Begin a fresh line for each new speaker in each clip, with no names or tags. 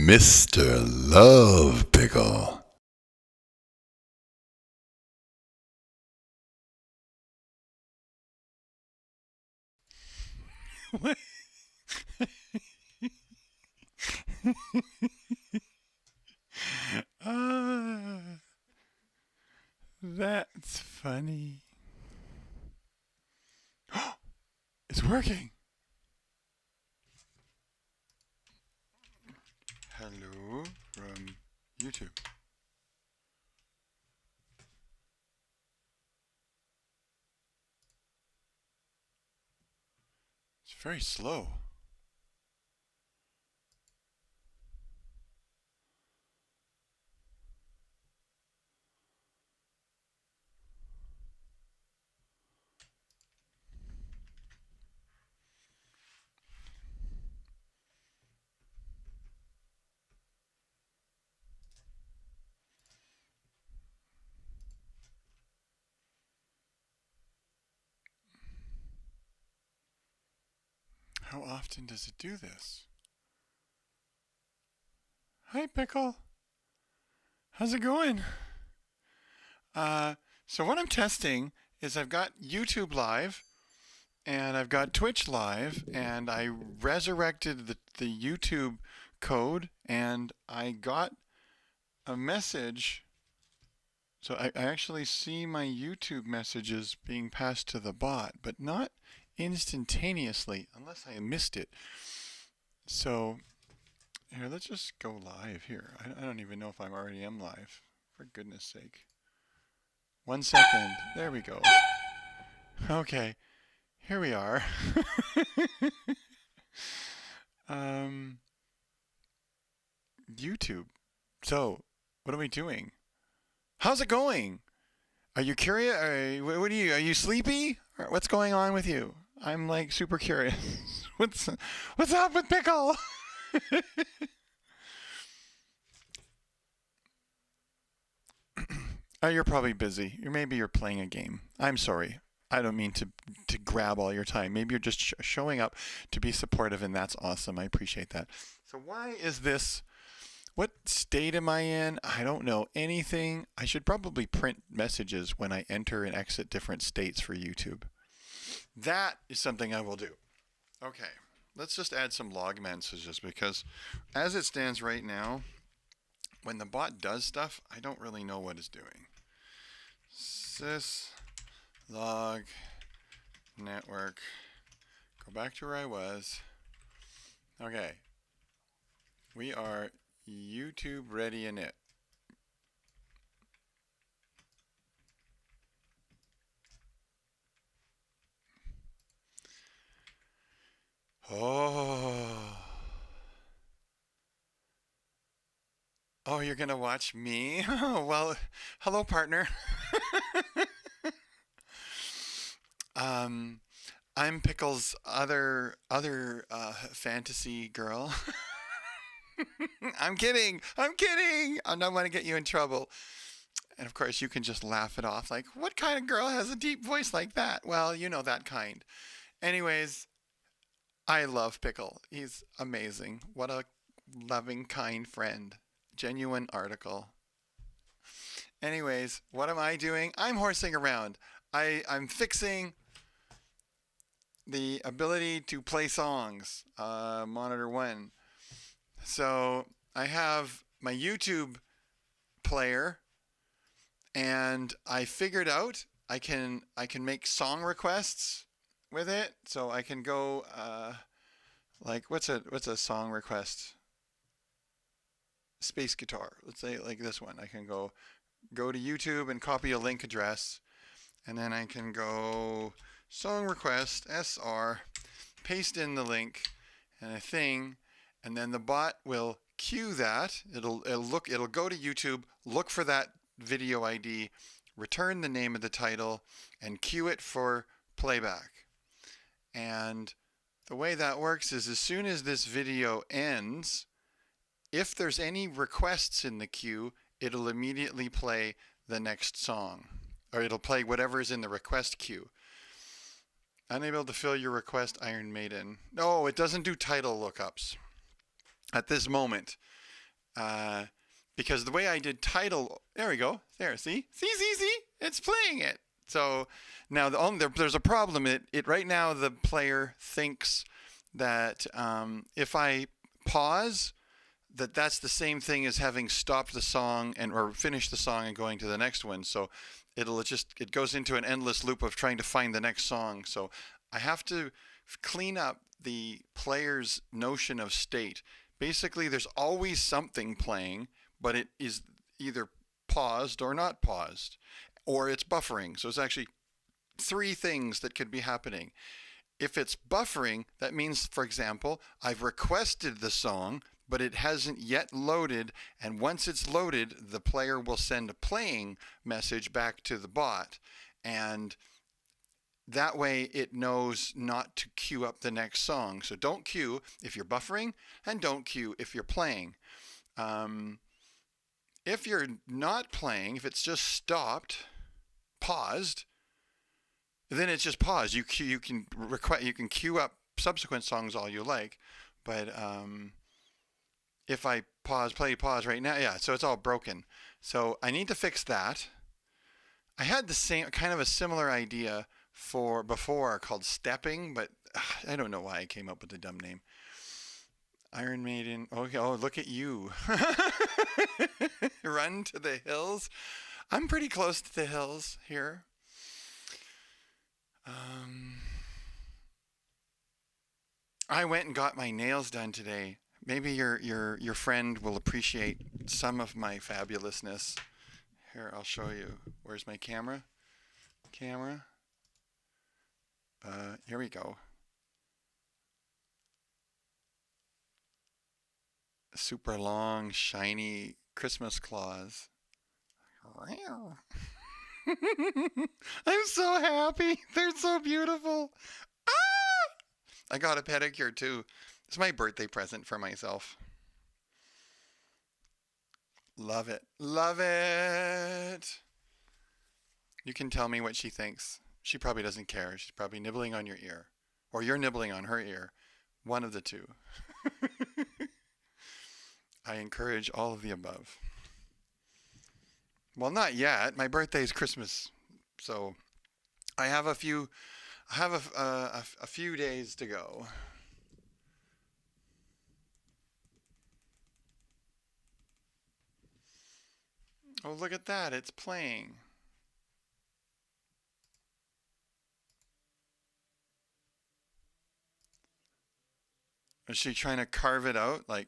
Mr. Love Pickle.
Ah, that's funny. It's working. Hello from YouTube. It's very slow. How often does it do this? Hi, Pickle. How's it going? So what I'm testing is I've got YouTube Live and I've got Twitch Live, and I resurrected the YouTube code, and I got a message. So I actually see my YouTube messages being passed to the bot, but not instantaneously, unless I missed it. So here, let's just go live here. I don't even know if I already am live, for goodness sake. 1 second. There we go. Okay, here we are. YouTube. So, what are we doing? How's it going? Are you curious? What are you? Are you sleepy? Or what's going on with you? I'm like super curious. What's up with Pickle? You're probably busy. Maybe you're playing a game. I'm sorry. I don't mean to grab all your time. Maybe you're just showing up to be supportive, and that's awesome. I appreciate that. So why is this? What state am I in? I don't know anything. I should probably print messages when I enter and exit different states for YouTube. That is something I will do. Okay, let's just add some log messages, because as it stands right now, when the bot does stuff, I don't really know what it's doing. Sys log network. Go back to where I was. Okay. We are YouTube ready in it. Oh. Oh, you're going to watch me? Oh, well, hello, partner. um, I'm Pickle's other fantasy girl. I'm kidding. I'm kidding. I don't want to get you in trouble. And of course, you can just laugh it off like, what kind of girl has a deep voice like that? Well, you know that kind. Anyways, I love Pickle. He's amazing. What a loving, kind friend. Genuine article. Anyways, what am I doing? I'm horsing around. I'm fixing the ability to play songs. Monitor 1. So I have my YouTube player, and I figured out I can make song requests with it. So I can go like what's a song request? Space guitar. Let's say like this one. I can go to YouTube and copy a link address, and then I can go song request SR, paste in the link and a thing, and then the bot will queue that. It'll go to YouTube, look for that video ID, return the name of the title, and queue it for playback. And the way that works is as soon as this video ends, if there's any requests in the queue, it'll immediately play the next song, or it'll play whatever is in the request queue. Unable to fill your request, Iron Maiden. No, it doesn't do title lookups at this moment. Uh, because the way I did title, there we go. There, see? See? It's playing it. So now there's a problem. It right now the player thinks that if I pause, that's the same thing as having stopped the song or finished the song and going to the next one. So it goes into an endless loop of trying to find the next song. So I have to clean up the player's notion of state. Basically, there's always something playing, but it is either paused or not paused, or it's buffering. So it's actually three things that could be happening. If it's buffering, that means, for example, I've requested the song, but it hasn't yet loaded, and once it's loaded, the player will send a playing message back to the bot, and that way it knows not to queue up the next song. So don't queue if you're buffering, and don't queue if you're playing. If you're not playing, if it's just stopped, paused, then it's just paused. You can queue up subsequent songs all you like, but if I pause right now, yeah, so it's all broken. So I need to fix that. I had the same kind of a similar idea for before called stepping, but I don't know why I came up with the dumb name. Iron Maiden. Okay, oh, look at you. Run to the hills. I'm pretty close to the hills here. I went and got my nails done today. Maybe your friend will appreciate some of my fabulousness. Here, I'll show you. Where's my camera? Camera. Here we go. Super long, shiny Christmas claws. I'm so happy. They're so beautiful. Ah! I got a pedicure too. It's my birthday present for myself. Love it. Love it. You can tell me what she thinks. She probably doesn't care. She's probably nibbling on your ear. Or you're nibbling on her ear. One of the two. I encourage all of the above. Well, not yet. My birthday is Christmas, so I have a few days to go. Oh, look at that. It's playing. Is she trying to carve it out like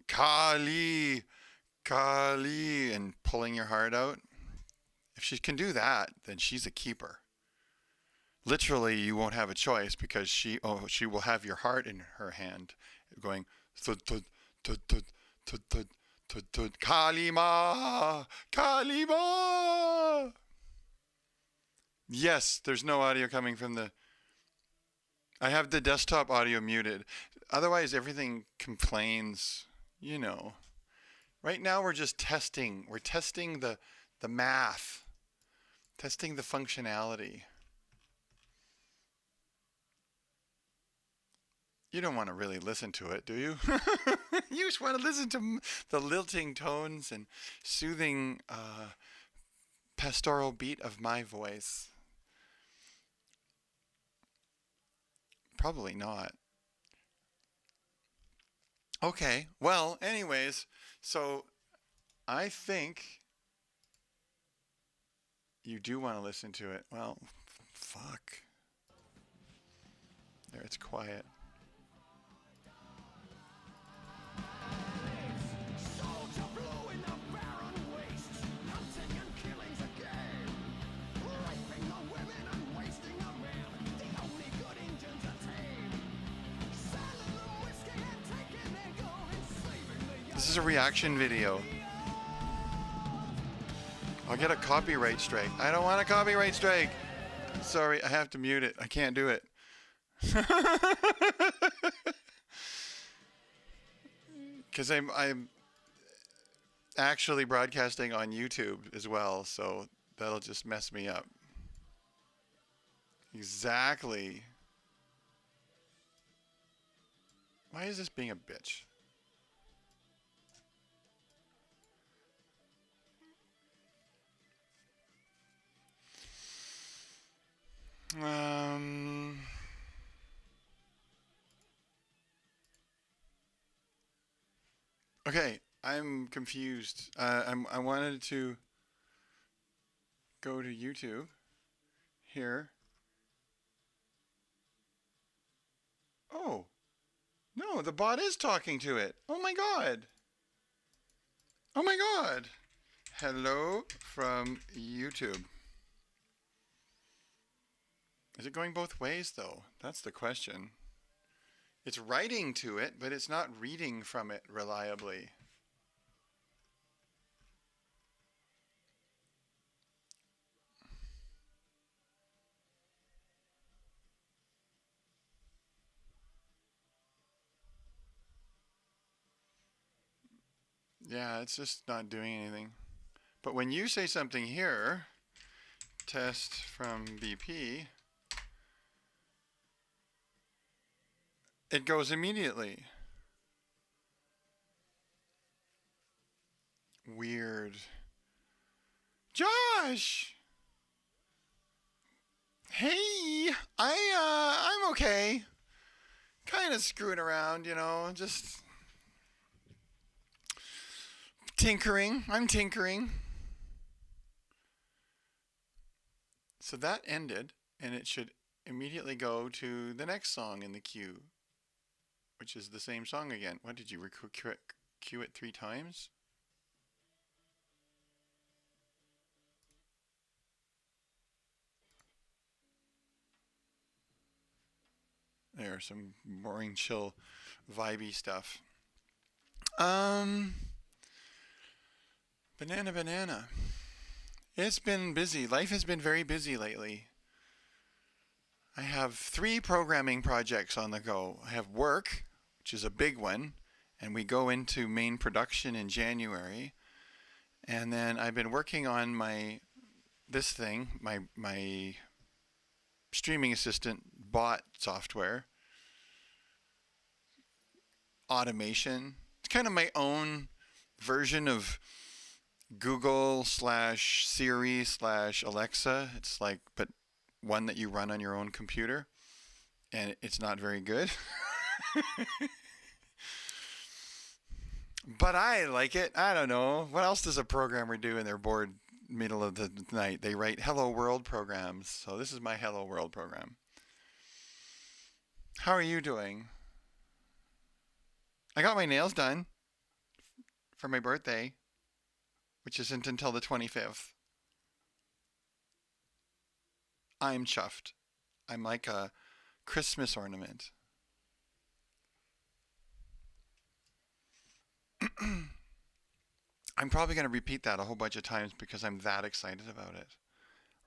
Kali, Kali, and pulling your heart out? If she can do that, then she's a keeper. Literally, you won't have a choice because she will have your heart in her hand, going thud thud thud thud thud thud thud thud Kalima, Kalima. Yes, there's no audio coming from the. I have the desktop audio muted. Otherwise, everything complains. You know. Right now, we're just testing. We're testing the math, testing the functionality. You don't want to really listen to it, do you? You just want to listen to the lilting tones and soothing pastoral beat of my voice. Probably not. Okay, well, anyways, so I think you do want to listen to it. Well, fuck. There, it's quiet. This is a reaction video. I'll get a copyright strike. I don't want a copyright strike. Sorry, I have to mute it. I can't do it. Because I'm actually broadcasting on YouTube as well, so that'll just mess me up. Exactly. Why is this being a bitch? Um, okay, I'm confused. I wanted to go to YouTube here. Oh, no, the bot is talking to it. Oh my god. Oh my god. Hello from YouTube. Is it going both ways though? That's the question. It's writing to it, but it's not reading from it reliably. Yeah, it's just not doing anything. But when you say something here, test from BP, it goes immediately. Weird. Josh! Hey, I'm okay. Kind of screwing around, you know, just tinkering. I'm tinkering. So that ended, and it should immediately go to the next song in the queue, which is the same song again. What did you queue it 3 times? There's some boring, chill, vibey stuff. Um, banana. It's been busy. Life has been very busy lately. I have 3 programming projects on the go. I have work, which is a big one, and we go into main production in January. And then I've been working on my streaming assistant bot software automation. It's kind of my own version of Google slash Siri slash Alexa. It's like, but one that you run on your own computer, and it's not very good. But I like it. I don't know. What else does a programmer do in their bored middle of the night? They write Hello World programs. So this is my Hello World program. How are you doing? I got my nails done for my birthday, which isn't until the 25th. I'm chuffed. I'm like a Christmas ornament. I'm probably going to repeat that a whole bunch of times because I'm that excited about it.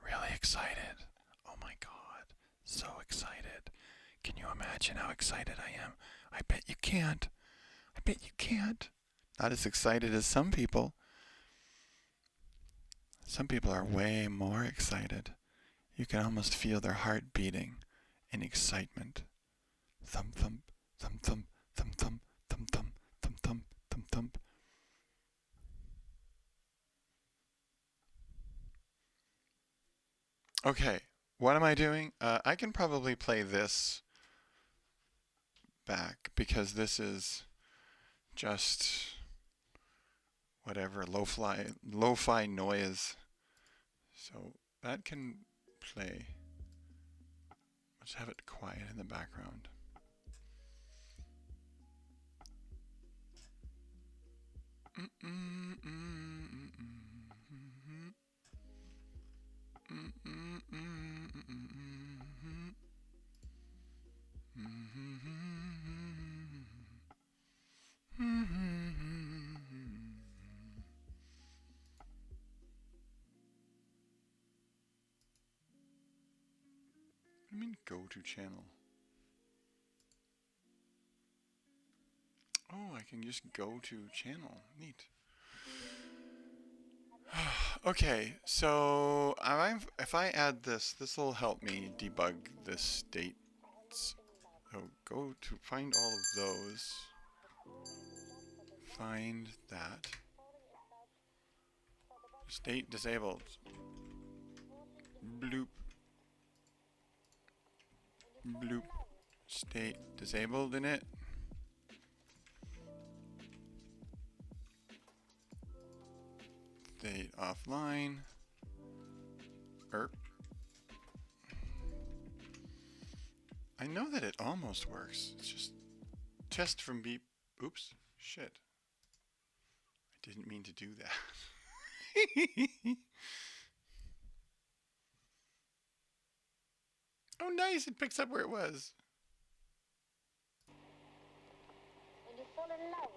Really excited. Oh my God. So excited. Can you imagine how excited I am? I bet you can't. I bet you can't. Not as excited as some people. Some people are way more excited. You can almost feel their heart beating in excitement. Thump, thump, thump, thump, thump, thump, thump, thump, thump, thump, thump, thump. Okay, what am I doing? I can probably play this back because this is just whatever lo-fi noise. So that can play. Let's have it quiet in the background. I mean, go to channel. Oh, I can just go to channel. Neat. Okay, so if I add this, this will help me debug this state. So go to find all of those. Find that. State disabled. Bloop. Bloop. State disabled in it. State offline. I know that it almost works. It's just test from beep. Oops. Shit. I didn't mean to do that. Oh, nice. It picks up where it was.
When you fall in love.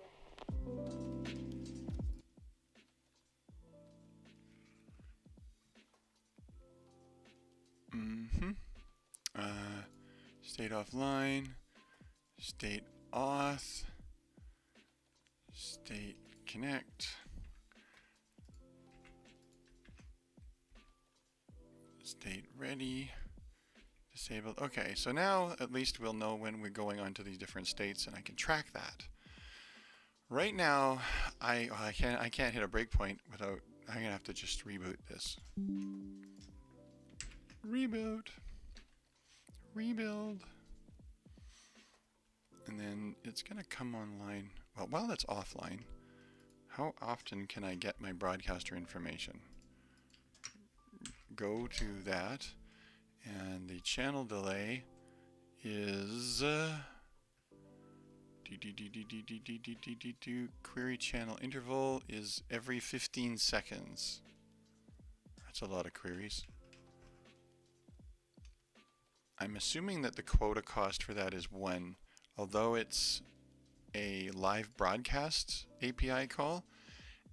State offline. State auth. State connect. State ready. Disabled. Okay, so now at least we'll know when we're going on to these different states, and I can track that. Right now, I can't hit a breakpoint without. I'm gonna have to just reboot this. Reboot. Rebuild. And then it's gonna come online. Well, while it's offline, how often can I get my broadcaster information? Go to that, and the channel delay is query channel interval is every 15 seconds. That's a lot of queries. I'm assuming that the quota cost for that is 1, although it's a live broadcast API call,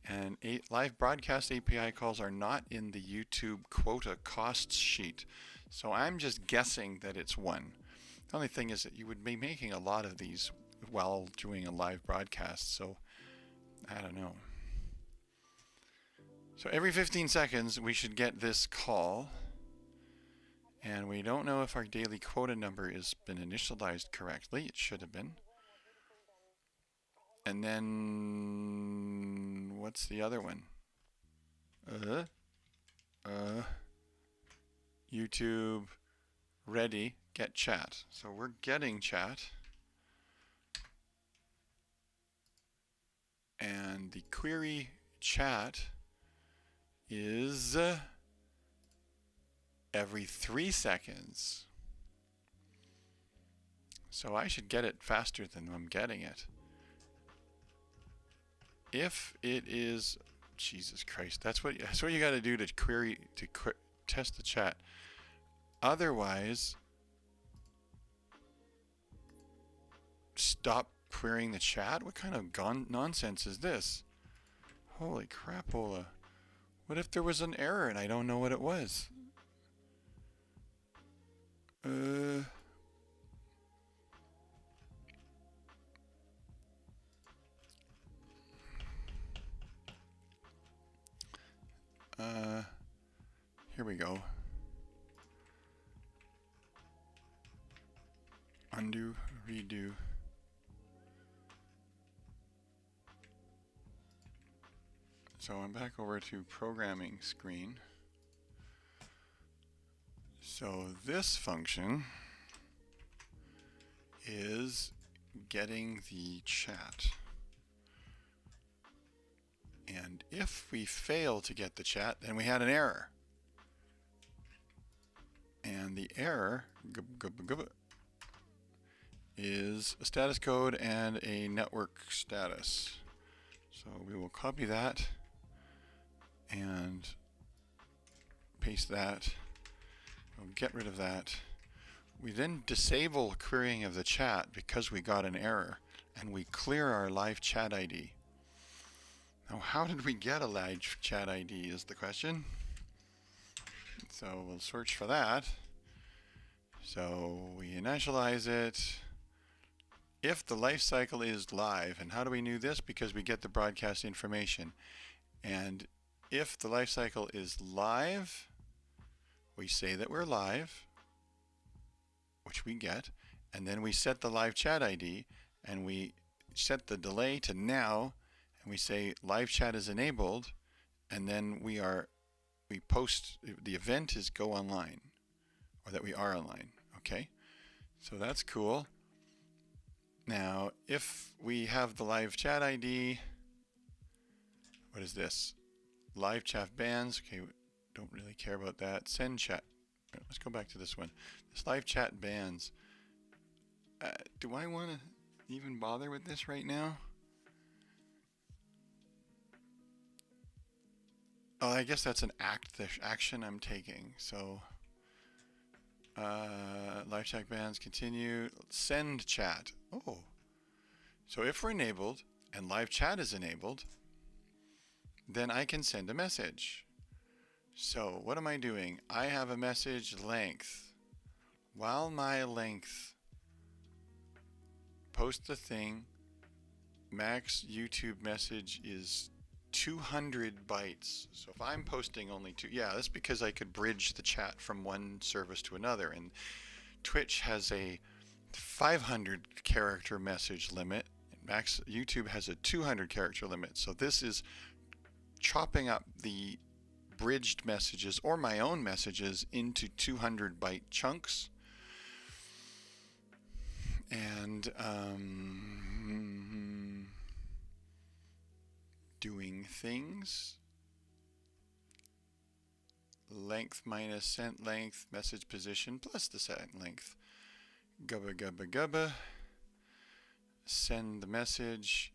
and live broadcast API calls are not in the YouTube quota costs sheet. So I'm just guessing that it's 1. The only thing is that you would be making a lot of these while doing a live broadcast, so I don't know. So every 15 seconds we should get this call, and we don't know if our daily quota number has been initialized correctly. It should have been. And then what's the other one? YouTube ready, get chat. So we're getting chat. And the query chat is every 3 seconds. So I should get it faster than I'm getting it. If it is, Jesus Christ, that's what you got to do to query test the chat. Otherwise, stop querying the chat. What kind of nonsense is this? Holy crapola! What if there was an error and I don't know what it was? Here we go. Undo, redo. So I'm back over to programming screen. So this function is getting the chat. And if we fail to get the chat, then we had an error. And the error is a status code and a network status. So we will copy that and paste that. We'll get rid of that. We then disable querying of the chat because we got an error, and we clear our live chat ID. Now, how did we get a live chat ID is the question. So we'll search for that. So we initialize it. If the life cycle is live, and how do we know this? Because we get the broadcast information. And if the life cycle is live, we say that we're live, which we get, and then we set the live chat ID, and we set the delay to now, and we say live chat is enabled, and then we post the event is go online, or that we are online. Okay, So that's cool. Now, if we have the live chat ID, what is this? Live chat bans. Okay, don't really care about that. Send chat. Let's go back to this one. This live chat bans. Do I want to even bother with this right now? Oh, I guess that's an action I'm taking. So, live chat bans continue. Send chat. Oh, so if we're enabled and live chat is enabled, then I can send a message. So what am I doing? I have a message length. While my length post the thing, max YouTube message is 200 bytes. So if I'm posting only that's because I could bridge the chat from one service to another, and Twitch has a 500 character message limit, and max YouTube has a 200 character limit. So this is chopping up the bridged messages or my own messages into 200 byte chunks, and doing things. Length minus sent length, message position plus the sent length. Gubba gubba gubba. Send the message.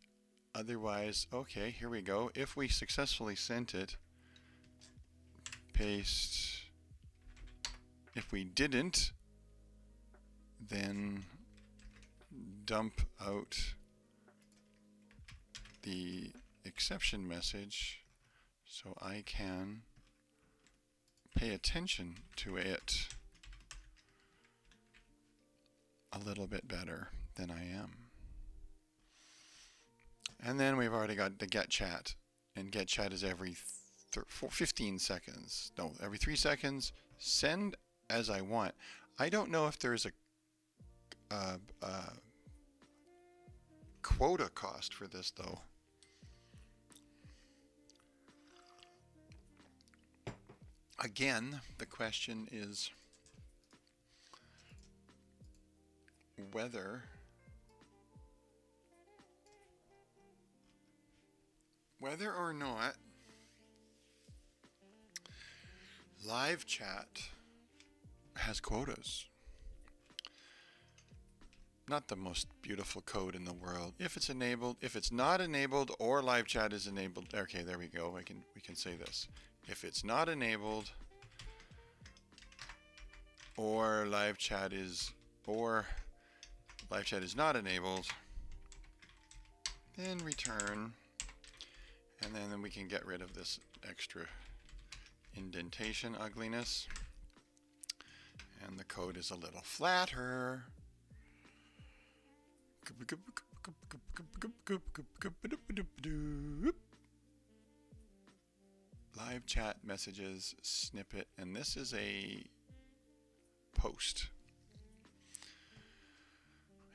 Otherwise, okay, here we go. If we successfully sent it, paste. If we didn't, then dump out the exception message so I can pay attention to it a little bit better than I am. And then we've already got the get chat, and get chat is every 15 seconds. No, every 3 seconds. Send as I want. I don't know if there's a quota cost for this though. Again, the question is whether or not live chat has quotas. Not the most beautiful code in the world. If it's enabled, if it's not enabled, or live chat is enabled. Okay, there we go. We can say this. If it's not enabled, or live chat is not enabled, then return, and then we can get rid of this extra indentation ugliness, and the code is a little flatter. Live chat messages snippet, and this is a post,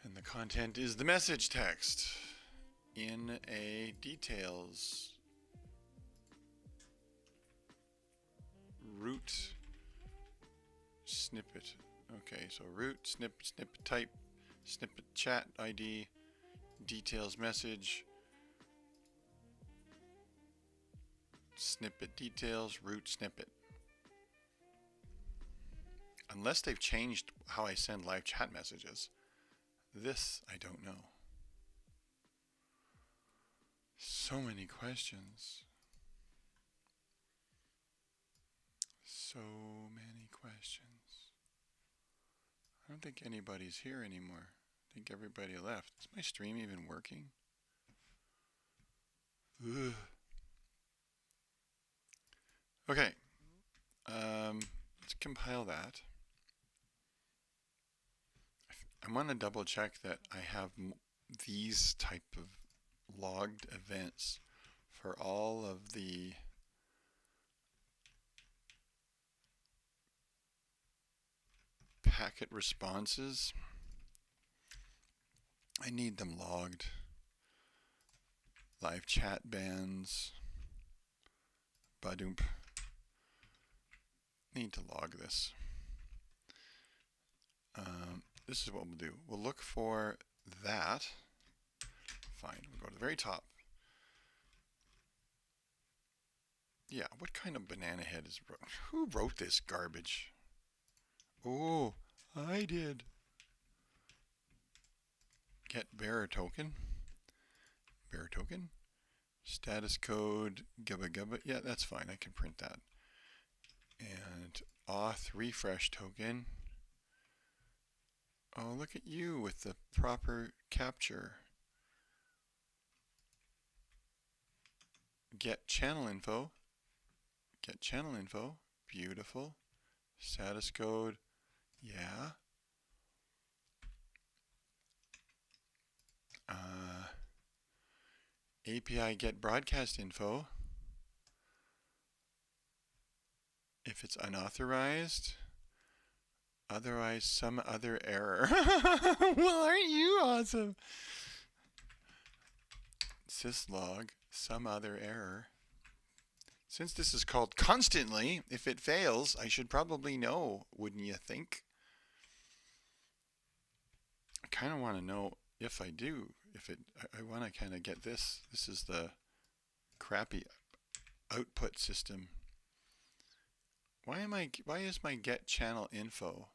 and the content is the message text in a details root snippet. Okay, so root snippet type, snippet chat ID, details message, snippet details, root snippet. Unless they've changed how I send live chat messages, this I don't know. So many questions. So many questions. I don't think anybody's here anymore. I think everybody left. Is my stream even working? Ugh. Okay. Let's compile that. I want to double check that I have these type of logged events for all of the packet responses. I need them logged. Live chat bans. Badoomp. Need to log this. this is what we'll do. We'll look for that. Fine, we'll go to the very top. Yeah, what kind of banana head is... Who wrote this garbage? Oh, I did. Get bearer token. Bearer token. Status code. Gubba gubba. Yeah, that's fine. I can print that. And auth refresh token. Oh, look at you with the proper capture. Get channel info. Get channel info. Beautiful. Status code. Yeah. API get broadcast info. If it's unauthorized. Otherwise, some other error. Well, aren't you awesome? Syslog, some other error. Since this is called constantly, if it fails, I should probably know, wouldn't you think? I kind of want to know if I do. I want to kind of get this. This is the crappy output system. Why is my get channel info?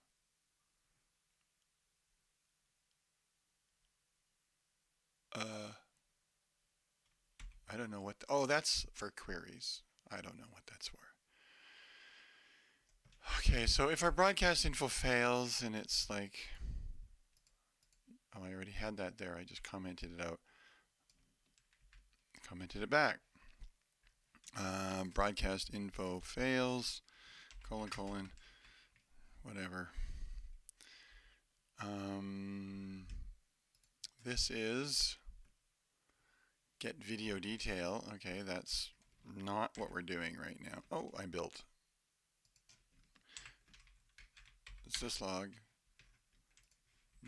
I don't know what, oh, that's for queries. I don't know what that's for. Okay, so if our broadcast info fails and it's like, oh, I already had that there. I just commented it out. Commented it back. Broadcast info fails, : whatever. This is get video detail. Okay, that's not what we're doing right now. Oh, I built. Syslog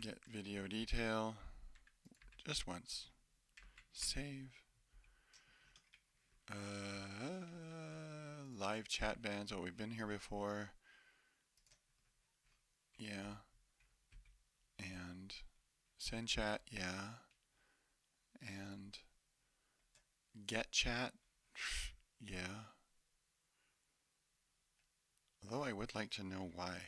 get video detail just once. Save. Live chat bands. Oh, we've been here before. Yeah. And send chat. Yeah. And get chat. Yeah. Although I would like to know why.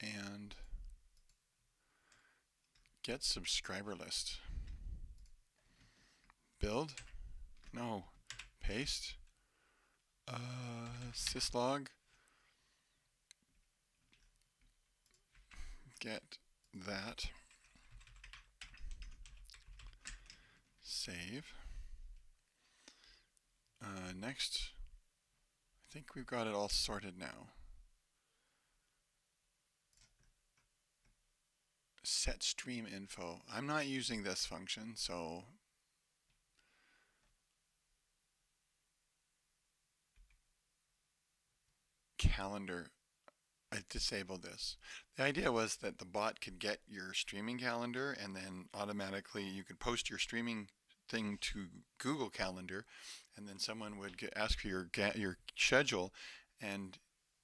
And get subscriber list. Build. No. Paste. Syslog. Get that. Save. Next. I think we've got it all sorted now. Set stream info. I'm not using this function, so calendar. I disabled this. The idea was that the bot could get your streaming calendar and then automatically you could post your streaming thing to Google Calendar, and then someone would ask for your schedule, and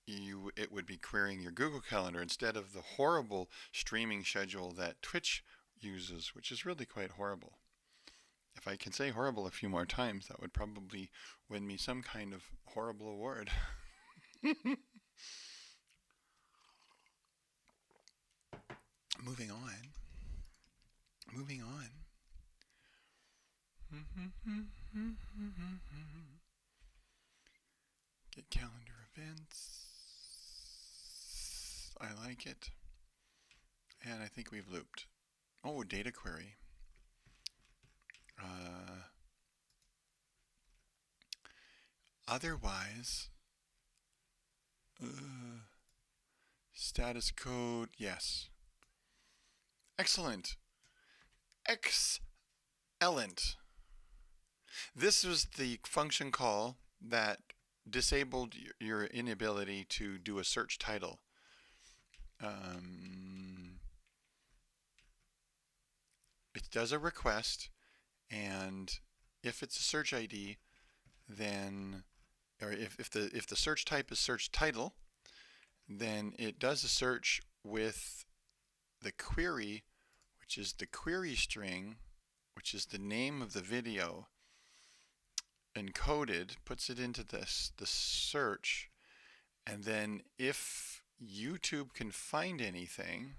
it would be querying your Google Calendar instead of the horrible streaming schedule that Twitch uses, which is really quite horrible. If I can say horrible a few more times, that would probably win me some kind of horrible award. Moving on. Get calendar events. I like it. And I think we've looped. Oh, data query. Otherwise, status code, yes. Excellent. Excellent. This was the function call that disabled your inability to do a search title. It does a request, and if it's a search ID, then, or if the search type is search title, then it does a search with the query, which is the query string, which is the name of the video, encoded, puts it into the search, and then if YouTube can find anything,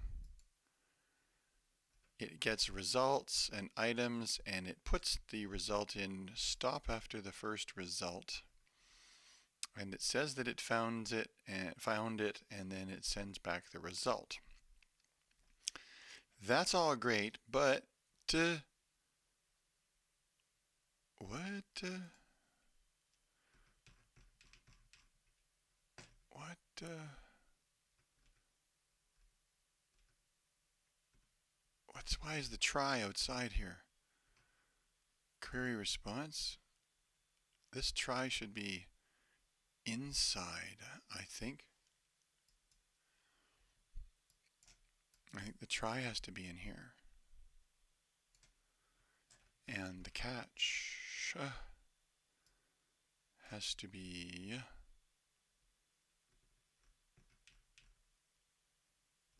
it gets results and items, and it puts the result in stop after the first result, and it says that it found it, and then it sends back the result. That's all great, but why is the try outside here? Query response. This try should be inside, I think. I think the try has to be in here. And the catch has to be...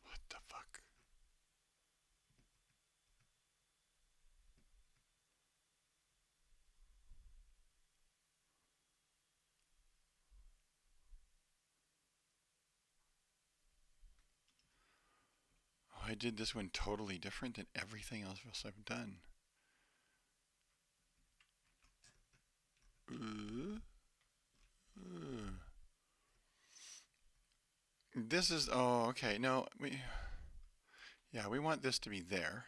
What the fuck? Oh, I did this one totally different than everything else I've done. This is, oh, okay, no, we want this to be there.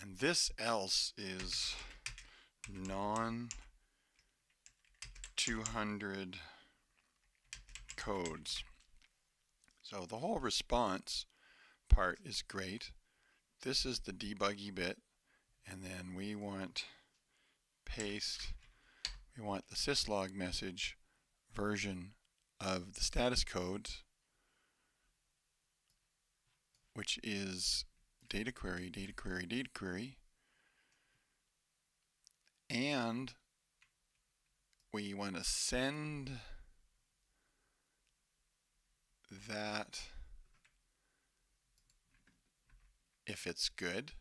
And this else is non 200 codes. So the whole response part is great. This is the debuggy bit, and then we want paste, we want the syslog message version of the status codes, which is data query, data query, data query, and we want to send that if it's good.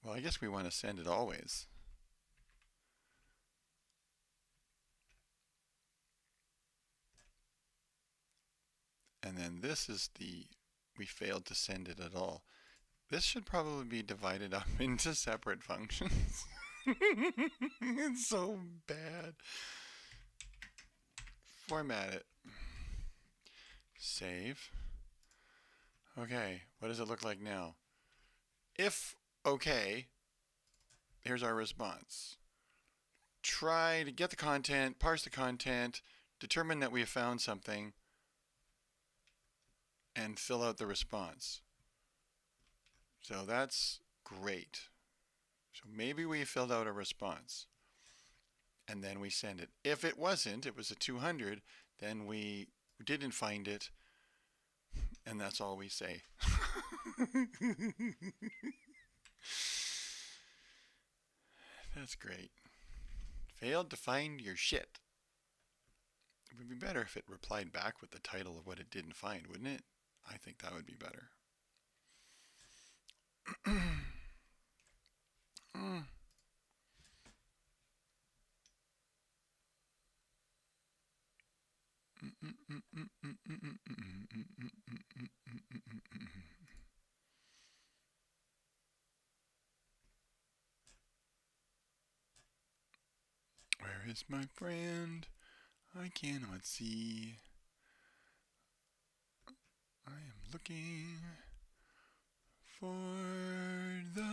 Well, I guess we want to send it always. And then this is the, we failed to send it at all. This should probably be divided up into separate functions. It's so bad. Format it. Save. Okay, what does it look like now? If okay, here's our response. Try to get the content, parse the content, determine that we have found something, and fill out the response. So that's great. So maybe we filled out a response, and then we send it. If it wasn't, it was a 200, then we didn't find it, and that's all we say. That's great. Failed to find your shit. It would be better if it replied back with the title of what it didn't find, wouldn't it? I think that would be better. Where is my friend? I cannot see. I am looking for the...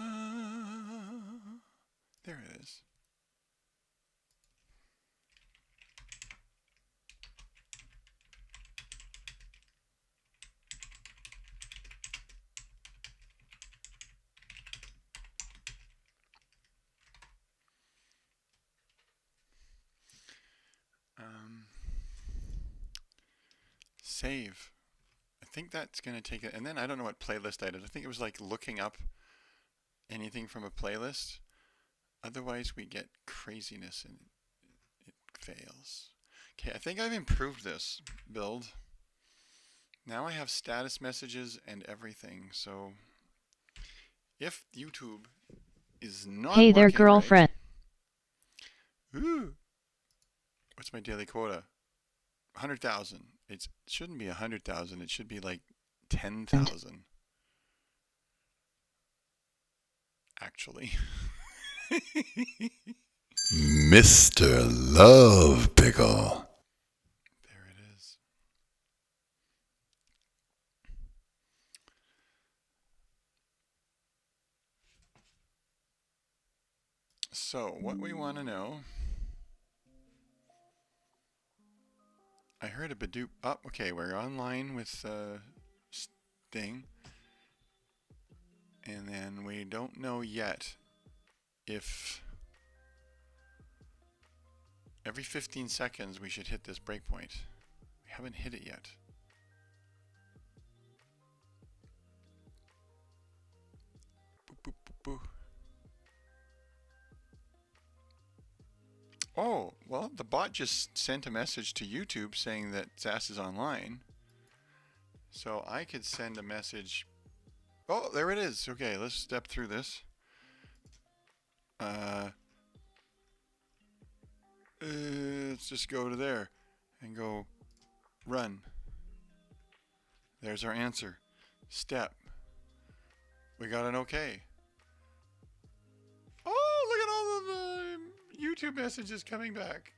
There it is. Save. I think that's going to take it. And then I don't know what playlist I did. I think it was like looking up anything from a playlist. Otherwise, we get craziness and it fails. Okay, I think I've improved this build. Now I have status messages and everything. So if YouTube is not
Hey there,
working
girlfriend.
right, ooh, what's my daily quota? 100,000. It shouldn't be 100,000. It should be like 10,000. Actually.
Mr. Love Pickle.
There it is. So, what we want to know. I heard a Badoop. Oh, okay, we're online with Sting. And then we don't know yet if every 15 seconds we should hit this breakpoint. We haven't hit it yet. Boop, boop, boop, boop. Oh, well, the bot just sent a message to YouTube saying that Sass is online. So I could send a message. Oh, there it is. Okay, let's step through this. Let's just go to there and go run. There's our answer. Step. We got an okay. Oh, look at all of the YouTube messages coming back.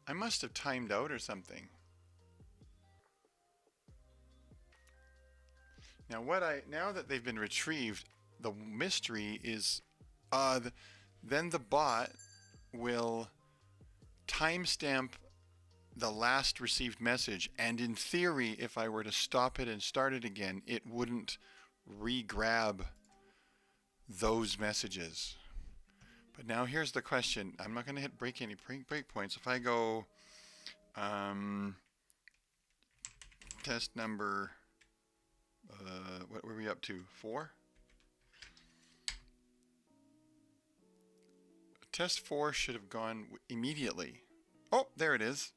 I must have timed out or something. Now now that they've been retrieved, the mystery is then the bot will timestamp the last received message, and in theory, if I were to stop it and start it again, it wouldn't re-grab those messages. But now here's the question. I'm not going to break any breakpoints. If I go test number, what were we up to? 4? Test 4 should have gone immediately. Oh, there it is.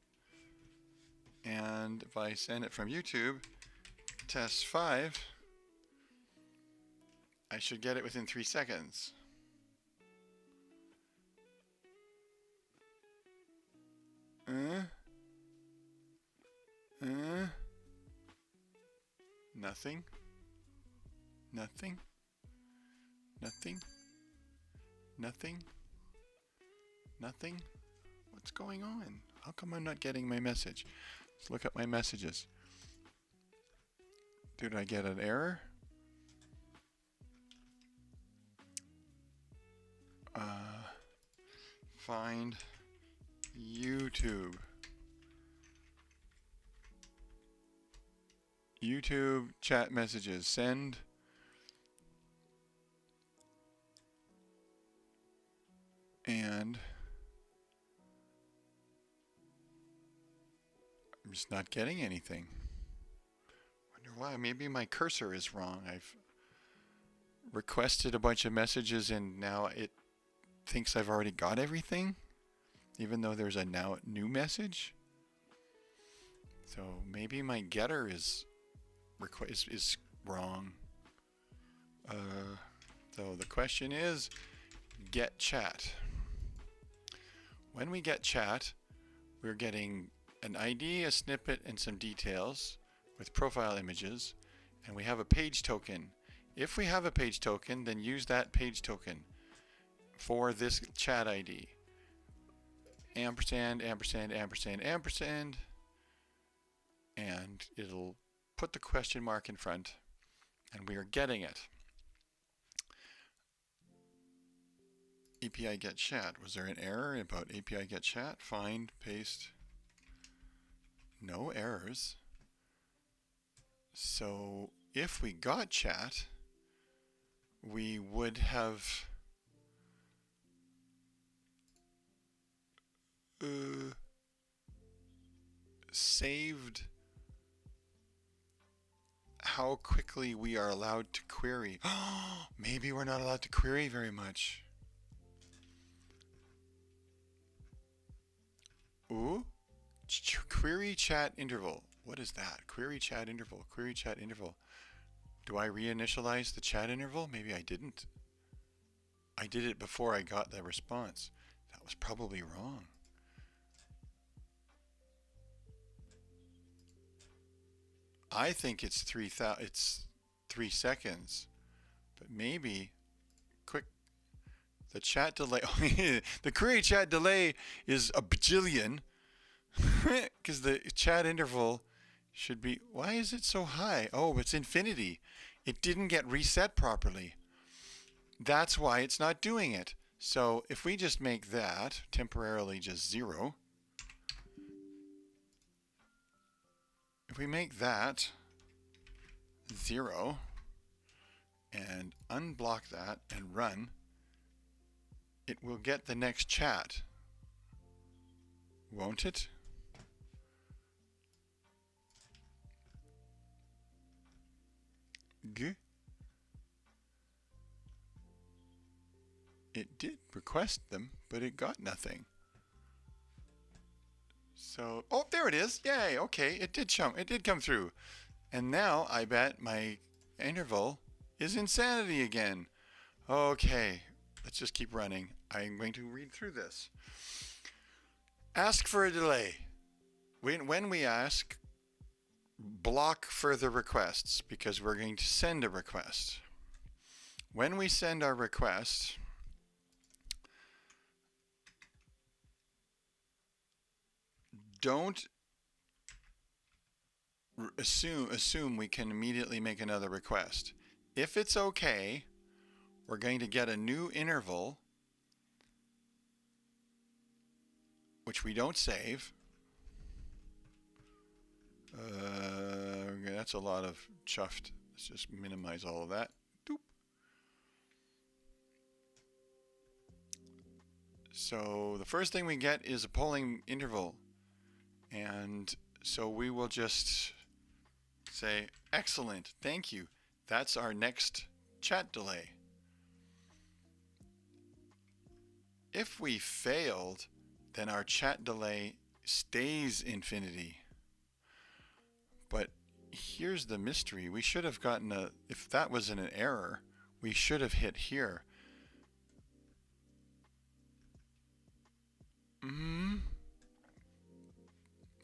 And if I send it from YouTube, test 5, I should get it within 3 seconds. Nothing. Nothing. Nothing. Nothing. Nothing. What's going on? How come I'm not getting my message? Let's look at my messages. Did I get an error? Find YouTube. YouTube chat messages. Send. And I'm just not getting anything. Wonder why. Maybe my cursor is wrong. I've requested a bunch of messages and now it thinks I've already got everything, even though there's a now new message. So maybe my getter is wrong. So the question is, get chat. When we get chat, we're getting an ID, a snippet, and some details with profile images, and we have a page token. If we have a page token, then use that page token for this chat ID. Ampersand, ampersand, ampersand, ampersand, and it'll put the question mark in front, and we are getting it. API get chat. Was there an error about API get chat? Find, paste. No errors. So if we got chat, we would have saved how quickly we are allowed to query. Maybe we're not allowed to query very much. Ooh, query chat interval. What is that? Query chat interval, query chat interval. Do I reinitialize the chat interval? Maybe I didn't. I did it before I got the response. That was probably wrong. I think it's 3 seconds, but maybe quick. The chat delay, the query chat delay is a bajillion because the chat interval should be, why is it so high? Oh, it's infinity. It didn't get reset properly. That's why it's not doing it. So if we just make that temporarily just 0, if we make that 0 and unblock that and run, it will get the next chat. Won't it? G. It did request them, but it got nothing. So, oh, there it is. Yay, okay, it did come through. And now I bet my interval is insanity again. Okay, let's just keep running. I'm going to read through this. Ask for a delay. When we ask, block further requests because we're going to send a request. When we send our request, don't assume we can immediately make another request. If it's okay, we're going to get a new interval, which we don't save. That's a lot of chuffed. Let's just minimize all of that. Doop. So the first thing we get is a polling interval. And so we will just say, excellent, thank you. That's our next chat delay. If we failed, then our chat delay stays infinity. But here's the mystery. We should have gotten if that was an error, we should have hit here.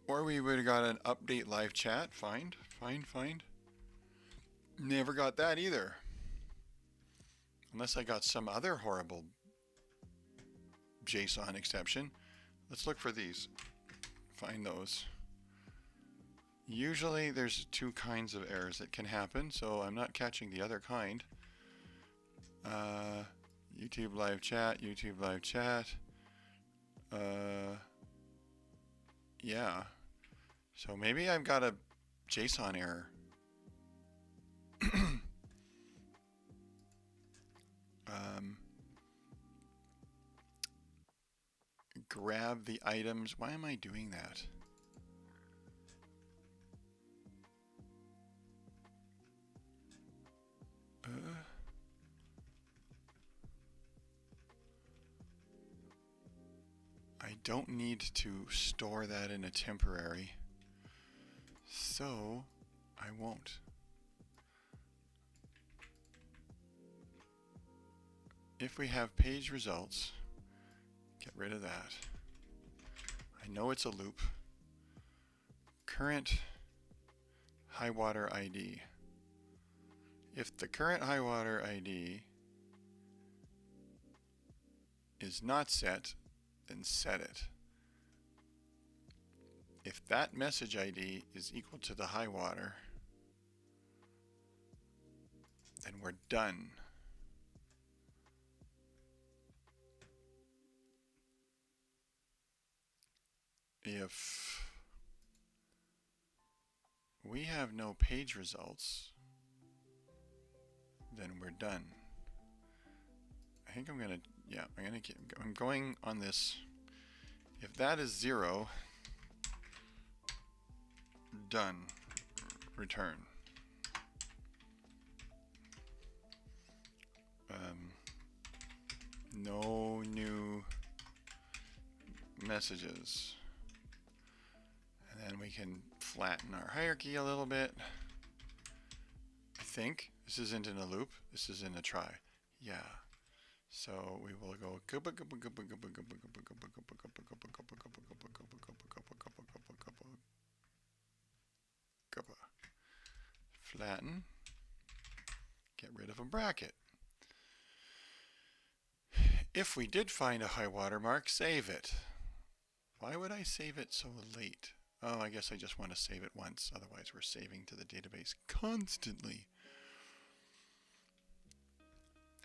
Or we would have got an update live chat. Find. Never got that either. Unless I got some other horrible JSON exception. Let's look for these. Find those. Usually there's two kinds of errors that can happen, so I'm not catching the other kind. YouTube live chat, YouTube live chat. Yeah. So maybe I've got a JSON error. Grab the items. Why am I doing that? I don't need to store that in a temporary, so I won't. If we have page results, get rid of that. I know it's a loop. Current high water ID. If the current high water ID is not set, then set it. If that message ID is equal to the high water, then we're done. If we have no page results, then we're done. I think I'm gonna, yeah, I'm going on this. If that is 0, done, return. no new messages. And then we can flatten our hierarchy a little bit. I think this isn't in a loop, this is in a try. Yeah. So we will go flatten, get rid of a bracket. If we did find a high water mark, save it. Why would I save it so late? Oh, I guess I just want to save it once, otherwise we're saving to the database constantly.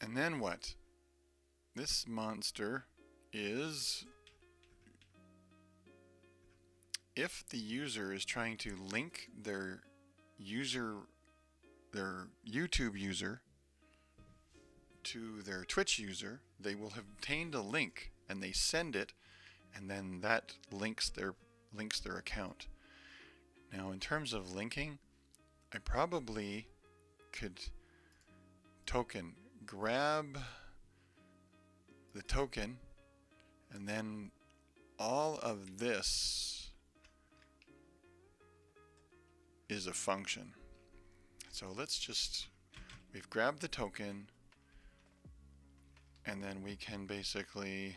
And then what? This monster is if the user is trying to link their YouTube user to their Twitch user, they will have obtained a link and they send it, and then that links their account. Now, in terms of linking, I probably could grab the token, and then all of this is a function. So we've grabbed the token, and then we can basically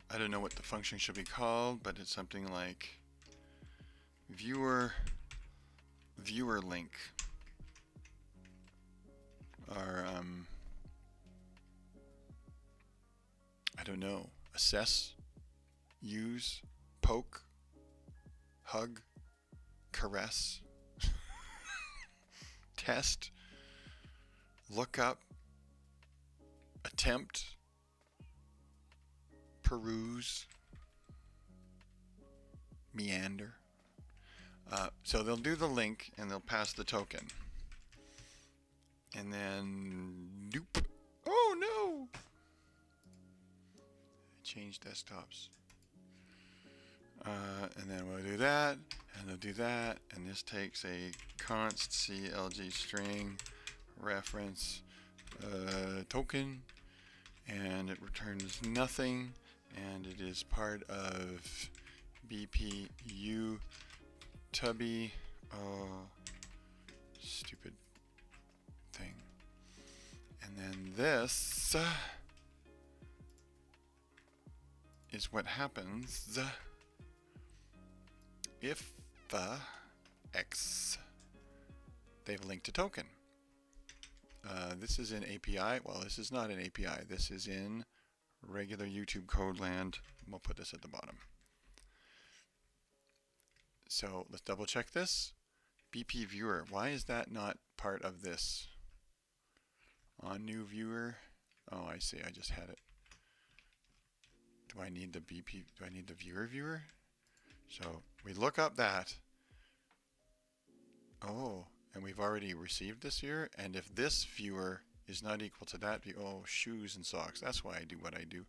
I don't know what the function should be called, but it's something like viewer link, or I don't know, assess, use, poke, hug, caress, test, look up, attempt, peruse, meander. So they'll do the link and they'll pass the token. And then, nope. Oh no! Change desktops. And then we'll do that, and they'll do that, and this takes a const clg string reference token, and it returns nothing, and it is part of bpu tubby. Oh, stupid thing. And then this is what happens if x, they've linked a token. This is an API. Well, this is not an API. This is in regular YouTube code land. We'll put this at the bottom. So let's double check this. BP viewer. Why is that not part of this? On new viewer. Oh, I see. I just had it. Do I need the BP? Do I need the viewer? So we look up that. Oh, and we've already received this here. And if this viewer is not equal to that view, oh, shoes and socks. That's why I do what I do.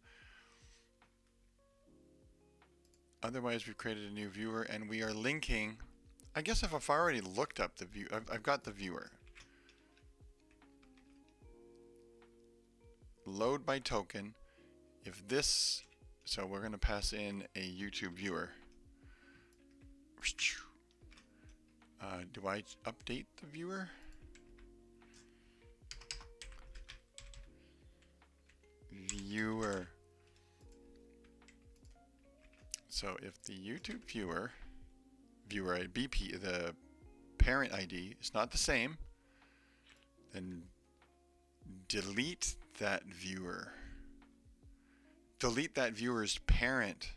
Otherwise, we've created a new viewer and we are linking. I guess if I've already looked up the view, I've got the viewer. Load by token. If this, so we're going to pass in a YouTube viewer. Do I update the viewer? Viewer. So if the YouTube viewer ID, BP, the parent ID is not the same, then delete that viewer. Delete that viewer's parent.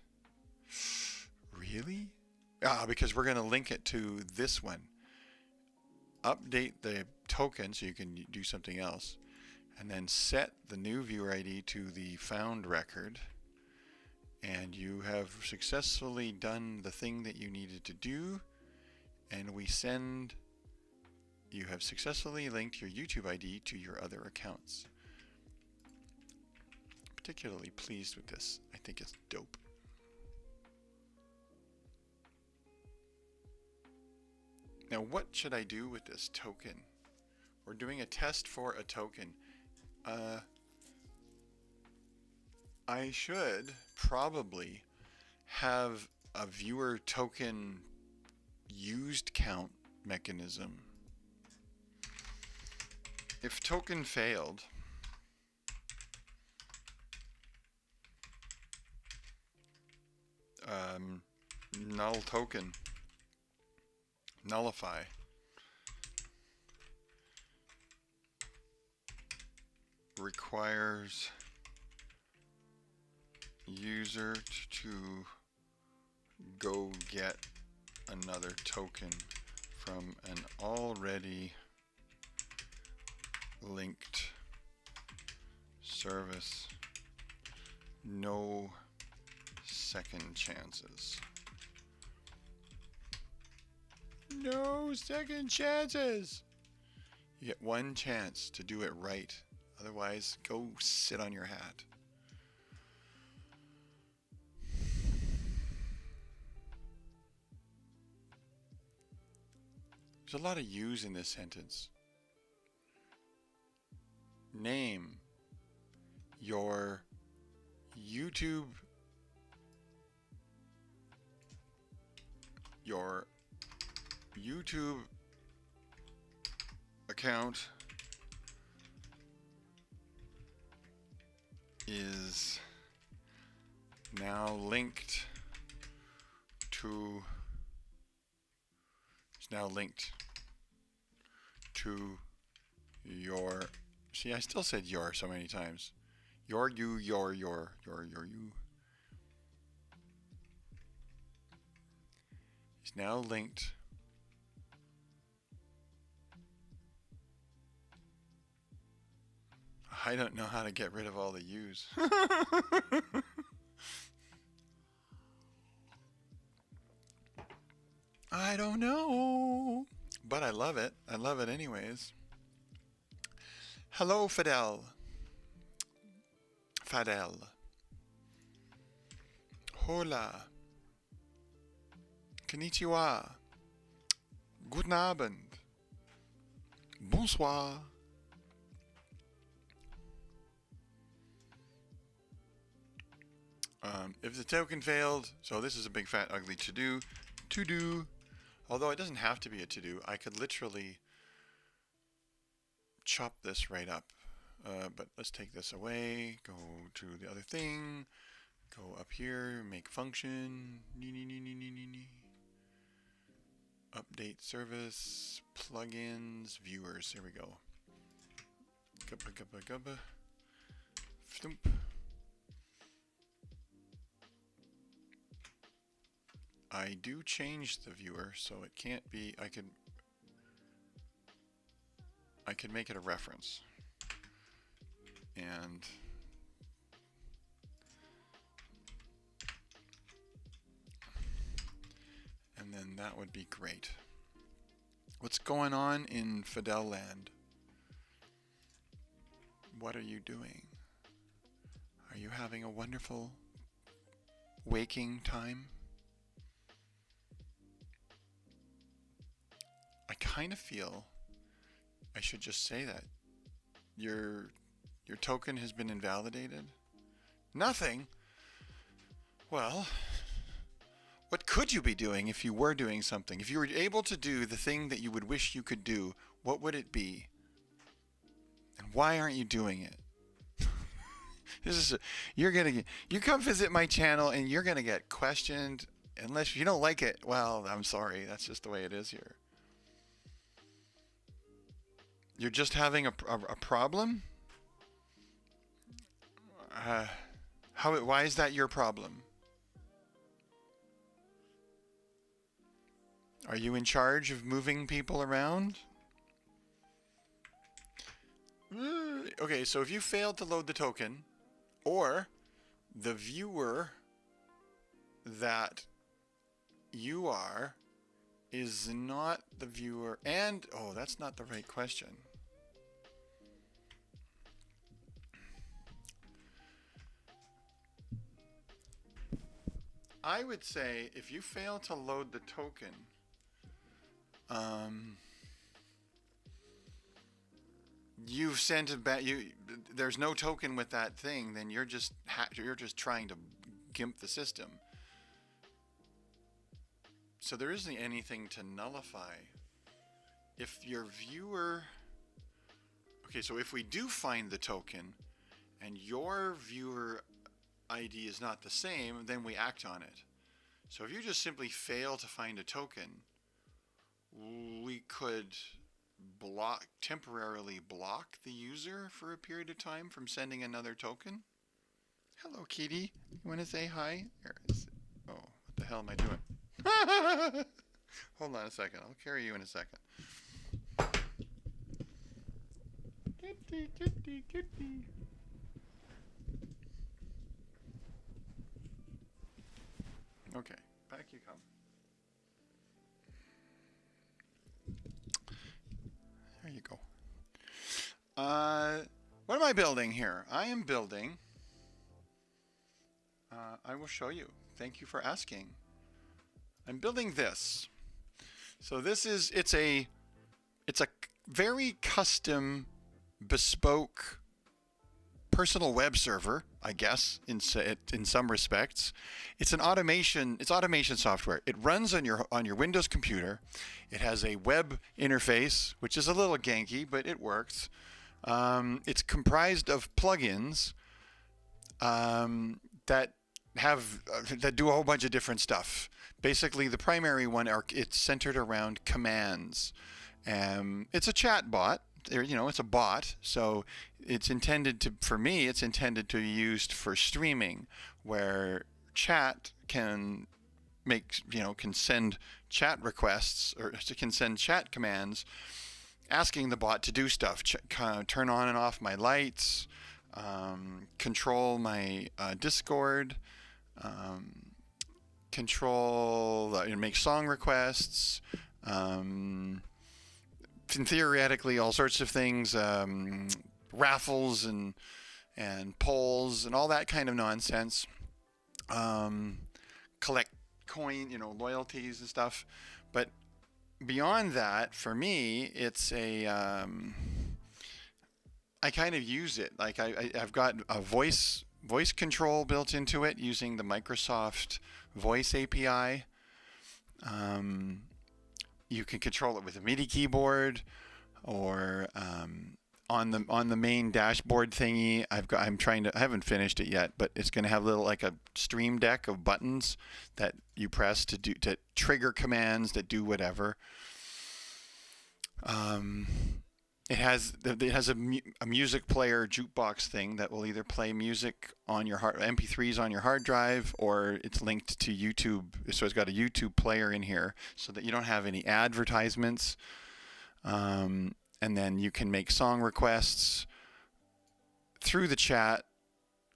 Really? Ah, because we're going to link it to this one. Update the token so you can do something else. And then set the new viewer ID to the found record. And you have successfully done the thing that you needed to do. And we send, you have successfully linked your YouTube ID to your other accounts. Particularly pleased with this. I think it's dope. Now, what should I do with this token? We're doing a test for a token. I should probably have a viewer token used count mechanism. If token failed, null token, nullify. Requires user to go get another token from an already linked service. No second chances. No second chances. You get one chance to do it right. Otherwise, go sit on your hat. There's a lot of yous in this sentence. Name your YouTube account is now linked to your, see, I still said your so many times. Your you. Is now linked I don't know how to get rid of all the U's. I don't know. But I love it. I love it anyways. Hello, Fidel. Hola. Konnichiwa. Guten Abend. Bonsoir. If the token failed, so this is a big fat ugly to-do. Although it doesn't have to be a to-do. I could literally chop this right up. But let's take this away. Go to the other thing. Go up here. Make function. Update service. Plugins. Viewers. Here we go. Gubba. Floop. I do change the viewer, so it can't be, I could make it a reference. And then that would be great. What's going on in Fidel Land? What are you doing? Are you having a wonderful waking time? I kind of feel I should just say that your token has been invalidated. Nothing. Well, what could you be doing if you were doing something? If you were able to do the thing that you would wish you could do, what would it be? And why aren't you doing it? You come visit my channel and you're gonna get questioned. Unless you don't like it, well, I'm sorry. That's just the way it is here. You're just having a problem? Why is that your problem? Are you in charge of moving people around? Okay, so if you failed to load the token, or the viewer that you are is not the viewer, and, oh, that's not the right question. I would say if you fail to load the token, You've sent it back. There's no token with that thing. Then you're just trying to gimp the system. So there isn't anything to nullify. If your viewer... Okay, so if we do find the token and your viewer ID is not the same, then we act on it. So if you just simply fail to find a token, we could temporarily block the user for a period of time from sending another token. Hello, kitty. You want to say hi? Oh, what the hell am I doing? Hold on a second. I'll carry you in a second. Kitty, kitty, kitty. Okay, back you come. There you go. What am I building here? I am building... I will show you. Thank you for asking. I'm building this. So this is, it's a very custom, bespoke personal web server, I guess, in some respects. It's automation software. It runs on your Windows computer. It has a web interface, which is a little ganky, but it works. It's comprised of plugins that do a whole bunch of different stuff. Basically, the primary one it's centered around commands. It's a chat bot. It's a bot, so it's intended to be used for streaming, where chat can send chat requests or can send chat commands asking the bot to do stuff. Turn on and off my lights, control my Discord, make song requests, theoretically all sorts of things, raffles and polls and all that kind of nonsense. Collect coin, loyalties and stuff. But beyond that, for me, it's I kind of use it. Like I've got a voice control built into it using the Microsoft Voice API. You can control it with a MIDI keyboard, or on the main dashboard thingy. I haven't finished it yet, but it's going to have like a stream deck of buttons that you press to trigger commands that do whatever. It has a music player jukebox thing that will either play music on your MP3s on your hard drive, or it's linked to YouTube. So it's got a YouTube player in here so that you don't have any advertisements. And then you can make song requests through the chat,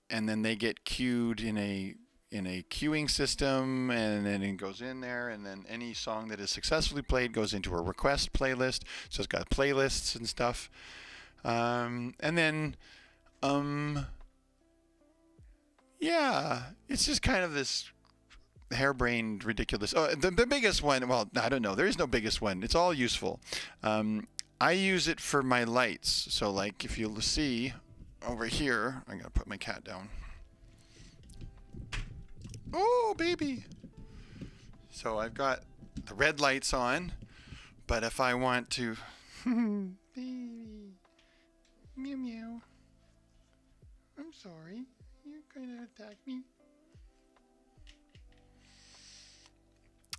and then they get queued in a queuing system, and then it goes in there, and then any song that is successfully played goes into a request playlist. So it's got playlists and stuff. And then, yeah, it's just kind of this harebrained, ridiculous. Oh, the biggest one, well, I don't know. There is no biggest one. It's all useful. I use it for my lights. So, like, if you'll see over here, I'm going to put my cat down. Oh, baby. So I've got the red lights on, but if I want to... Baby. Meow, meow. I'm sorry. You're going to attack me.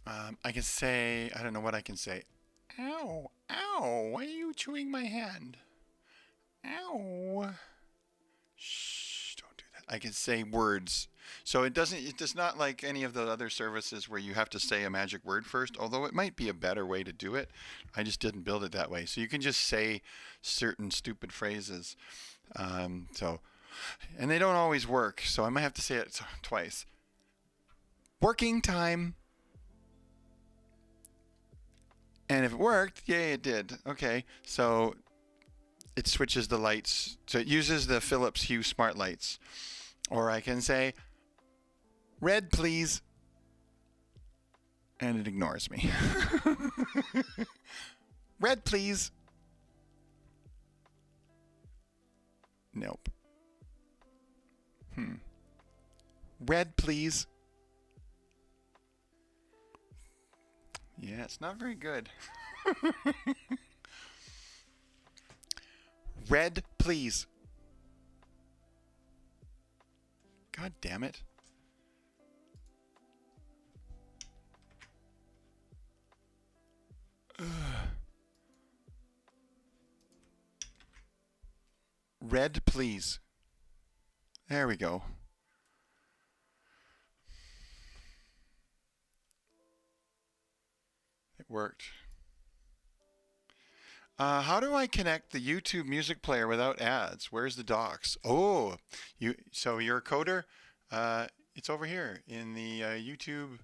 I can say... I don't know what I can say. Ow. Ow. Why are you chewing my hand? Ow. Shh. Don't do that. I can say words. So it does not like any of the other services where you have to say a magic word first, although it might be a better way to do it. I just didn't build it that way. So you can just say certain stupid phrases. And they don't always work, so I might have to say it twice. Working time. And if it worked, yay, it did. Okay, so it switches the lights. So it uses the Philips Hue smart lights. Or I can say, red, please. And it ignores me. Red, please. Nope. Red, please. Yeah, it's not very good. Red, please. God damn it. Red, please. There we go. It worked. How do I connect the YouTube music player without ads? Where's the docs? Oh, so you're a coder? It's over here in the YouTube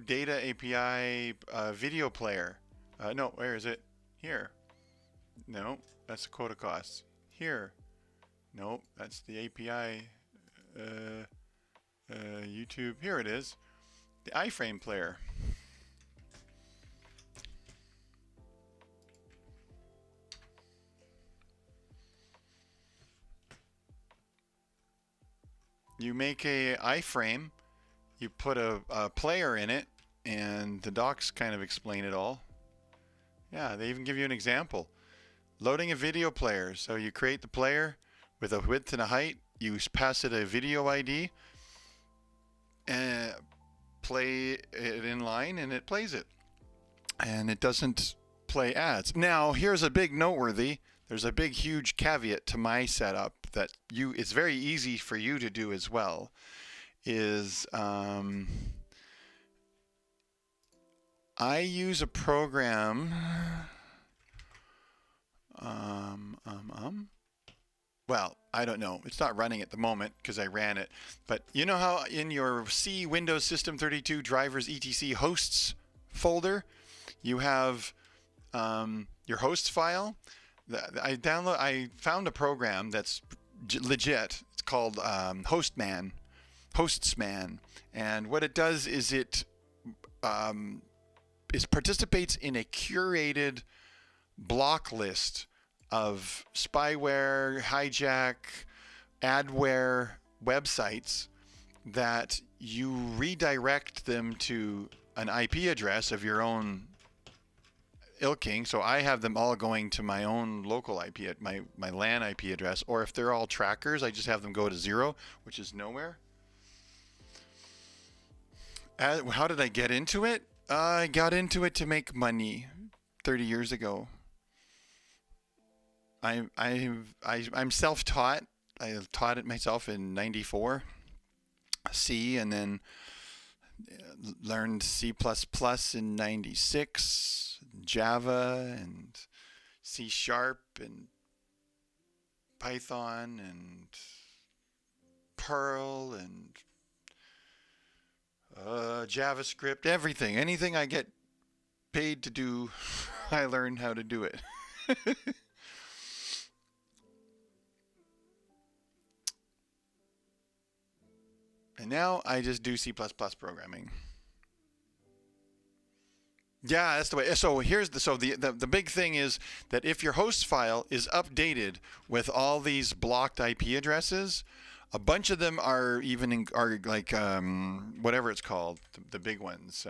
Data API video player. No, where is it? Here. No, that's the quota costs. Here. Nope, that's the API YouTube. Here it is. The iframe player. You make a iframe, you put a player in it, and the docs kind of explain it all. Yeah, they even give you an example. Loading a video player. So you create the player with a width and a height. You pass it a video ID, and play it in line, and it plays it. And it doesn't play ads. Now, here's a big noteworthy. There's a big, huge caveat to my setup that it's very easy for you to do as well. Is I use a program. Well, I don't know. It's not running at the moment because I ran it. But you know how in your C Windows System 32 drivers etc hosts folder, you have your hosts file. I found a program that's legit. It's called Hostsman, and what it does is it participates in a curated block list of spyware, hijack, adware websites that you redirect them to an IP address of your own ilking. So I have them all going to my own local IP, my LAN IP address, or if they're all trackers, I just have them go to 0, which is nowhere. How did I get into it? I got into it to make money 30 years ago. I'm self-taught. I taught it myself in #94, C, and then learned C++ in '96, Java and C# and Python and Perl and JavaScript, everything. Anything I get paid to do, I learn how to do it. And now I just do C++ programming. Yeah, that's the way. So here's the big thing is that if your host file is updated with all these blocked IP addresses, a bunch of them are even are like whatever it's called, the big ones.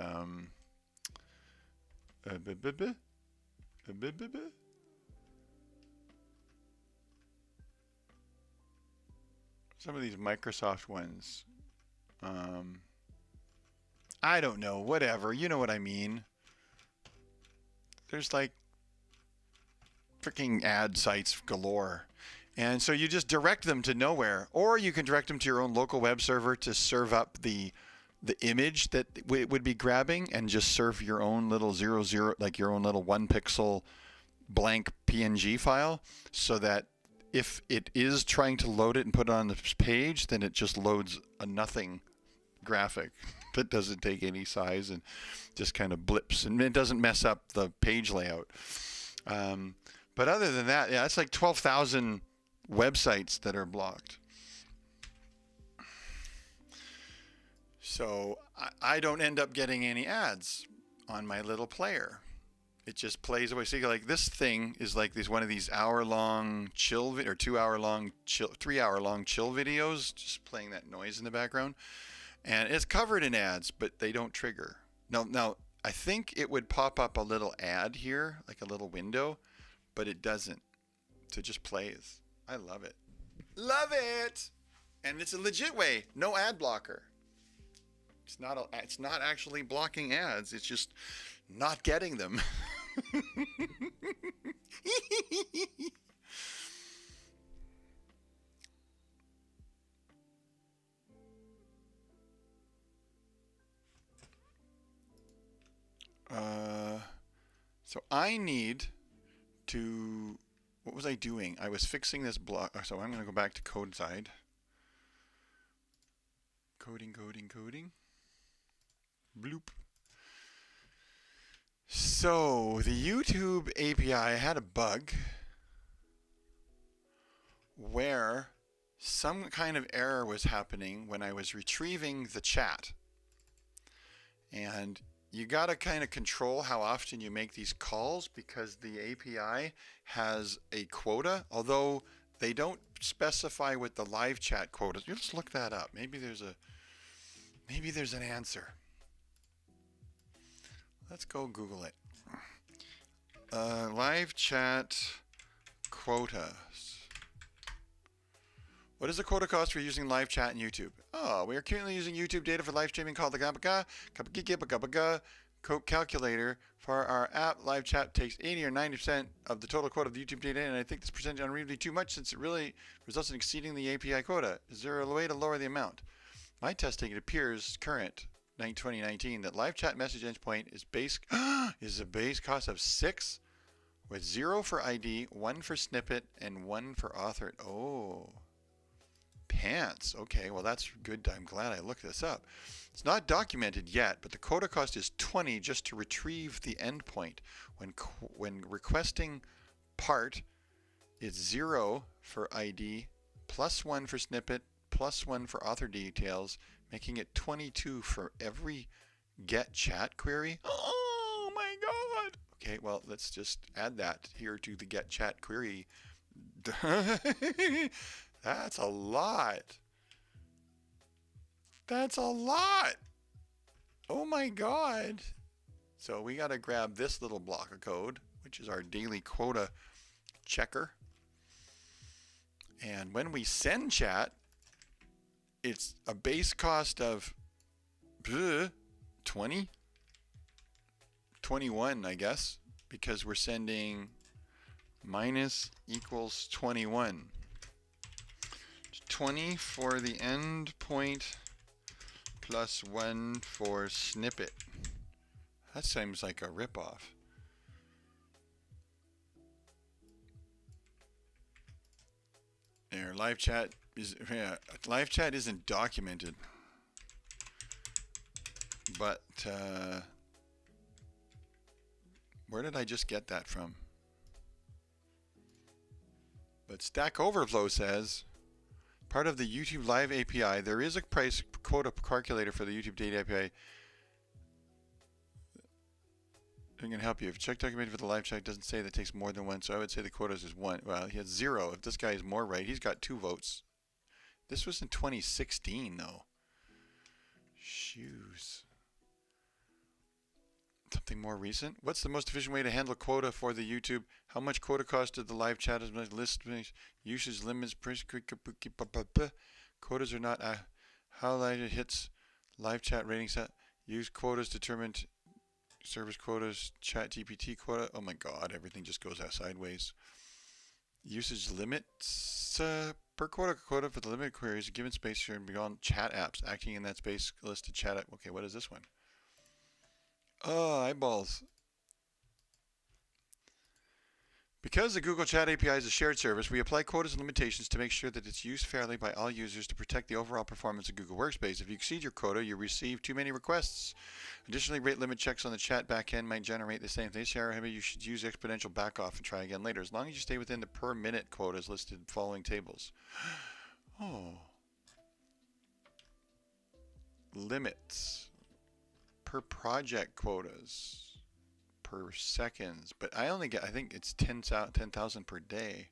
Some of these Microsoft ones. I don't know, whatever. You know what I mean. There's like freaking ad sites galore. And so you just direct them to nowhere, or you can direct them to your own local web server to serve up the image that it would be grabbing, and just serve your own little 00, like your own little 1 pixel blank PNG file, so that if it is trying to load it and put it on the page, then it just loads a nothing graphic that doesn't take any size and just kind of blips, and it doesn't mess up the page layout. But other than that, yeah, it's like 12,000 websites that are blocked. So I don't end up getting any ads on my little player. It just plays away. See, like this thing is like one of these hour-long chill or 2-hour-long chill, 3-hour-long chill videos, just playing that noise in the background, and it's covered in ads, but they don't trigger. Now I think it would pop up a little ad here, like a little window, but it doesn't. So it just plays. I love it. Love it. And it's a legit way. No ad blocker. It's not actually blocking ads. It's just not getting them. So I need to, what was I doing? I was fixing this block. So I'm going to go back to code side. Coding. Bloop. So the YouTube API had a bug where some kind of error was happening when I was retrieving the chat. And you got to kind of control how often you make these calls because the API has a quota, although they don't specify what the live chat quota is. You just look that up. Maybe there's an answer. Let's go Google it. Live chat quotas. What is the quota cost for using live chat in YouTube? Oh, we are currently using YouTube data for live streaming called the Gabaga calculator. For our app, live chat takes 80 or 90% of the total quota of the YouTube data, and I think this percentage is unreasonably too much since it really results in exceeding the API quota. Is there a way to lower the amount? My testing, it appears current 2019 that live chat message endpoint is a base cost of 6 with 0 for ID, 1 for snippet, and 1 for author. Oh, pants. Okay, well that's good. I'm glad I looked this up. It's not documented yet, but the quota cost is 20 just to retrieve the endpoint. When requesting part, it's 0 for ID, plus 1 for snippet, plus 1 for author details, making it 22 for every get chat query. Oh my god. Okay, well, let's just add that here to the get chat query. That's a lot. That's a lot. Oh my god. So we got to grab this little block of code, which is our daily quota checker. And when we send chat, it's a base cost of 20, 21, I guess, because we're sending minus equals 21. 20 for the endpoint plus 1 for snippet. That seems like a ripoff. There, live chat isn't documented, but where did I just get that from? But Stack Overflow says, part of the YouTube Live API, there is a price quota calculator for the YouTube Data API. I'm going to help you. If check documented for the live chat doesn't say that it takes more than 1, so I would say the quota is 1. Well, he has 0. If this guy is more right, he's got 2 votes. This was in 2016, though. Shoes. Something more recent? What's the most efficient way to handle quota for the YouTube? How much quota cost did the live chat list? Usage limits. Quotas are not highlighted. Hits. Live chat rating set. Use quotas determined. Service quotas. Chat GPT quota. Oh my god, everything just goes out sideways. Usage limits. Per quota for the limited queries, a given space here and beyond chat apps. Acting in that space listed chat app. Okay, what is this one? Oh, eyeballs. Because the Google Chat API is a shared service, we apply quotas and limitations to make sure that it's used fairly by all users to protect the overall performance of Google Workspace. If you exceed your quota, you receive too many requests. Additionally, rate limit checks on the chat backend might generate the same thing. Maybe you should use exponential backoff and try again later, as long as you stay within the per minute quotas listed following tables. Oh. limits, per project quotas, per seconds, but I only get, I think it's 10,000 per day.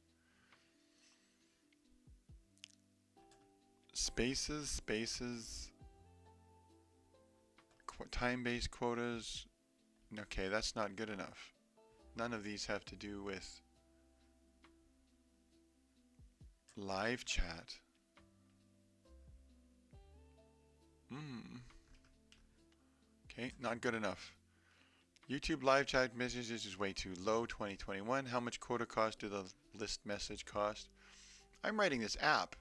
Spaces, time-based quotas. Okay, that's not good enough. None of these have to do with live chat. Okay, not good enough. YouTube live chat messages is way too low, 2021. How much quota cost do the list message cost? I'm writing this app.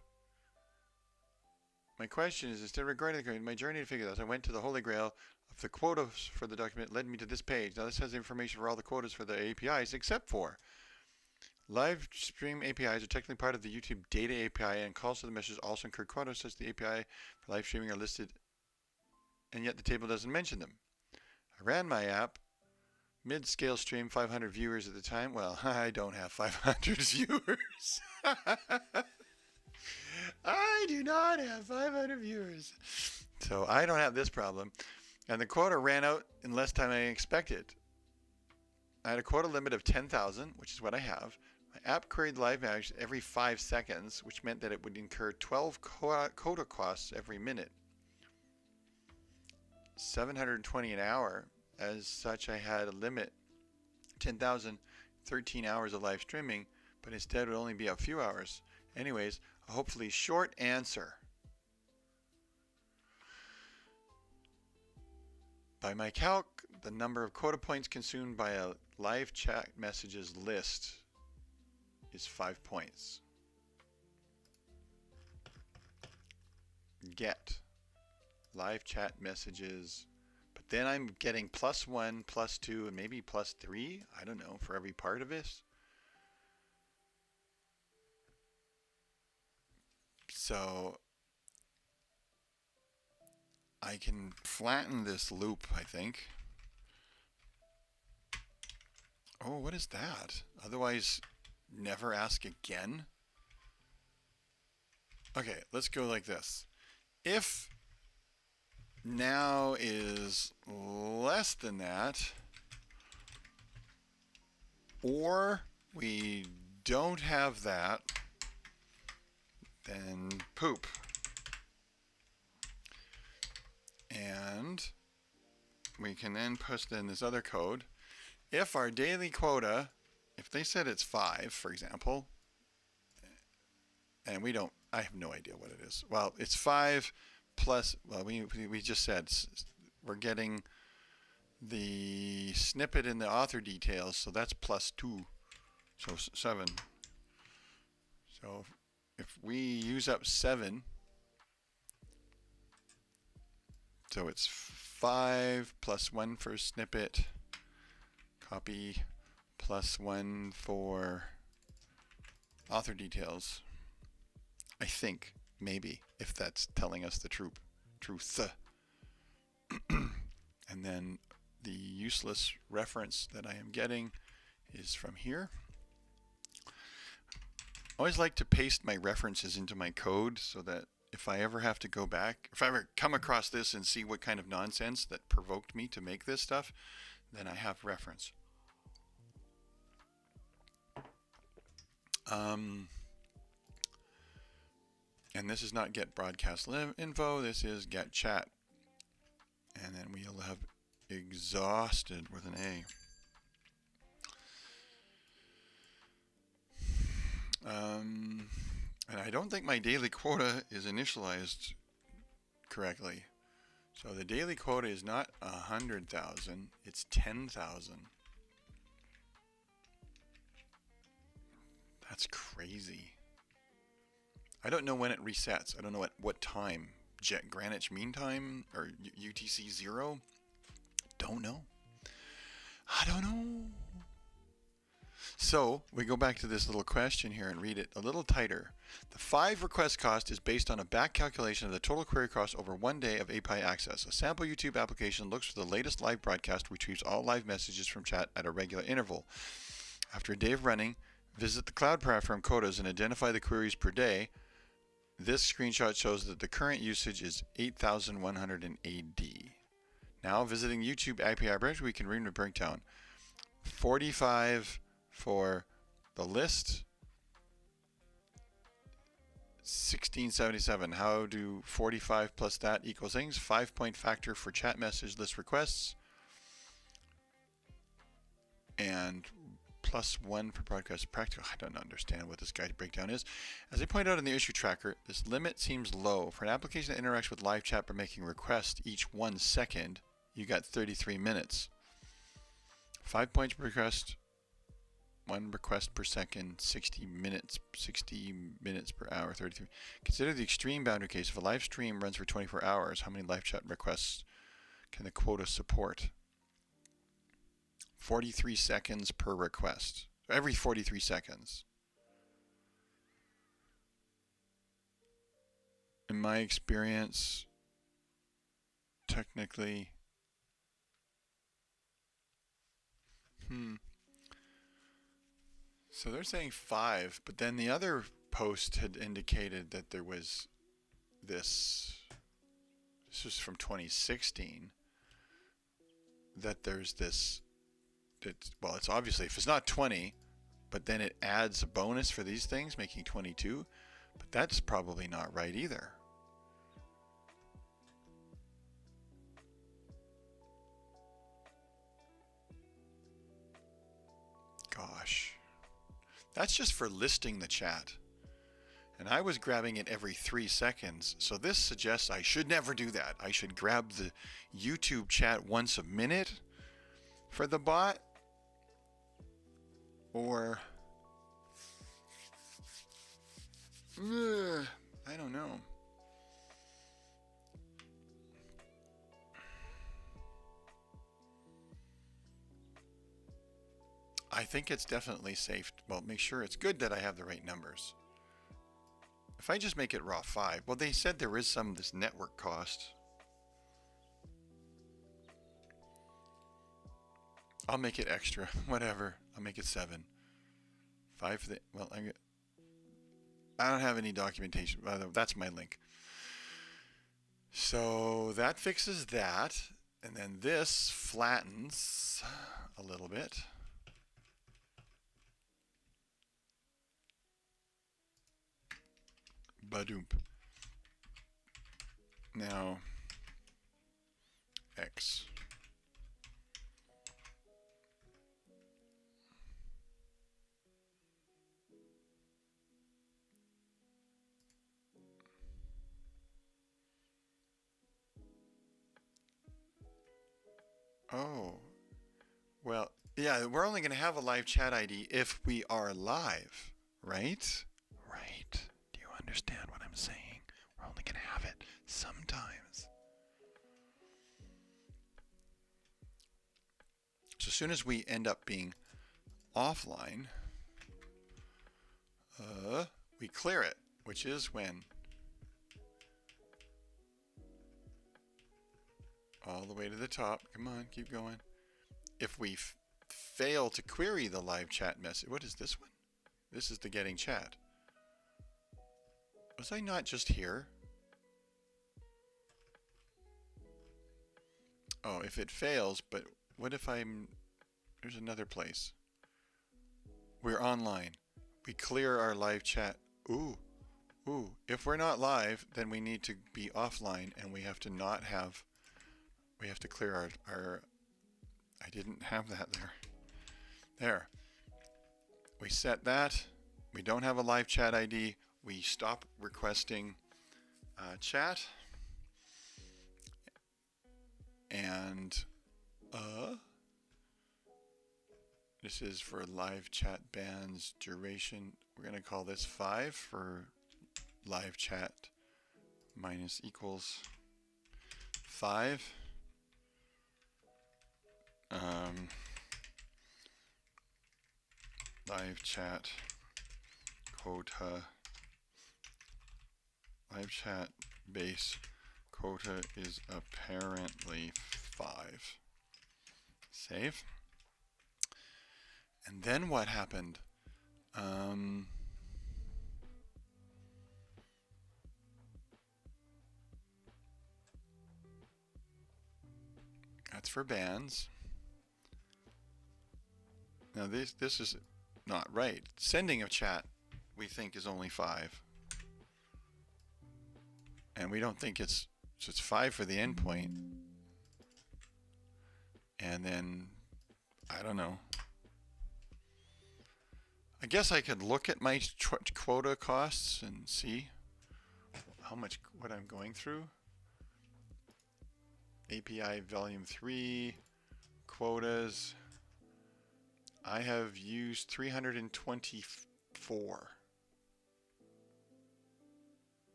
My question is, instead of regarding my journey to figure this, I went to the Holy Grail of the quotas for the document, led me to this page. Now this has information for all the quotas for the APIs, except for live stream APIs are technically part of the YouTube data API, and calls to the message also incur quotas such the API for live streaming are listed, and yet the table doesn't mention them. I ran my app, mid-scale stream, 500 viewers at the time. Well, I don't have 500 viewers. I do not have 500 viewers. So I don't have this problem. And the quota ran out in less time than I expected. I had a quota limit of 10,000, which is what I have. My app queried live message every 5 seconds, which meant that it would incur 12 quota costs every minute. 720 an hour. As such, I had a limit, 10,000, 13 hours of live streaming, but instead it would only be a few hours. Anyways, a hopefully short answer. By my calc, the number of quota points consumed by a live chat messages list is 5 points. Get live chat messages, but then I'm getting +1, +2, and maybe +3, I don't know, for every part of this. So I can flatten this loop, I think. Oh, what is that? Otherwise, never ask again. Okay, let's go like this. If now is less than that, or we don't have that, then poop. And we can then push in this other code. If our daily quota, if they said it's 5, for example, and we don't, I have no idea what it is. Well, it's 5 plus, well, we just said we're getting the snippet in the author details, so that's +2, so 7. So if we use up 7, so it's 5 plus 1 for snippet, copy, +1 for author details. I think, maybe, if that's telling us the truth. And then the useless reference that I am getting is from here. I always like to paste my references into my code so that if I ever have to go back, if I ever come across this and see what kind of nonsense that provoked me to make this stuff, then I have reference. And this is not get broadcast info, this is get chat. And then we'll have exhausted with an A. And I don't think my daily quota is initialized correctly. So the daily quota is not 100,000, it's 10,000. That's crazy. I don't know when it resets. I don't know at what time. Greenwich Mean Time or UTC 0? Don't know. I don't know. So we go back to this little question here and read it a little tighter. The 5 request cost is based on a back calculation of the total query cost over 1 day of API access. A sample YouTube application looks for the latest live broadcast, retrieves all live messages from chat at a regular interval. After a day of running, visit the cloud platform quotas and identify the queries per day. This screenshot shows that the current usage is 8,100 AD. Now, visiting YouTube API branch, we can read the breakdown. 45 for the list. 1677. How do 45 plus that equals things? 5-point factor for chat message list requests. And +1 per broadcast practical. I don't understand what this guide breakdown is. As I point out in the issue tracker, this limit seems low. For an application that interacts with live chat by making requests each 1 second, you got 33 minutes. 5 points per request, 1 request per second, 60 minutes per hour, 33. Consider the extreme boundary case. If a live stream runs for 24 hours, how many live chat requests can the quota support? 43 seconds per request. Every 43 seconds. In my experience, technically, so they're saying 5, but then the other post had indicated that there was this was from 2016, that there's this, well, it's obviously, if it's not 20, but then it adds a bonus for these things, making 22, but that's probably not right either. Gosh. That's just for listing the chat. And I was grabbing it every 3 seconds, so this suggests I should never do that. I should grab the YouTube chat once a minute for the bot. Or I don't know. I think it's definitely safe. Well, make sure it's good that I have the right numbers. If I just make it raw 5, well, they said there is some of this network cost. I'll make it extra, whatever. I'll make it 7. 5 for the, well, I don't have any documentation. That's my link. So that fixes that. And then this flattens a little bit. Badoomp. Now, X. Oh, well, yeah, we're only going to have a live chat ID if we are live, right? Right. Do you understand what I'm saying? We're only going to have it sometimes. So as soon as we end up being offline, we clear it, which is when all the way to the top. Come on, keep going. If we fail to query the live chat message, what is this one? This is the getting chat. Was I not just here? Oh, if it fails, but what if there's another place. We're online. We clear our live chat. Ooh. If we're not live, then we need to be offline, and we have to clear our I didn't have that there. There. We set that. We don't have a live chat ID. We stop requesting chat. And this is for live chat bands duration. We're going to call this 5 for live chat minus equals 5. Live chat quota, live chat base quota is apparently 5. Save. And then what happened? for bands. Now this is not right. Sending of chat, we think is only 5. And we don't think it's, so it's 5 for the endpoint. And then, I don't know. I guess I could look at my quota costs and see how much, what I'm going through. API volume 3, quotas. I have used 324.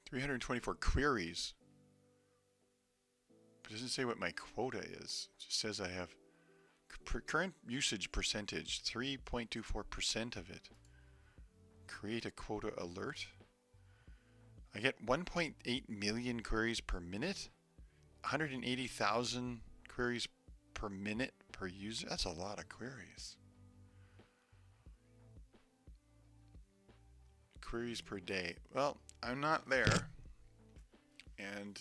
324 queries. But it doesn't say what my quota is. It just says I have current usage percentage, 3.24% of it. Create a quota alert. I get 1.8 million queries per minute. 180,000 queries per minute per user. That's a lot of queries. Queries per day. Well, I'm not there. And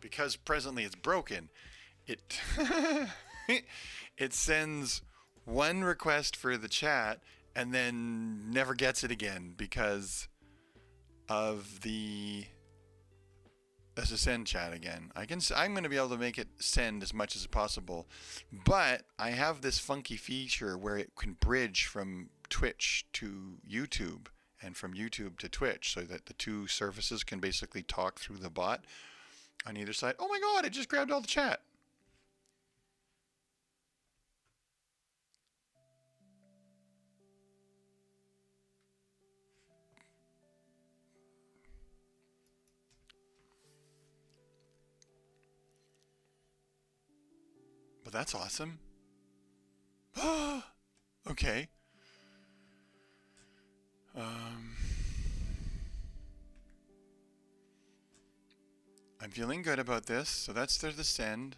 because presently it's broken, it it sends one request for the chat and then never gets it again because of the SSN chat again. I'm going to be able to make it send as much as possible, but I have this funky feature where it can bridge from Twitch to YouTube and from YouTube to Twitch so that the two services can basically talk through the bot on either side. Oh my god, it just grabbed all the chat. But that's awesome. Okay. I'm feeling good about this. So that's the send.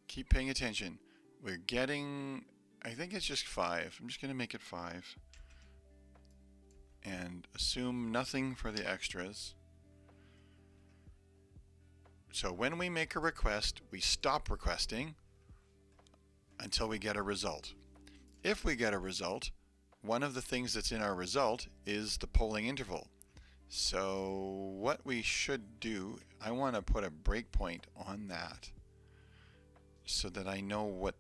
Keep paying attention. We're getting, I think it's just 5. I'm just going to make it 5. And assume nothing for the extras. So when we make a request, we stop requesting until we get a result. If we get a result, one of the things that's in our result is the polling interval. So what we should do, I want to put a breakpoint on that so that I know what,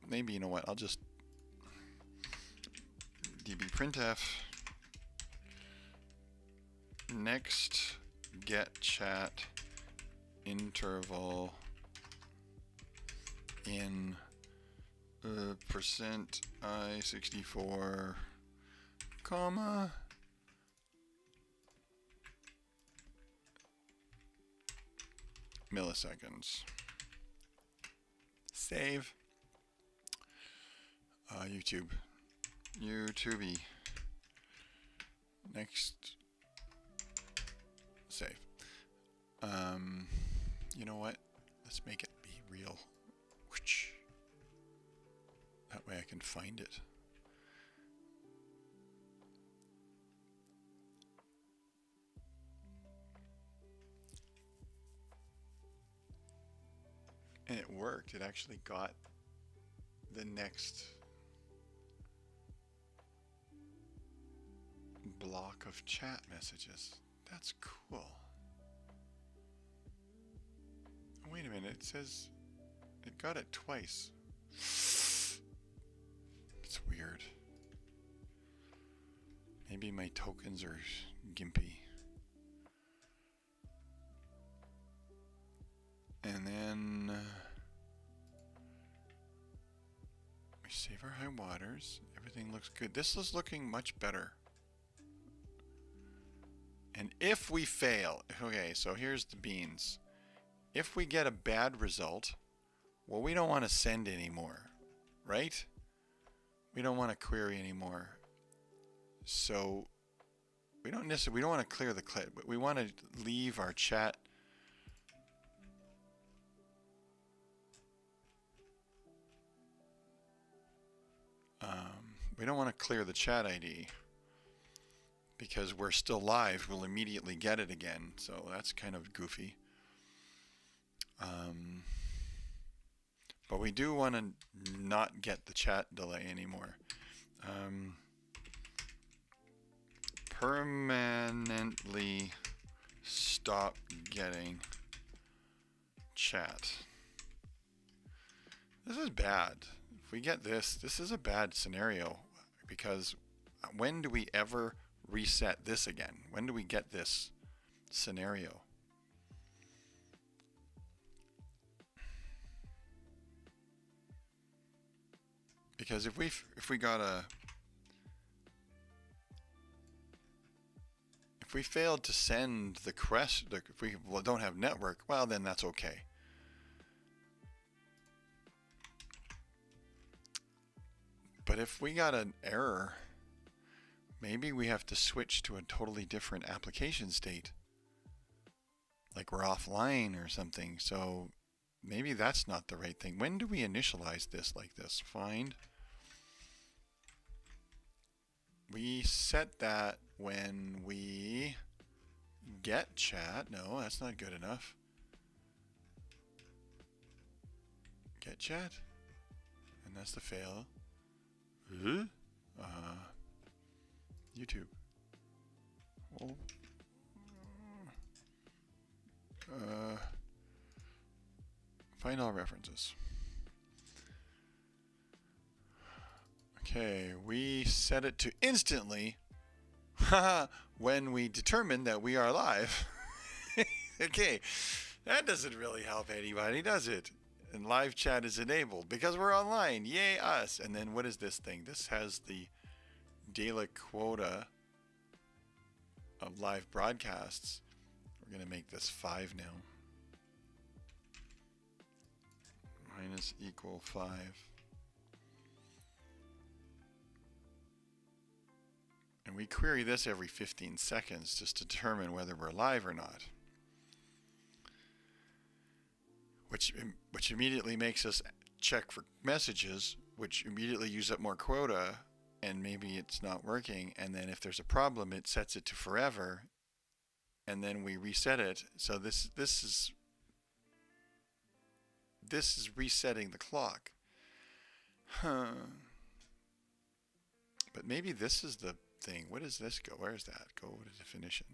maybe you know what, I'll just dbprintf next get chat interval in percent %i64 comma milliseconds. Save. YouTubey. Next. Save. You know what? Let's make it be real. That way I can find it. And it worked. It actually got the next block of chat messages. That's cool. Wait a minute. It says it got it twice. It's weird. Maybe my tokens are gimpy. And then we save our high waters. Everything looks good. This is looking much better. And if we fail, okay, so here's the beans. If we get a bad result, well, we don't want to send anymore, right? We don't want to query anymore. So we don't want to clear the clip, but we want to leave our chat. We don't want to clear the chat ID because we're still live, we'll immediately get it again. So that's kind of goofy. But we do want to not get the chat delay anymore. Permanently stop getting chat. This is bad. If we get this, this is a bad scenario, because when do we ever reset this again? When do we get this scenario? Because if we failed to send the quest, if we don't have network, well, then that's okay. But if we got an error, maybe we have to switch to a totally different application state. Like we're offline or something. So maybe that's not the right thing. When do we initialize this like this? Find. We set that when we get chat. No, that's not good enough. Get chat. And that's the fail. YouTube. Oh. Find all references. Okay, we set it to instantly when we determine that we are live. Okay, that doesn't really help anybody, does it? And live chat is enabled because we're online. Yay us. And then what is this thing? This has the daily quota of live broadcasts. We're going to make this 5 now. Minus equal 5. And we query this every 15 seconds just to determine whether we're live or not. Which immediately makes us check for messages, which immediately use up more quota, and maybe it's not working. And then if there's a problem, it sets it to forever, and then we reset it. So this is resetting the clock. Huh. But maybe this is the thing. What does this go? Where is that? Go to definition.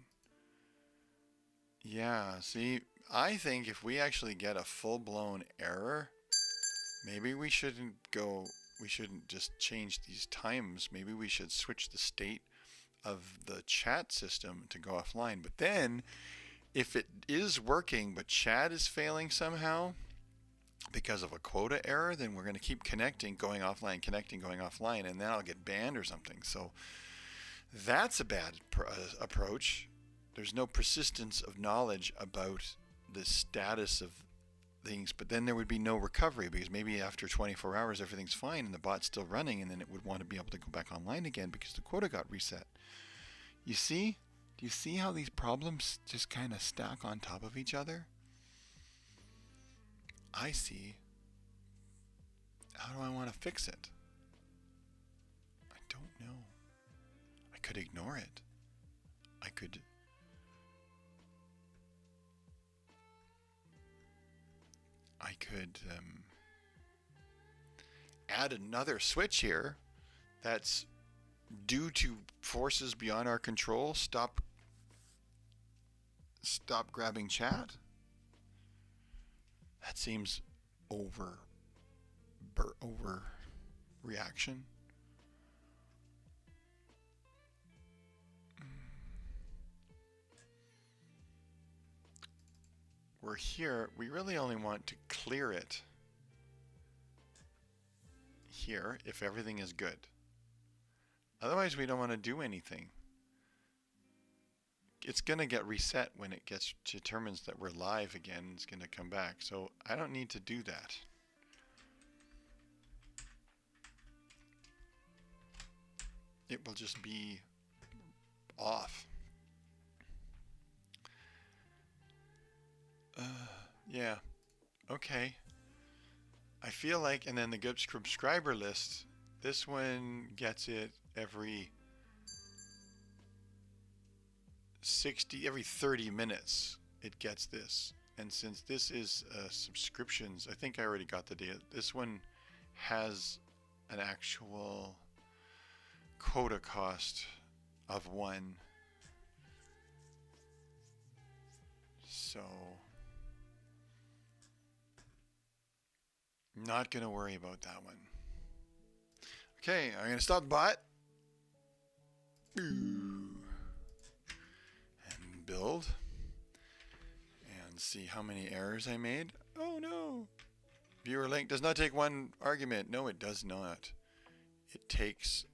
Yeah, see, I think if we actually get a full-blown error, maybe we shouldn't just change these times. Maybe we should switch the state of the chat system to go offline. But then, if it is working, but chat is failing somehow because of a quota error, then we're going to keep connecting, going offline, connecting, going offline, and then I'll get banned or something. So that's a bad approach. There's no persistence of knowledge about the status of things, but then there would be no recovery, because maybe after 24 hours everything's fine and the bot's still running, and then it would want to be able to go back online again because the quota got reset. You see? Do you see how these problems just kind of stack on top of each other? I see. How do I want to fix it? I don't know. I could ignore it. I could add another switch here that's due to forces beyond our control. Stop grabbing chat. That seems overreaction. We're here, we really only want to clear it here if everything is good. Otherwise, we don't want to do anything. It's going to get reset when it determines that we're live again. It's going to come back. So I don't need to do that. It will just be off. Yeah. Okay. I feel like, and then the good subscriber list, this one gets it every every 30 minutes it gets this. And since this is subscriptions, I think I already got the data. This one has an actual quota cost of 1. So not going to worry about that one. Okay, I'm going to stop the bot. And build. And see how many errors I made. Oh no! Viewer link does not take 1 argument. No, it does not. It takes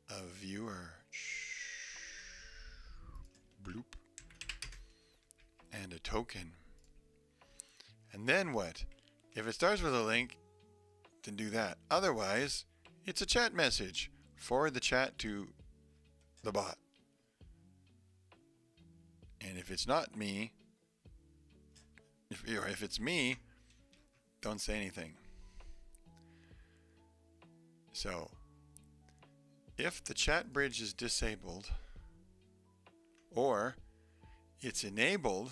a viewer. Bloop. And a token. And then what? If it starts with a link, then do that. Otherwise, it's a chat message. Forward the chat to the bot. And if it's not me, if it's me, don't say anything. So, if the chat bridge is disabled, or it's enabled,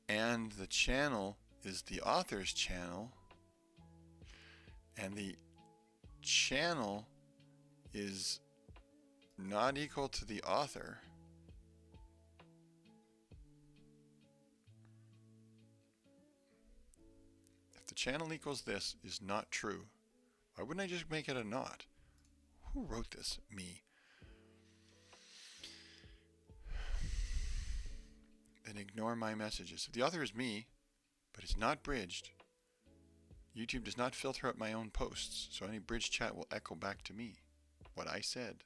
and the channel is the author's channel, and the channel is not equal to the author, if the channel equals this is not true, why wouldn't I just make it a not? Who wrote this? Me. Then ignore my messages. If the author is me, but it's not bridged, YouTube does not filter out my own posts, so any bridged chat will echo back to me what I said.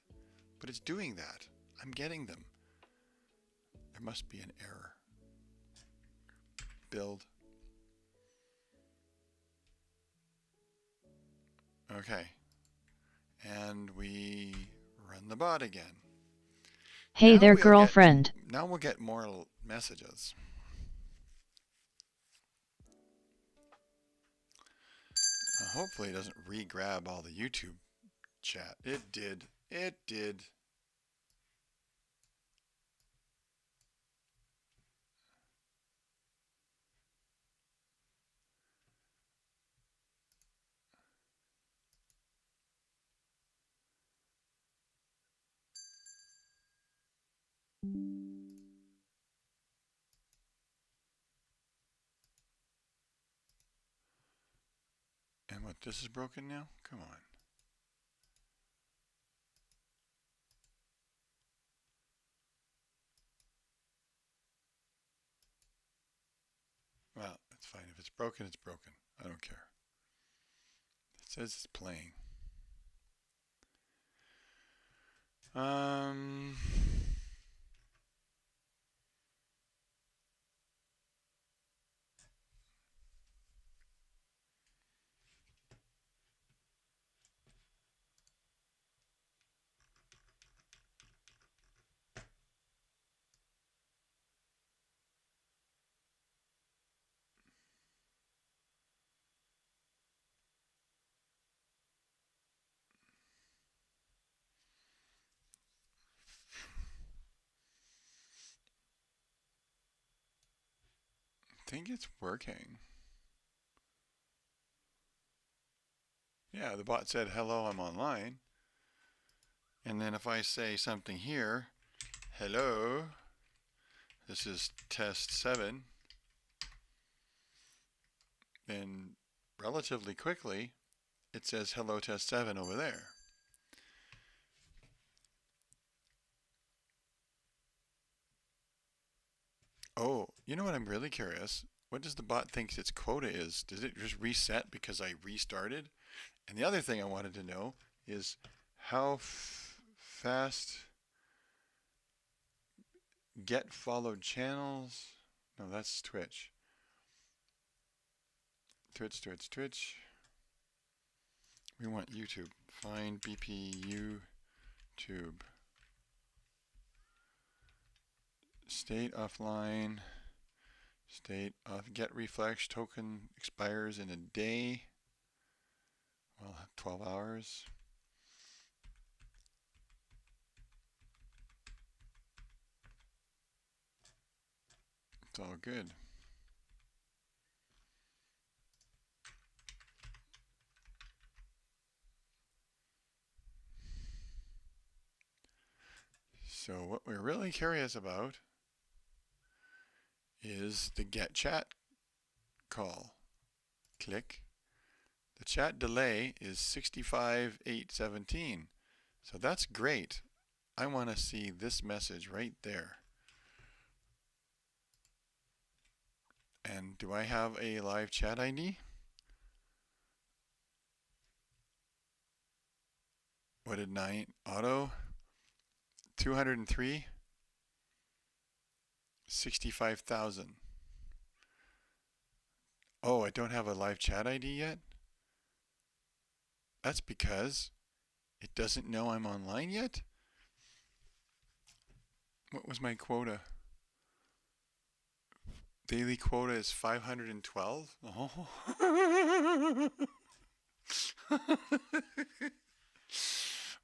But it's doing that. I'm getting them. There must be an error. Build. Okay. And we run the bot again.
Hey
Now
there,
we'll
girlfriend.
Now we'll get more messages. Now hopefully it doesn't re-grab all the YouTube chat. It did. It did. And what, this is broken now? Come on. Well, it's fine. If it's broken, it's broken. I don't care. It says it's playing. I think it's working. Yeah, the bot said, hello, I'm online. And then if I say something here, hello, this is test 7, then relatively quickly, it says hello test 7 over there. Oh, you know what, I'm really curious. What does the bot think its quota is? Does it just reset because I restarted? And the other thing I wanted to know is how fast get followed channels. No, that's Twitch. Twitch. We want YouTube. Find BP YouTube. State offline. State off. Get reflex token expires in a day. Well, 12 hours. It's all good. So what we're really curious about is the get chat call. Click. The chat delay is 65,817. So that's great. I want to see this message right there. And do I have a live chat ID? What did 9 auto? 203? 65,000. Oh, I don't have a live chat ID yet? That's because it doesn't know I'm online yet? What was my quota? Daily quota is 512? Oh.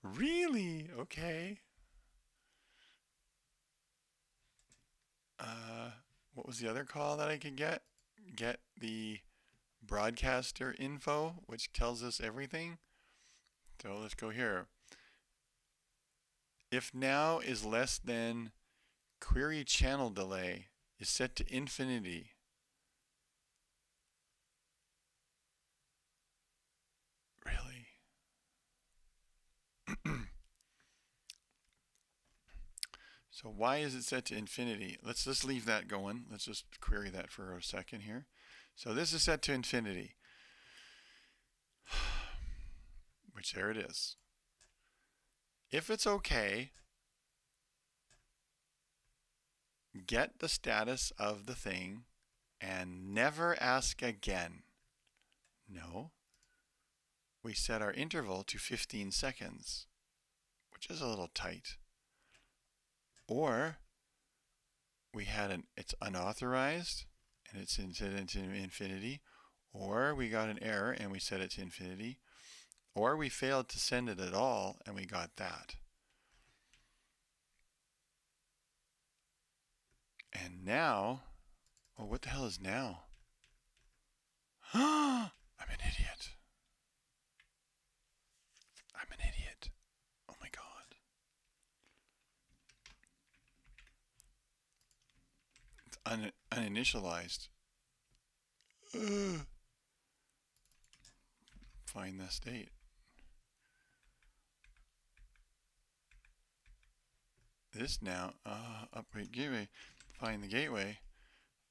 Really? Okay. What was the other call that I could get? Get the broadcaster info, which tells us everything. So let's go here. If now is less than query channel delay is set to infinity. Really? So why is it set to infinity? Let's just leave that going. Let's just query that for a second here. So this is set to infinity, which there it is. If it's okay, get the status of the thing and never ask again. No. We set our interval to 15 seconds, which is a little tight. Or we had it's unauthorized and it's set into infinity, or we got an error and we set it to infinity, or we failed to send it at all and we got that. And now, oh, what the hell is now? I'm an idiot. I'm an idiot. Oh my God. It's uninitialized. Find the state. This now, upgrade gateway, find the gateway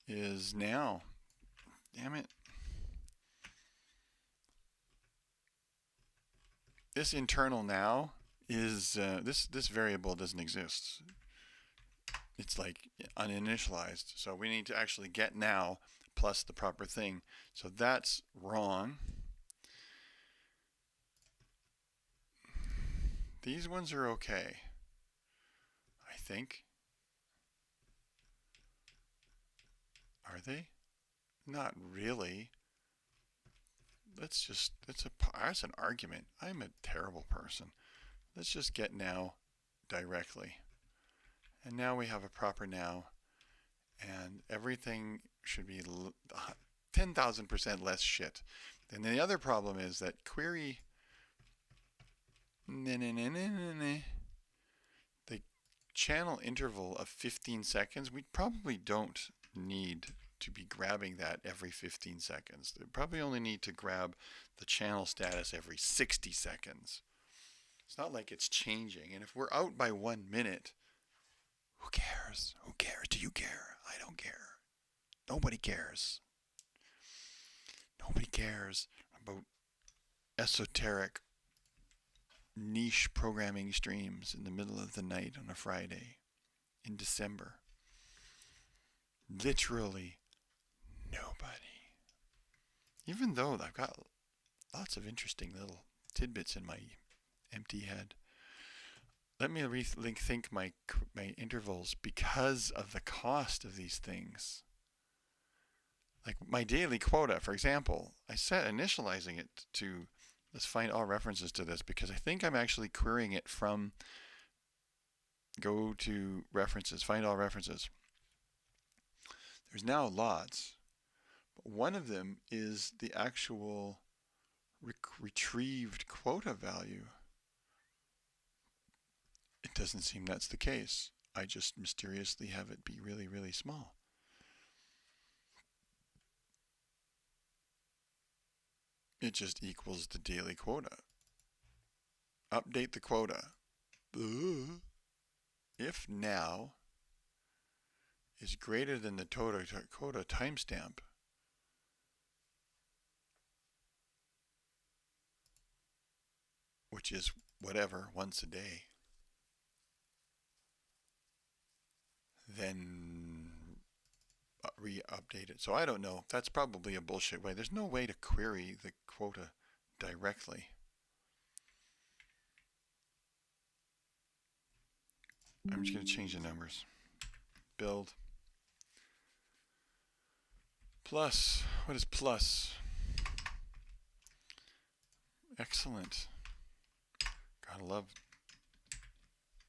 is now. Damn it. This internal now is, this variable doesn't exist. It's like uninitialized. So we need to actually get now plus the proper thing. So that's wrong. These ones are okay, I think. Are they? Not really. That's an argument. I'm a terrible person. Let's just get now directly. And now we have a proper now. And everything should be 10,000% less shit. And then the other problem is that query the channel interval of 15 seconds, we probably don't need to be grabbing that every 15 seconds. They probably only need to grab the channel status every 60 seconds. It's not like it's changing. And if we're out by 1 minute, who cares? Who cares? Do you care? I don't care. Nobody cares. Nobody cares about esoteric niche programming streams in the middle of the night on a Friday in December. Literally nobody. Even though I've got lots of interesting little tidbits in my empty head. Let me rethink my intervals because of the cost of these things. Like my daily quota, for example, I set initializing it to, let's find all references to this because I think I'm actually querying it from go to references, find all references. There's now lots, but one of them is the actual retrieved quota value. It doesn't seem that's the case. I just mysteriously have it be really, really small. It just equals the daily quota. Update the quota. If now is greater than the total quota timestamp, which is whatever, once a day, then re-update it. So I don't know. That's probably a bullshit way. There's no way to query the quota directly. I'm just going to change the numbers. Build. Plus. What is plus? Excellent. Gotta love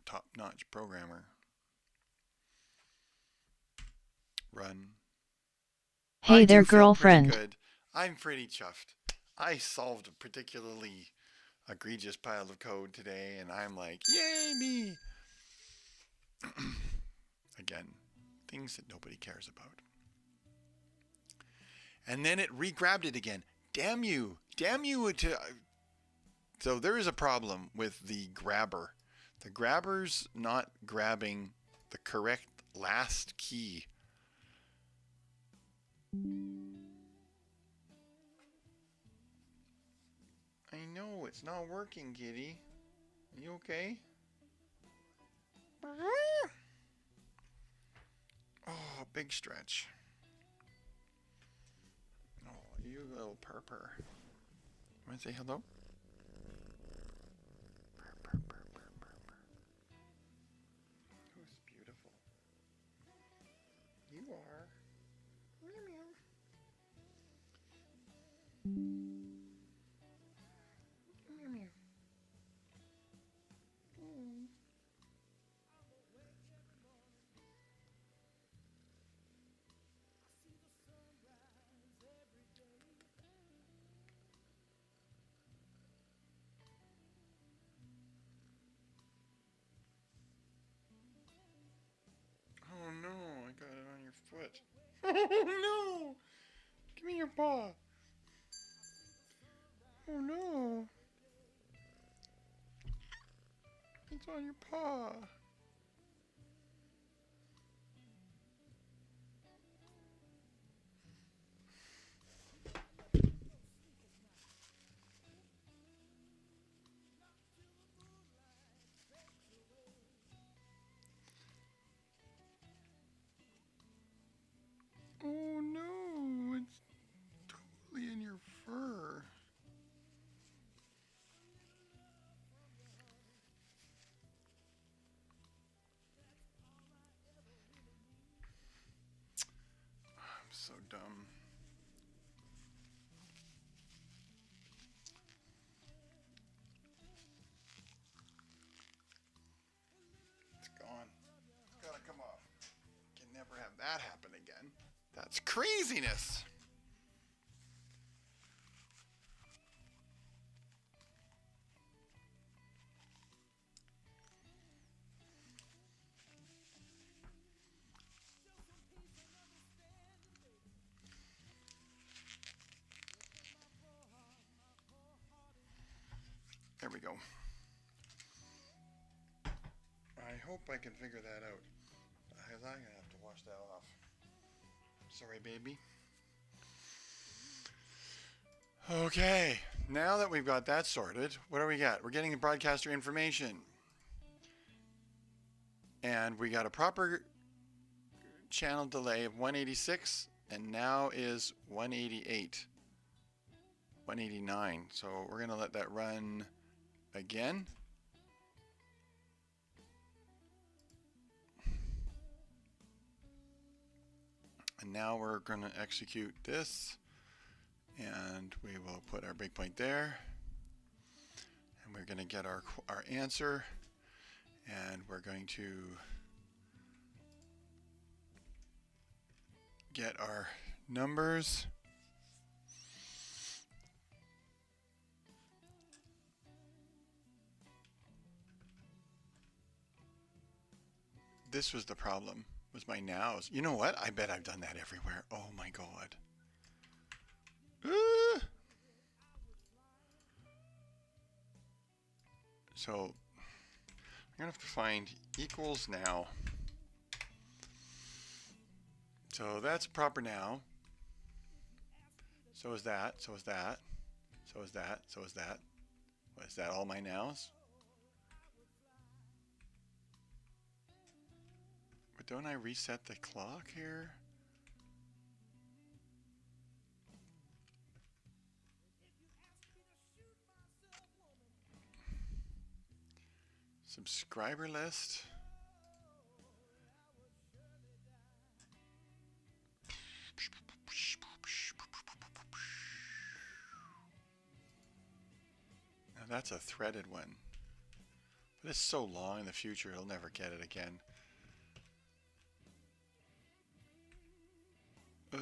top-notch programmer. Run.
Hey there,
do feel pretty
girlfriend.
good. I'm pretty chuffed. I solved a particularly egregious pile of code today, and I'm like, yay me! Again, things that nobody cares about. And then it re-grabbed it again. Damn you! Damn you! So there is a problem with the grabber. The grabber's not grabbing the correct last key. I know, it's not working, kitty. Are you okay? Oh, big stretch. Oh, you little purr. Want to say hello? Purr. Who's beautiful? You are. Meow meow. Meow meow. Oh no, I got it on your foot. Oh no! Give me your paw. Oh no. It's on your paw. Oh no, it's totally in your fur. I'm so dumb. It's gone. It's gotta come off. Can never have that happen again. That's craziness. There we go. I hope I can figure that out. I'm gonna have to wash that off. Sorry, baby. Okay, now that we've got that sorted, what do we got? We're getting the broadcaster information. And we got a proper channel delay of 186, and now is 188, 189. So we're gonna let that run again. And now we're gonna execute this, and we will put our breakpoint there, and we're gonna get our answer, and we're going to get our numbers. This was the problem, was my nows. You know what? I bet I've done that everywhere. Oh my god. So I'm gonna have to find equals now. So that's proper now. So is that. So is that. So is that. So is that. What, is that all my nows? But don't I reset the clock here? Subscriber list. Now that's a threaded one. But it's so long in the future, it'll never get it again. Ugh.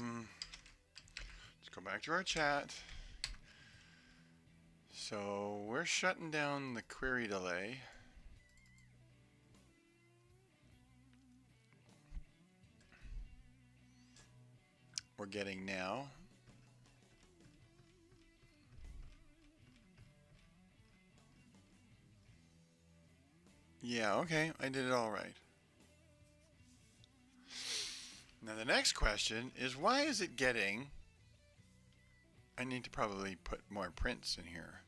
Let's go back to our chat. So we're shutting down the query delay. We're getting now. Yeah, okay, I did it all right. Now the next question is, why is it getting... I need to probably put more prints in here.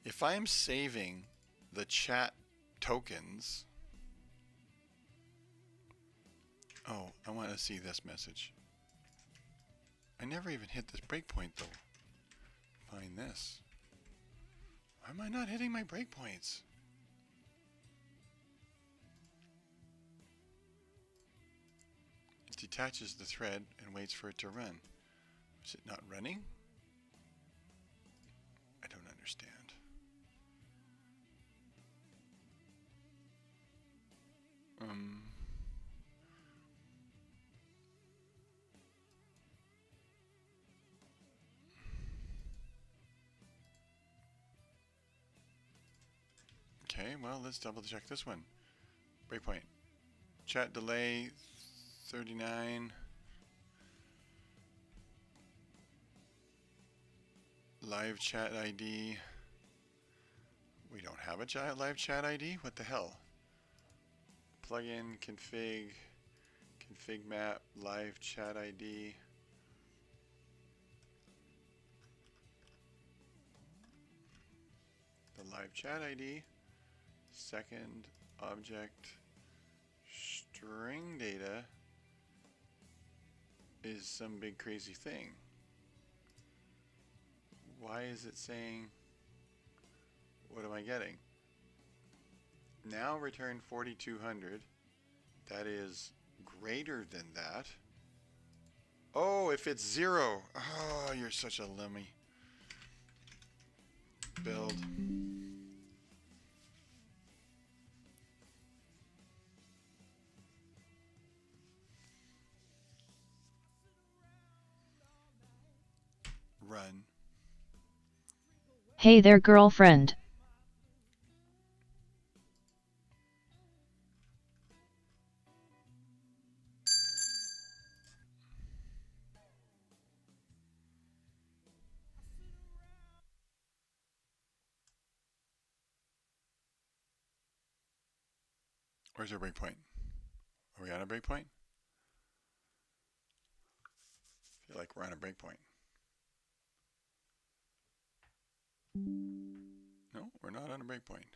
If I'm saving the chat tokens... Oh, I want to see this message. I never even hit this breakpoint though. Find this. Why am I not hitting my breakpoints? It detaches the thread and waits for it to run. Is it not running? I don't understand. Okay, well, let's double check this one. Breakpoint. Chat delay 39. Live chat ID. We don't have a live chat ID? What the hell? Plugin, config map, live chat ID. The live chat ID. Second object string data is some big crazy thing. Why is it saying, what am I getting? Now return 4200. That is greater than that. Oh, if it's 0. Oh, you're such a lemmy. Build. Run.
Hey there, girlfriend.
Where's our breakpoint? Are we on a breakpoint? I feel like we're on a breakpoint. No, we're not on a breakpoint.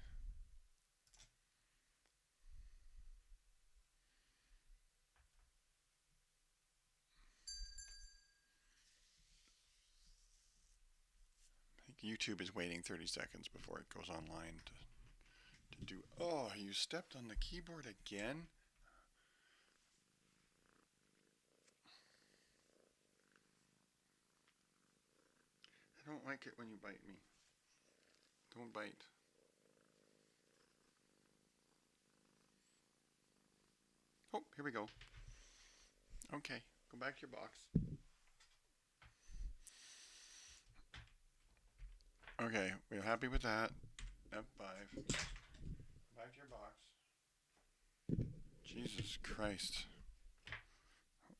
I think YouTube is waiting 30 seconds before it goes online to do... Oh, you stepped on the keyboard again? I don't like it when you bite me. Don't bite. Oh, here we go. Okay, go back to your box. Okay, we're happy with that. F5. Back to your box. Jesus Christ.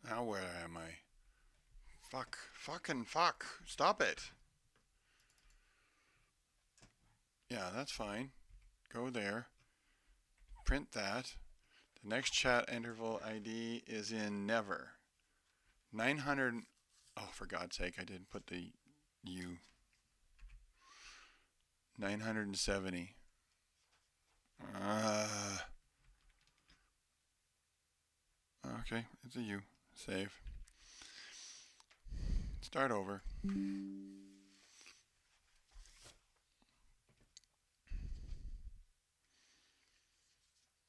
Now where am I? Fuck. Fucking fuck. Stop it. Yeah, that's fine. Go there. Print that. The next chat interval ID is in never. 900. Oh, for God's sake, I didn't put the U. 970. Okay, it's a U. Save. Start over.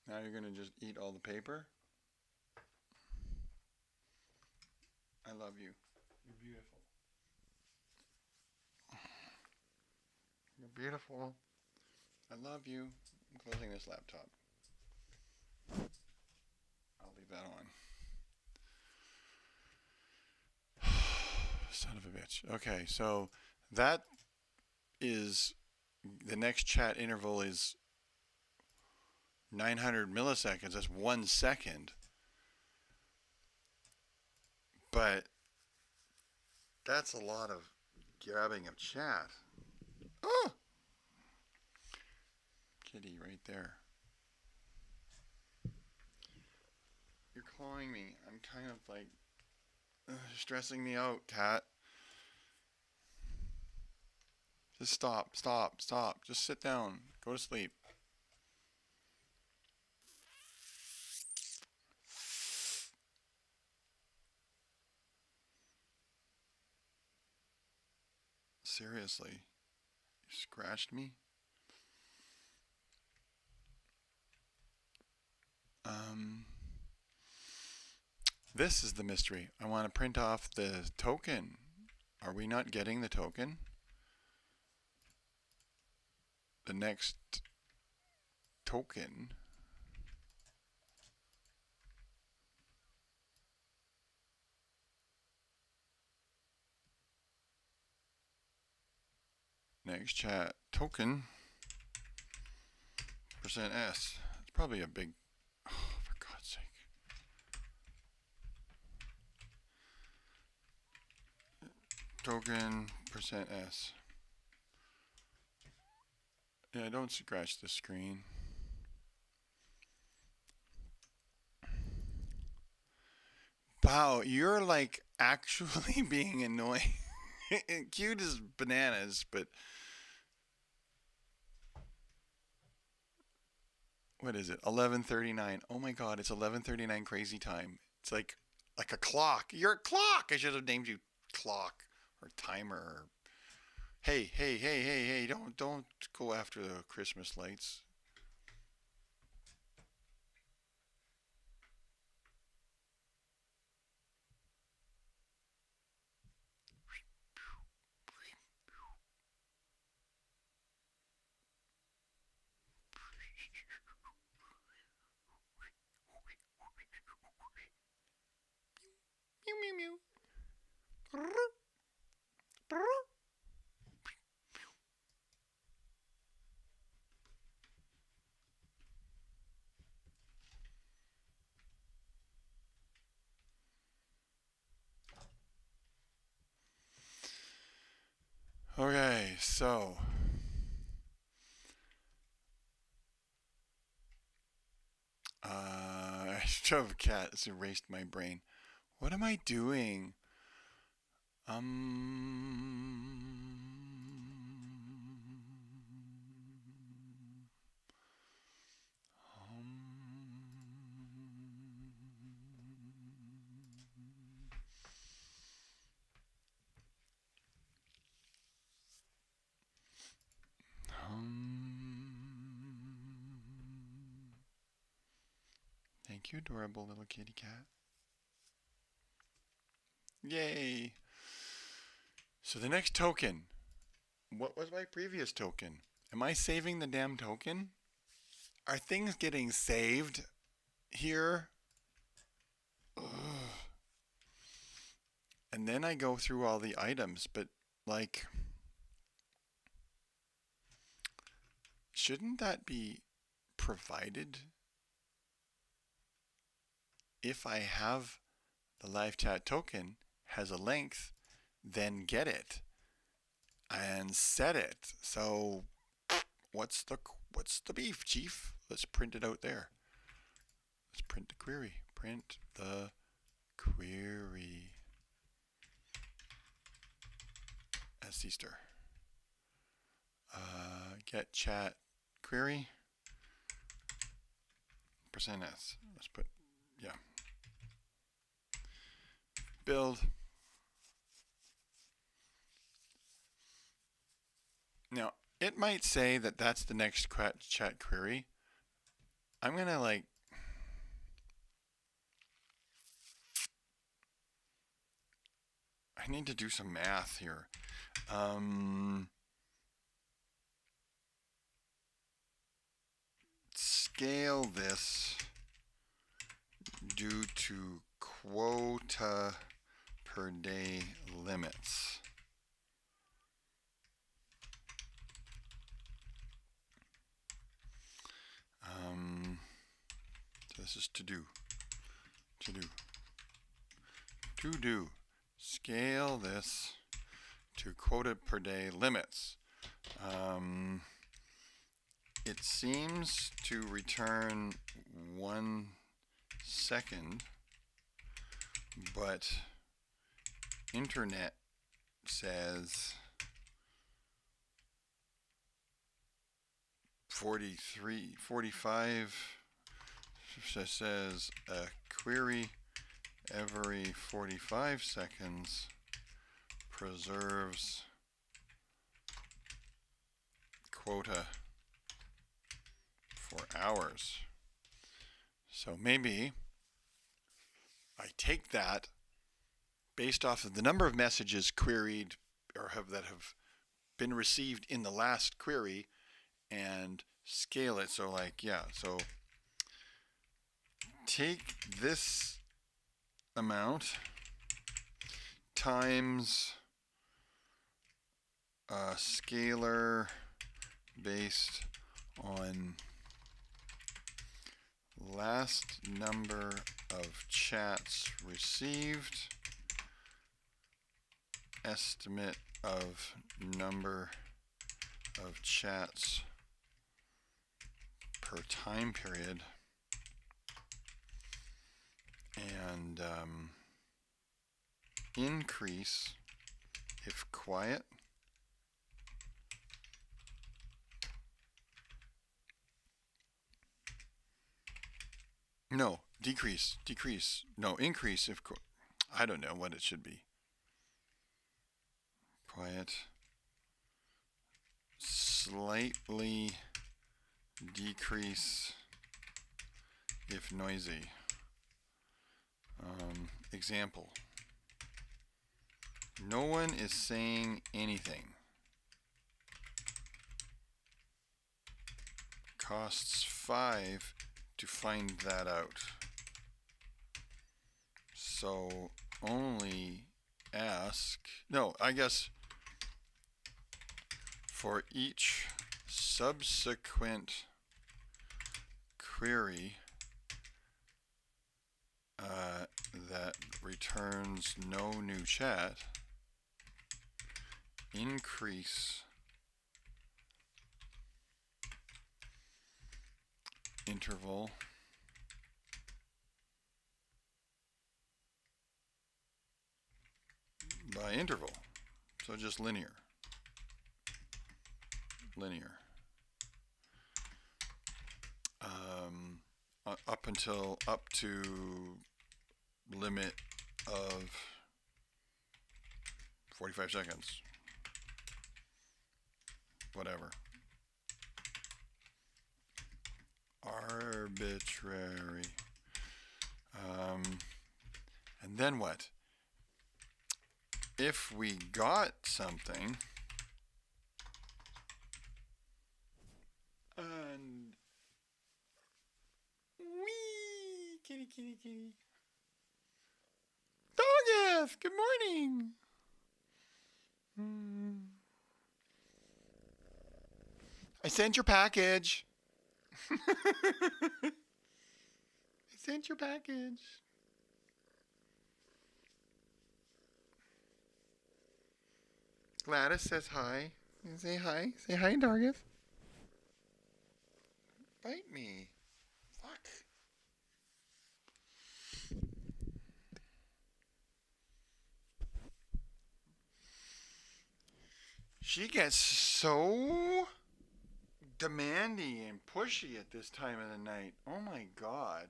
Now you're going to just eat all the paper. I love you. You're beautiful. You're beautiful. I love you. I'm closing this laptop. I'll leave that on. Son of a bitch. Okay, so that is the next chat interval is 900 milliseconds. That's 1 second. But that's a lot of grabbing of chat. Oh! Kitty right there. You're clawing me. I'm kind of like stressing me out, cat. Just stop. Just sit down. Go to sleep. Seriously. You scratched me? This is the mystery. I want to print off the token. Are we not getting the token? The next token. Next chat token. %S. It's probably a big. Oh, for God's sake. Token %S. Yeah, don't scratch the screen. Wow, you're like actually being annoying. Cute as bananas, but what is it? 11:39. Oh my God, it's 11:39 crazy time. It's like a clock. You're a clock. I should have named you clock or timer. Or... Hey! Don't go after the Christmas lights. Mew mew mew. Okay, so I should have a cat. It's erased my brain. What am I doing? Thank you, adorable little kitty cat. Yay! So the next token. what was my previous token? Am I saving the damn token? Are things getting saved here? Ugh. And then I go through all the items, but like, shouldn't that be provided if I have the live chat token has a length, then get it and set it. So what's the beef, chief? Let's print it out there. Let's print the query. Print the query. That's Easter. Get chat query. %s. Let's put, yeah. Build. Now, it might say that that's the next chat query. I'm going to like, I need to do some math here. Scale this due to quota per day limits. So this is to do. Scale this to quota per day limits. It seems to return 1 second, but internet says 45 says a query every 45 seconds preserves quota for hours. So maybe I take that based off of the number of messages queried or that have been received in the last query and scale it. So like, yeah, so take this amount times a scalar based on last number of chats received, estimate of number of chats per time period, and increase if quiet, no, decrease, no, increase if, I don't know what it should be. Quiet, slightly decrease if noisy. Example. No one is saying anything. Costs 5 to find that out. So only ask, no, I guess for each subsequent query that returns no new chat, increase interval by interval. So just linear. Up to limit of 45 seconds. Whatever. Arbitrary. And then what? If we got something, Kitty, kitty, kitty. Doggeth, good morning. I sent your package. I sent your package. Gladys says hi. Say hi. Say hi, Dargith. Bite me. Fuck. She gets so demanding and pushy at this time of the night. Oh my God.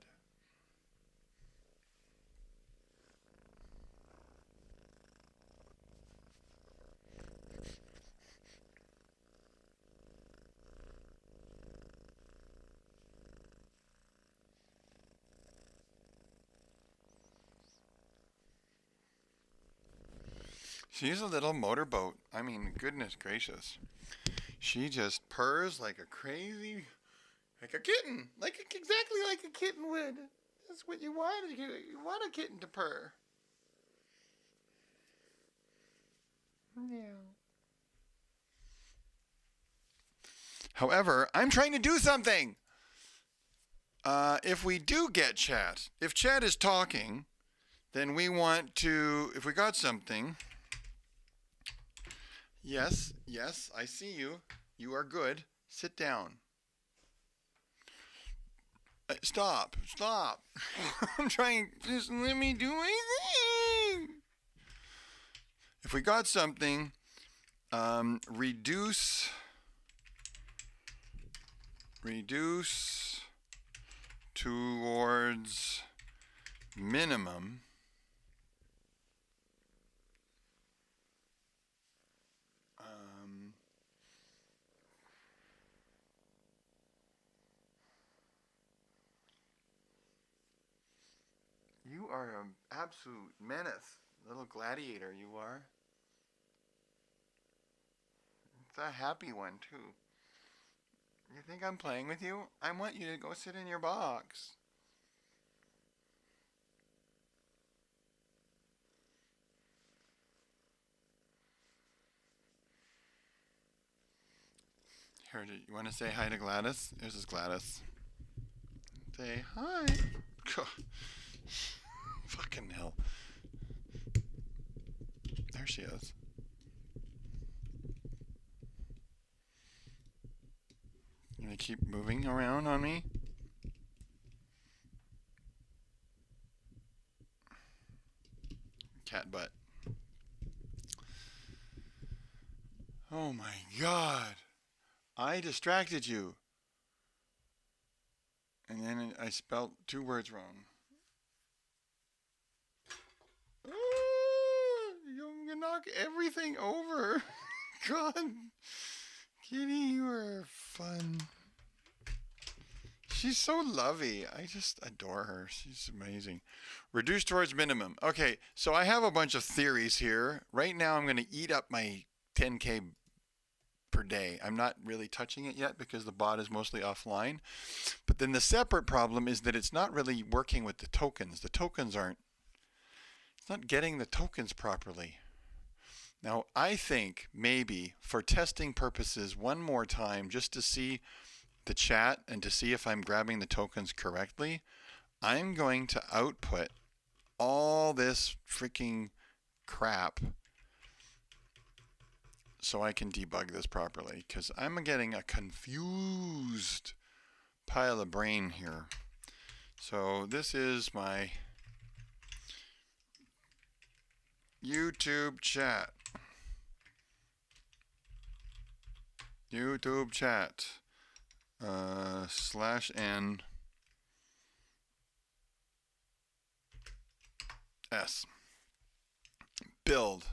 She's a little motorboat. I mean, goodness gracious. She just purrs like a crazy, like a kitten. Exactly like a kitten would. That's what you want. You want a kitten to purr. Yeah. However, I'm trying to do something. If we do get chat, if chat is talking, then we want to, if we got something. Yes, yes, I see you. You are good. Sit down. Stop. I'm trying. Just let me do my thing. If we got something, reduce towards minimum. You are an absolute menace, little gladiator you are. It's a happy one too. You think I'm playing with you? I want you to go sit in your box. Here, you want to say hi to Gladys? This is Gladys. Say hi. Fucking hell. There she is. You gonna keep moving around on me? Cat butt. Oh my God. I distracted you. And then I spelled 2 words wrong. You're gonna knock everything over. God. Kitty, you are fun. She's so lovey. I just adore her. She's amazing. Reduce towards minimum. Okay, so I have a bunch of theories here. Right now I'm going to eat up my 10K per day. I'm not really touching it yet because the bot is mostly offline. But then the separate problem is that it's not really working with the tokens. The tokens aren't, it's not getting the tokens properly. Now, I think maybe for testing purposes one more time, just to see the chat and to see if I'm grabbing the tokens correctly, I'm going to output all this freaking crap so I can debug this properly, because I'm getting a confused pile of brain here. So this is my YouTube chat. YouTube chat /n s build.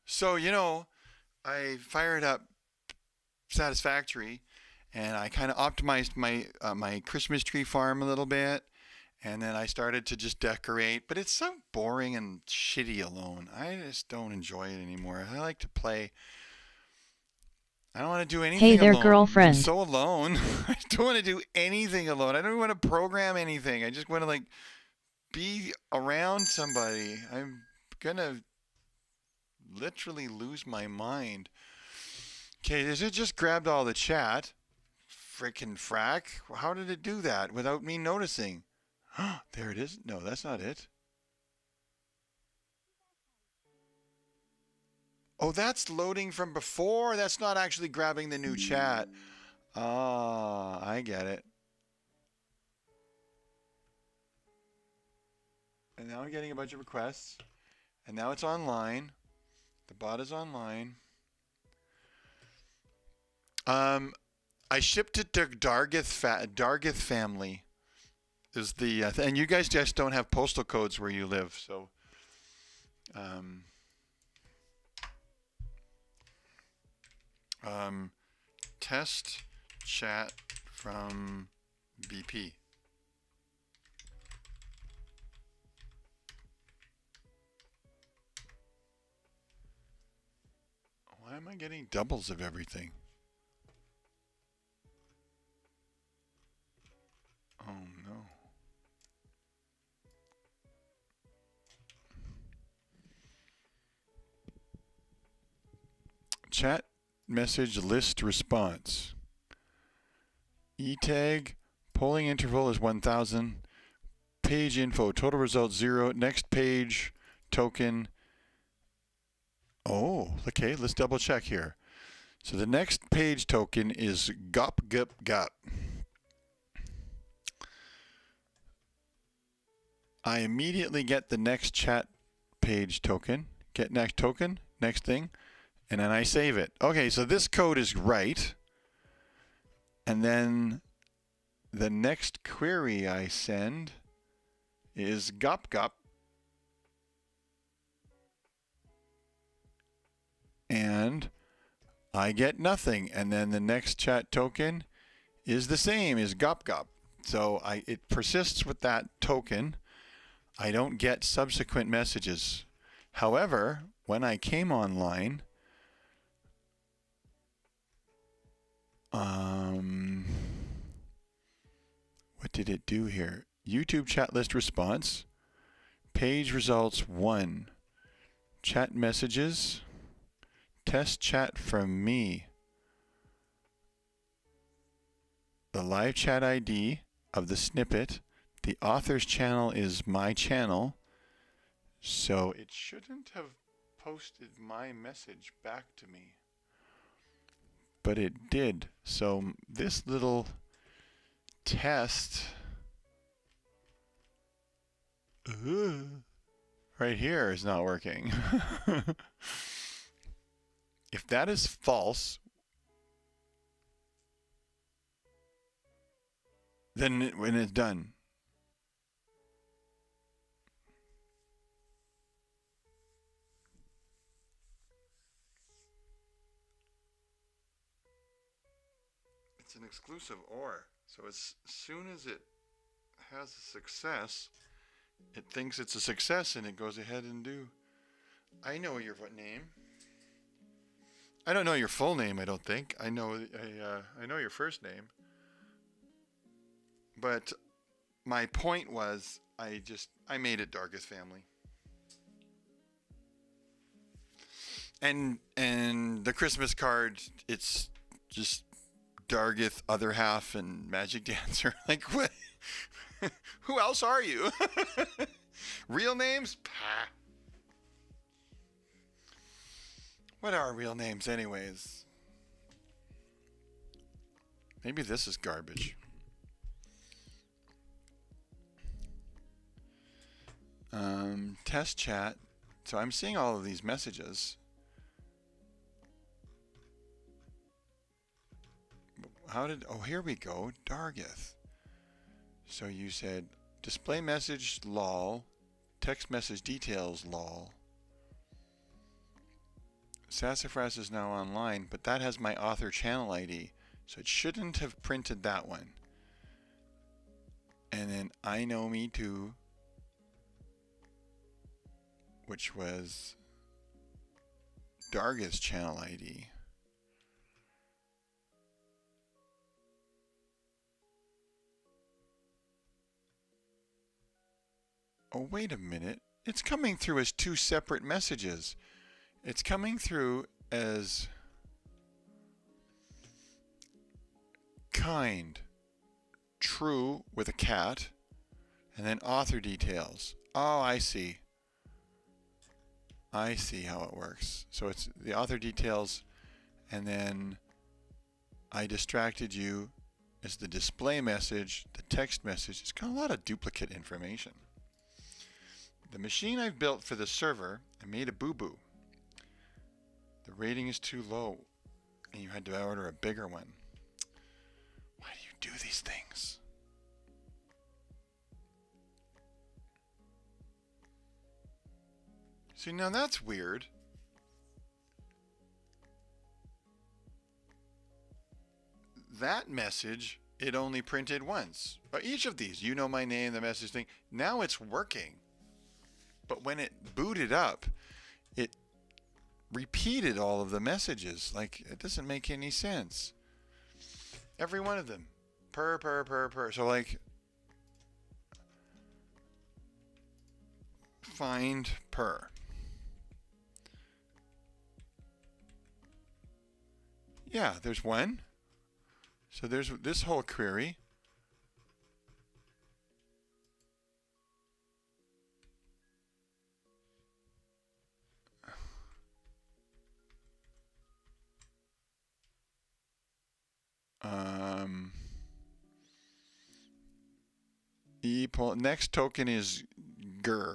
So, you know, I fired up Satisfactory and I kind of optimized my my Christmas tree farm a little bit, and then I started to just decorate, but it's so boring and shitty alone. I just don't enjoy it anymore. I like to play. I don't want to do anything
Hey there,
alone.
girlfriend.
I'm so alone. I don't want to do anything alone. I don't want to program anything. I just want to like be around somebody. I'm gonna literally lose my mind. Okay, it just grabbed all the chat. Frickin' frack. How did it do that without me noticing? There it is. No, that's not it. Oh, that's loading from before. That's not actually grabbing the new chat. Ah, I get it. And now I'm getting a bunch of requests. And now it's online. The bot is online. I shipped it to Dargith family. Is the and you guys just don't have postal codes where you live, so test chat from BP. Why am I getting doubles of everything? Oh no. Chat message list response. E-tag, polling interval is 1000. Page info, total results 0. Next page, token. Oh, okay, let's double check here. So the next page token is gup. I immediately get the next chat page token. Get next token, next thing, and then I save it. Okay, so this code is right. And then the next query I send is gup. And I get nothing. And then the next chat token is the same, is gup. So it persists with that token. I don't get subsequent messages. However, when I came online, what did it do here? YouTube chat list response, page results 1, chat messages, test chat from me, the live chat ID of the snippet, the author's channel is my channel, so it shouldn't have posted my message back to me. But it did. So this little test right here is not working. If that is false, then when it's done. It's an exclusive OR. So as soon as it has a success, it thinks it's a success and it goes ahead and do. I know your name. I don't know your full name, I don't think. I know your first name. But my point was I made it Dargith family. And the Christmas card, it's just Dargith other half and Magic Dancer. Like what? Who else are you? Real names? Pah. What are real names anyways? Maybe this is garbage. Test chat. So I'm seeing all of these messages. Oh, here we go. Dargith. So you said display message lol, text message details lol. Sassafras is now online, but that has my author channel ID, so it shouldn't have printed that one. And then I know me too, which was Dargith's channel ID. Oh, wait a minute. It's coming through as two separate messages. It's coming through as kind, true with a cat, and then author details. Oh, I see. I see how it works. So it's the author details, and then I distracted you is the display message, the text message. It's got a lot of duplicate information. The machine I've built for the server, I made a boo-boo. The rating is too low, and you had to order a bigger one. Why do you do these things? See, now that's weird. That message, it only printed once. Each of these, you know my name, the message thing, now it's working. But when it booted up, it repeated all of the messages. Like, it doesn't make any sense. Every one of them. Per. So like, find per. Yeah, there's one. So there's this whole query. Next token is GR.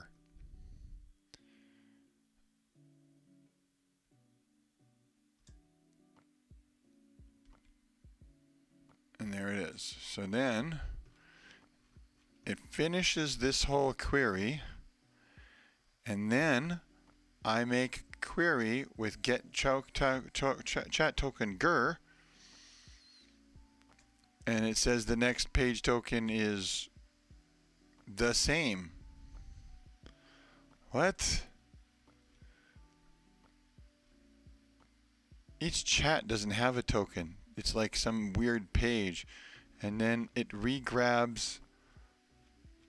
And there it is. So then it finishes this whole query, and then I make a query with get chat token GR, and it says the next page token is the same. What? Each chat doesn't have a token. It's like some weird page, and then it regrabs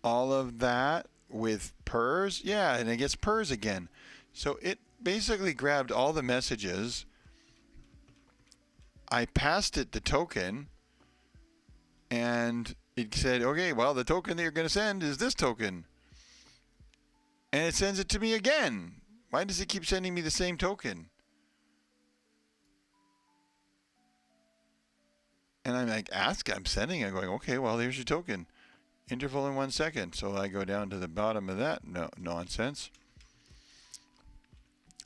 all of that with pers. Yeah, and it gets pers again. So it basically grabbed all the messages. I passed it the token, and it said, okay, well, the token that you're going to send is this token. And it sends it to me again. Why does it keep sending me the same token? And I'm like, I'm sending. I'm going, okay, well, here's your token. Interval in 1 second. So I go down to the bottom of that nonsense.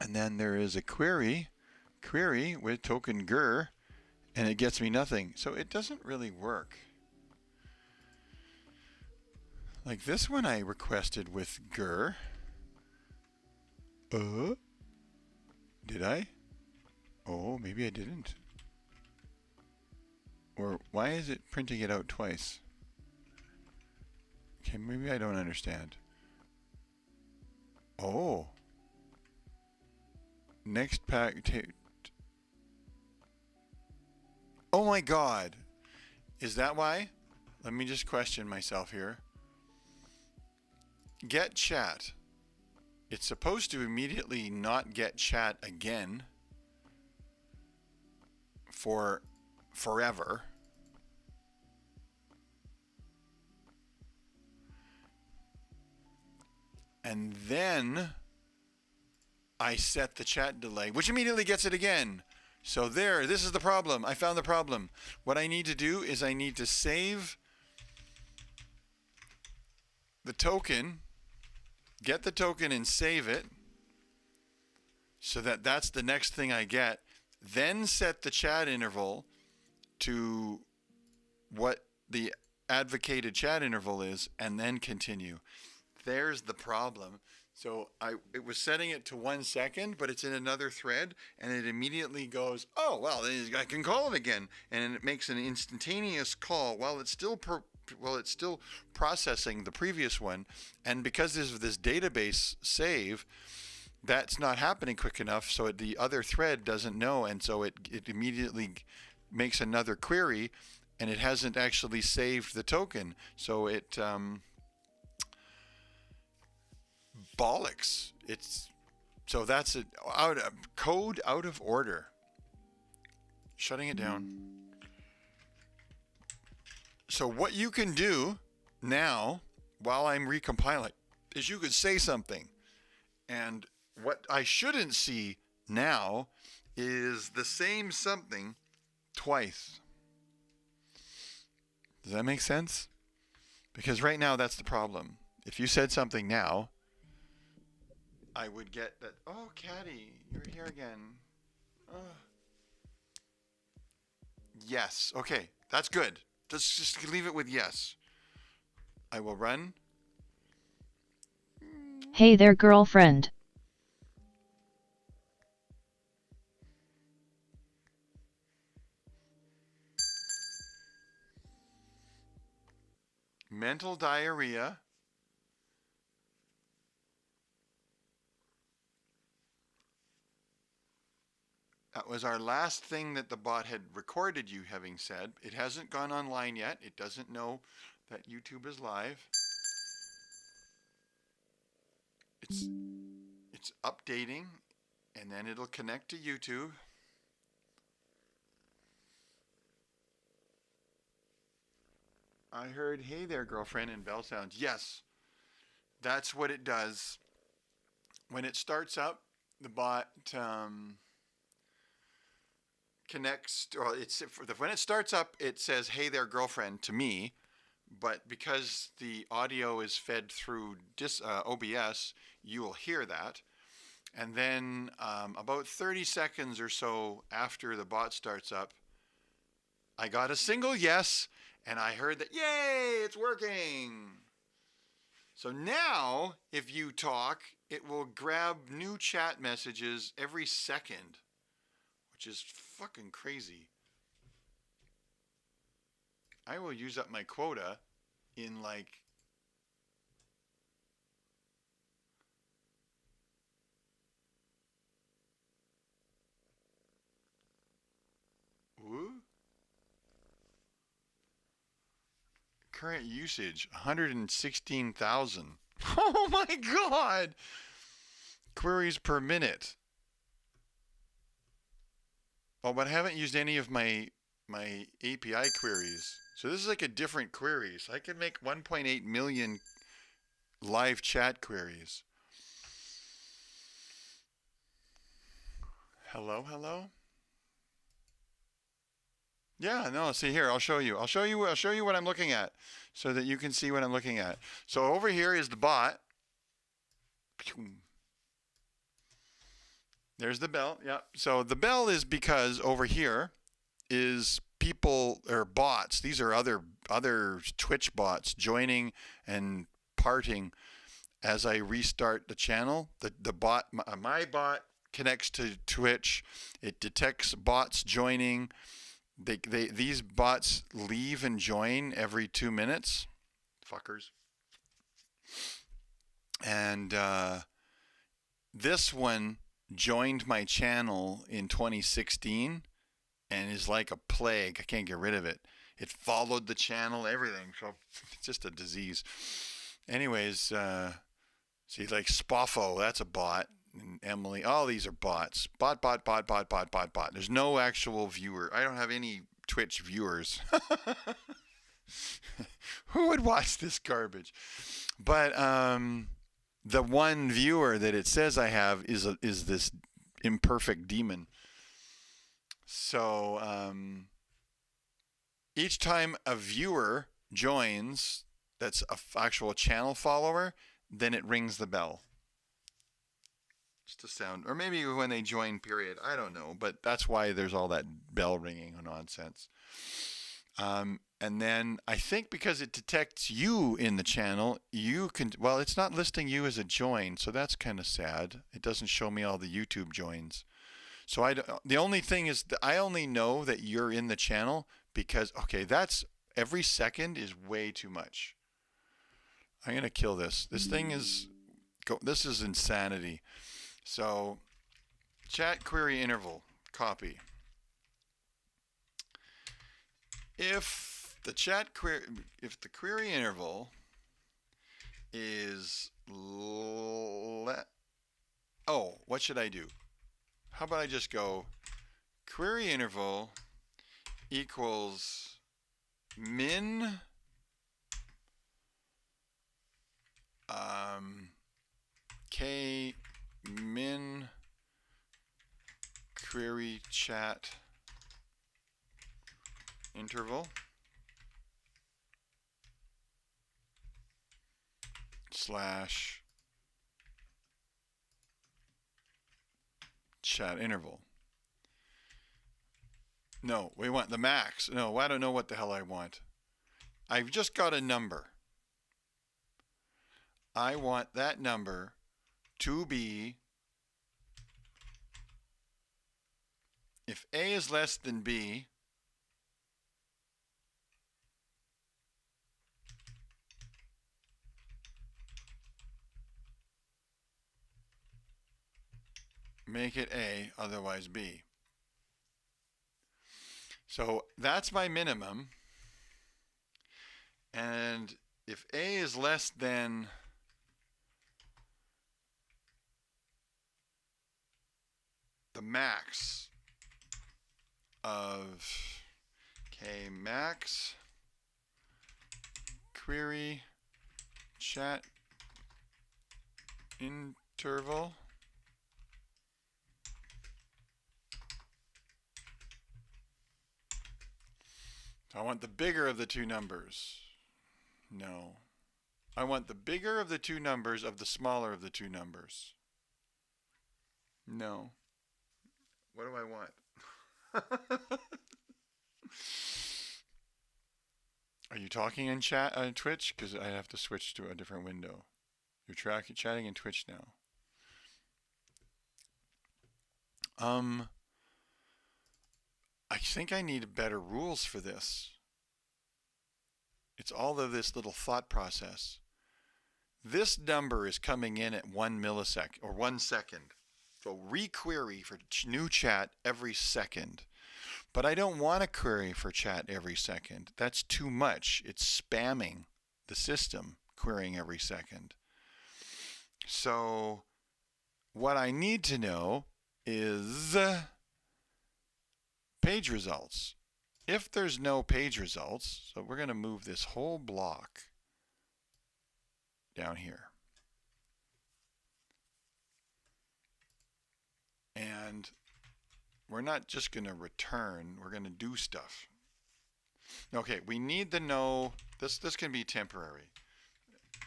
And then there is a query with token GR, and it gets me nothing. So it doesn't really work. Like this one I requested with GR. Did I? Oh, maybe I didn't. Or why is it printing it out twice? Okay, maybe I don't understand. Oh. Next pack. Oh my God. Is that why? Let me just question myself here. Get chat. It's supposed to immediately not get chat again for forever. And then I set the chat delay, which immediately gets it again. So this is the problem. I found the problem. What I need to do is I need to save the token, get the token and save it so that that's the next thing I get. Then set the chat interval to what the advocated chat interval is, and then continue. There's the problem. So it was setting it to 1 second, but it's in another thread, and it immediately goes, oh, well, I can call it again. And it makes an instantaneous call while it's still processing the previous one. And because there's this database save, that's not happening quick enough, so the other thread doesn't know, and so it immediately makes another query, and it hasn't actually saved the token. So bollocks. It's so that's it. Code out of order. Shutting it down. So what you can do now, while I'm recompiling, is you could say something. And what I shouldn't see now is the same something twice. Does that make sense? Because right now that's the problem. If you said something now, I would get that, oh, Caddy, you're here again. Oh. Yes. Okay, that's good. Let's just leave it with yes. I will run.
Hey there, girlfriend.
Mental diarrhea. That was our last thing that the bot had recorded you having said. It hasn't gone online yet. It doesn't know that YouTube is live. It's updating, and then it'll connect to YouTube. I heard, hey there, girlfriend, in bell sounds. Yes, that's what it does. When it starts up, the bot connects, or when it starts up, it says, hey there, girlfriend, to me. But because the audio is fed through OBS, you will hear that. And then about 30 seconds or so after the bot starts up, I got a single yes, and I heard that, yay, it's working. So now, if you talk, it will grab new chat messages every second, which is fucking crazy. I will use up my quota in like current usage 116,000. Oh my god! Queries per minute. Oh, but I haven't used any of my API queries. So this is like a different queries. I can make 1.8 million live chat queries. Hello, hello? Yeah, no, see here, I'll show you what I'm looking at so that you can see what I'm looking at. So over here is the bot. There's the bell. Yeah. So the bell is because over here is people or bots. These are other Twitch bots joining and parting as I restart the channel. The bot, my bot connects to Twitch. It detects bots joining. These bots leave and join every 2 minutes. Fuckers. And this one joined my channel in 2016 and is like a plague. I can't get rid of it. It followed the channel, everything. So it's just a disease. Anyways, see, like Spoffo, that's a bot. And Emily, all these are bots. Bot. There's no actual viewer. I don't have any Twitch viewers. Who would watch this garbage? But the one viewer that it says I have is this imperfect demon. So each time a viewer joins that's an actual channel follower, then it rings the bell. Just a sound. Or maybe when they join, period. I don't know. But that's why there's all that bell ringing nonsense. And then I think because it detects you in the channel, you can, well, it's not listing you as a join, so that's kind of sad. It doesn't show me all the YouTube joins. So the only thing is that I only know that you're in the channel because, okay, that's every second is way too much. I'm going to kill this. This thing is, this is insanity. So chat query interval, copy. If the query interval is oh, what should I do? How about I just go query interval equals min k min query chat interval slash chat interval. No, we want the max. No, I don't know what the hell I want. I've just got a number. I want that number to be, if A is less than B, make it A, otherwise B. So that's my minimum. And if A is less than the max of K max query chat interval, I want the bigger of the two numbers. No. I want the bigger of the two numbers of the smaller of the two numbers. No. What do I want? Are you talking in chat on Twitch? Because I have to switch to a different window. You're chatting in Twitch now. I think I need better rules for this. It's all of this little thought process. This number is coming in at 1 millisecond or 1 second. So requery for new chat every second. But I don't want to query for chat every second. That's too much. It's spamming the system, querying every second. So what I need to know is page results. If there's no page results, so we're going to move this whole block down here. And we're not just going to return, we're going to do stuff. Okay, we need to know, this can be temporary.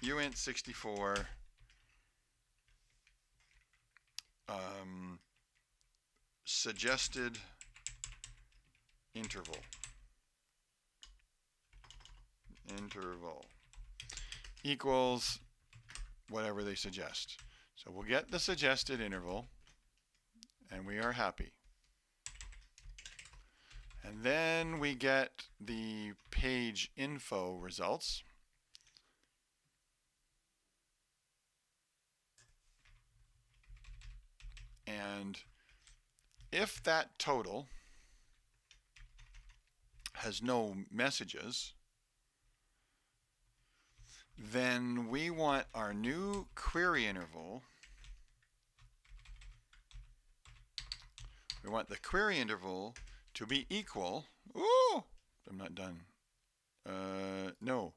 uint64 suggested interval equals whatever they suggest. So we'll get the suggested interval and we are happy. And then we get the page info results. And if that total has no messages, then we want our new query interval. We want the query interval to be equal. Ooh, I'm not done. No.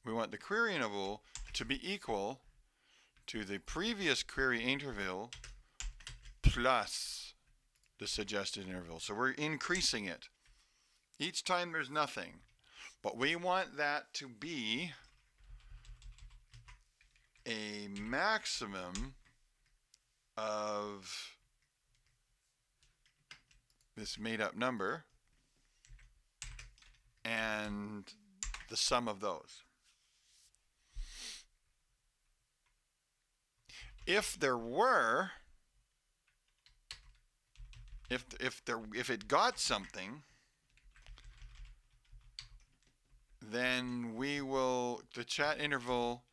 We want the query interval to be equal to the previous query interval plus the suggested interval. So we're increasing it. Each time there's nothing. But we want that to be a maximum of this made-up number and the sum of those. If there were, if it got something, then the chat interval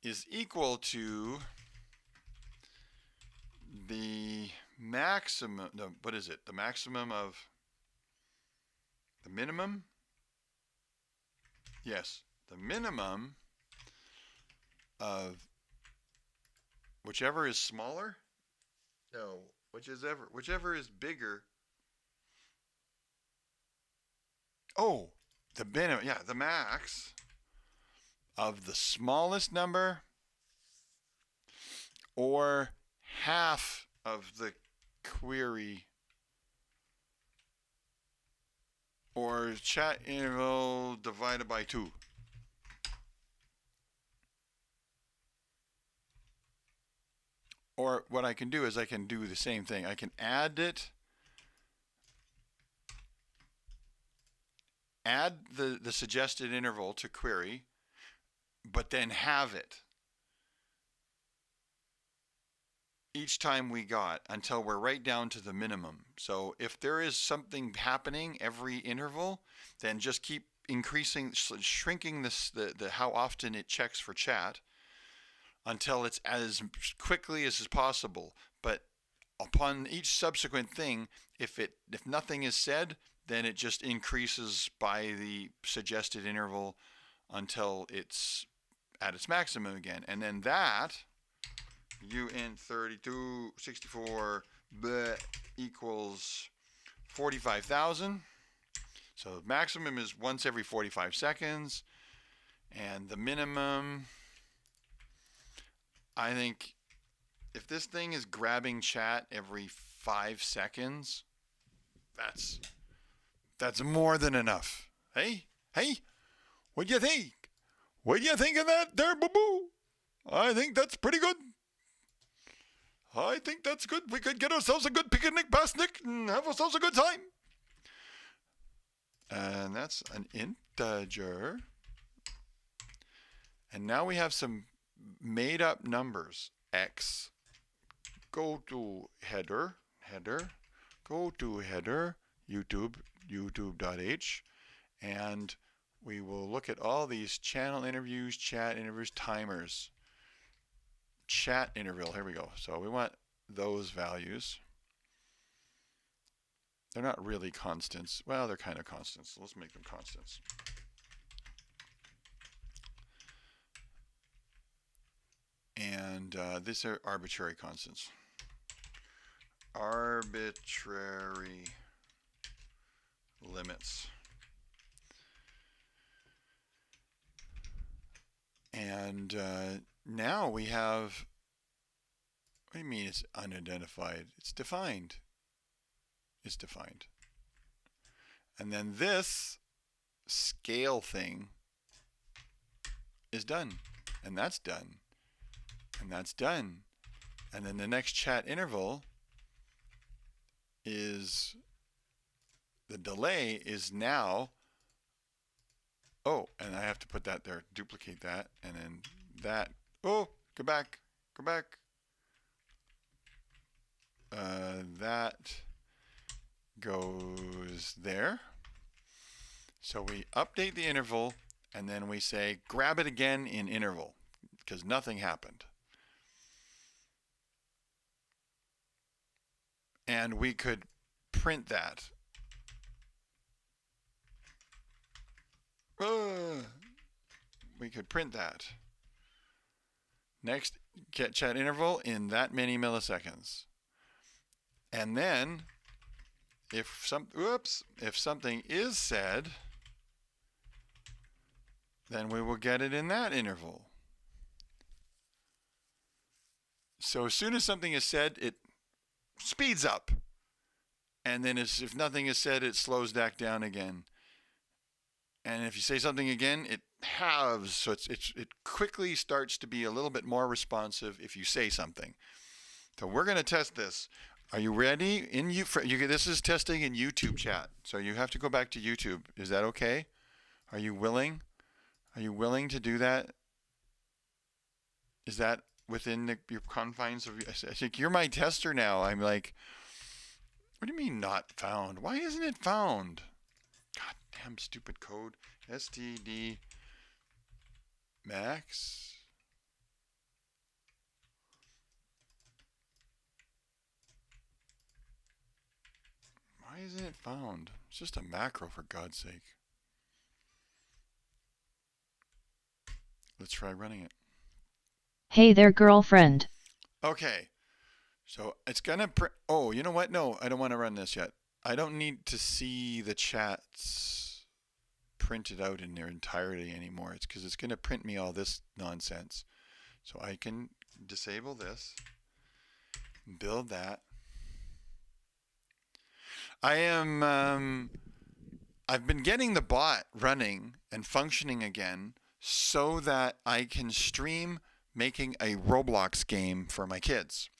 is equal to the maximum, no, what is it? The maximum of the minimum? Yes, the minimum of whichever is smaller. No, whichever is bigger. Oh, the minimum. Yeah, the max of the smallest number or half of the query or chat interval divided by 2. Or what I can do is I can do the same thing. I can add the suggested interval to query, but then have it each time we got until we're right down to the minimum. So if there is something happening every interval, then just keep increasing, shrinking the how often it checks for chat until it's as quickly as possible. But upon each subsequent thing, if nothing is said, then it just increases by the suggested interval until it's at its maximum again. And then that uint 3264 equals 45,000. So maximum is once every 45 seconds, and the minimum, I think, if this thing is grabbing chat every 5 seconds, that's more than enough. Hey, what do you think? What do you think of that there, boo-boo? I think that's pretty good. I think that's good. We could get ourselves a good picnic basket and have ourselves a good time. And that's an integer. And now we have some made up numbers. X. Go to header, go to header, youtube.h, and we will look at all these channel interviews, chat interviews, timers. Chat interval, here we go. So we want those values. They're not really constants. Well, they're kind of constants. So let's make them constants. And these are arbitrary constants. Arbitrary limits. And now we have, what do you mean it's unidentified? It's defined. It's defined. And then this scale thing is done. And that's done. And that's done. And then the next chat interval is, the delay is now, oh, and I have to put that there, duplicate that, and then that, oh, go back. That goes there. So we update the interval, and then we say, grab it again in interval, because nothing happened. And we could print that. We could print that. Next, get chat interval in that many milliseconds. And then, if something is said, then we will get it in that interval. So as soon as something is said, it speeds up. And then if nothing is said, it slows back down again. And if you say something again, it halves. So it quickly starts to be a little bit more responsive if you say something. So we're going to test this. Are you ready? This is testing in YouTube chat. So you have to go back to YouTube. Is that okay? Are you willing? Are you willing to do that? Is that within your confines of? I think you're my tester now. I'm like, what do you mean not found? Why isn't it found? God damn stupid code. STD max. Why isn't it found? It's just a macro, for God's sake. Let's try running it.
Hey there, girlfriend.
Okay. So it's going to print. Oh, you know what? No, I don't want to run this yet. I don't need to see the chats printed out in their entirety anymore. It's because it's going to print me all this nonsense. So I can disable this, build that. I've been getting the bot running and functioning again so that I can stream making a Roblox game for my kids,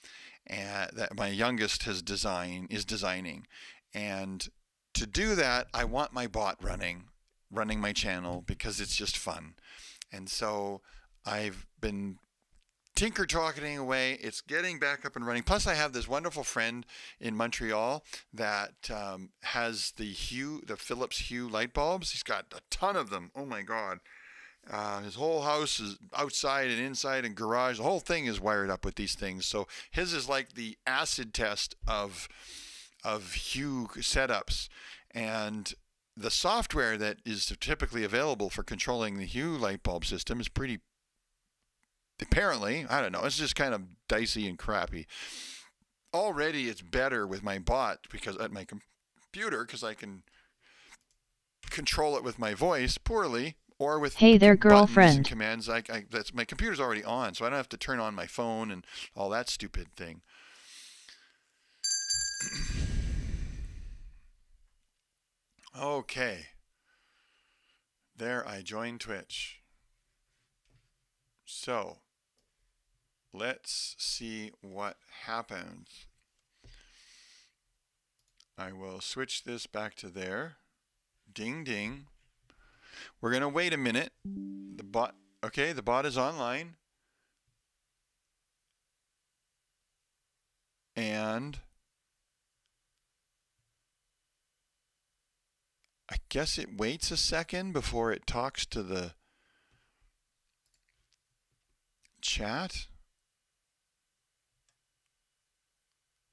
and that my youngest is designing. And to do that, I want my bot running my channel because it's just fun. And so I've been tinker-talking away. It's getting back up and running. Plus, I have this wonderful friend in Montreal that has the Philips Hue light bulbs. He's got a ton of them. Oh my God. His whole house is outside and inside and garage. The whole thing is wired up with these things. So his is like the acid test of Hue setups. And the software that is typically available for controlling the Hue light bulb system is pretty, apparently, I don't know, it's just kind of dicey and crappy. Already it's better with my bot because at my computer, because I can control it with my voice poorly, or with
Hey there,
buttons
girlfriend.
and commands. That's, my computer's already on, so I don't have to turn on my phone and all that stupid thing. Okay. There, I joined Twitch. So, let's see what happens. I will switch this back to there. Ding, ding. We're going to wait a minute. The bot is online. And I guess it waits a second before it talks to the chat.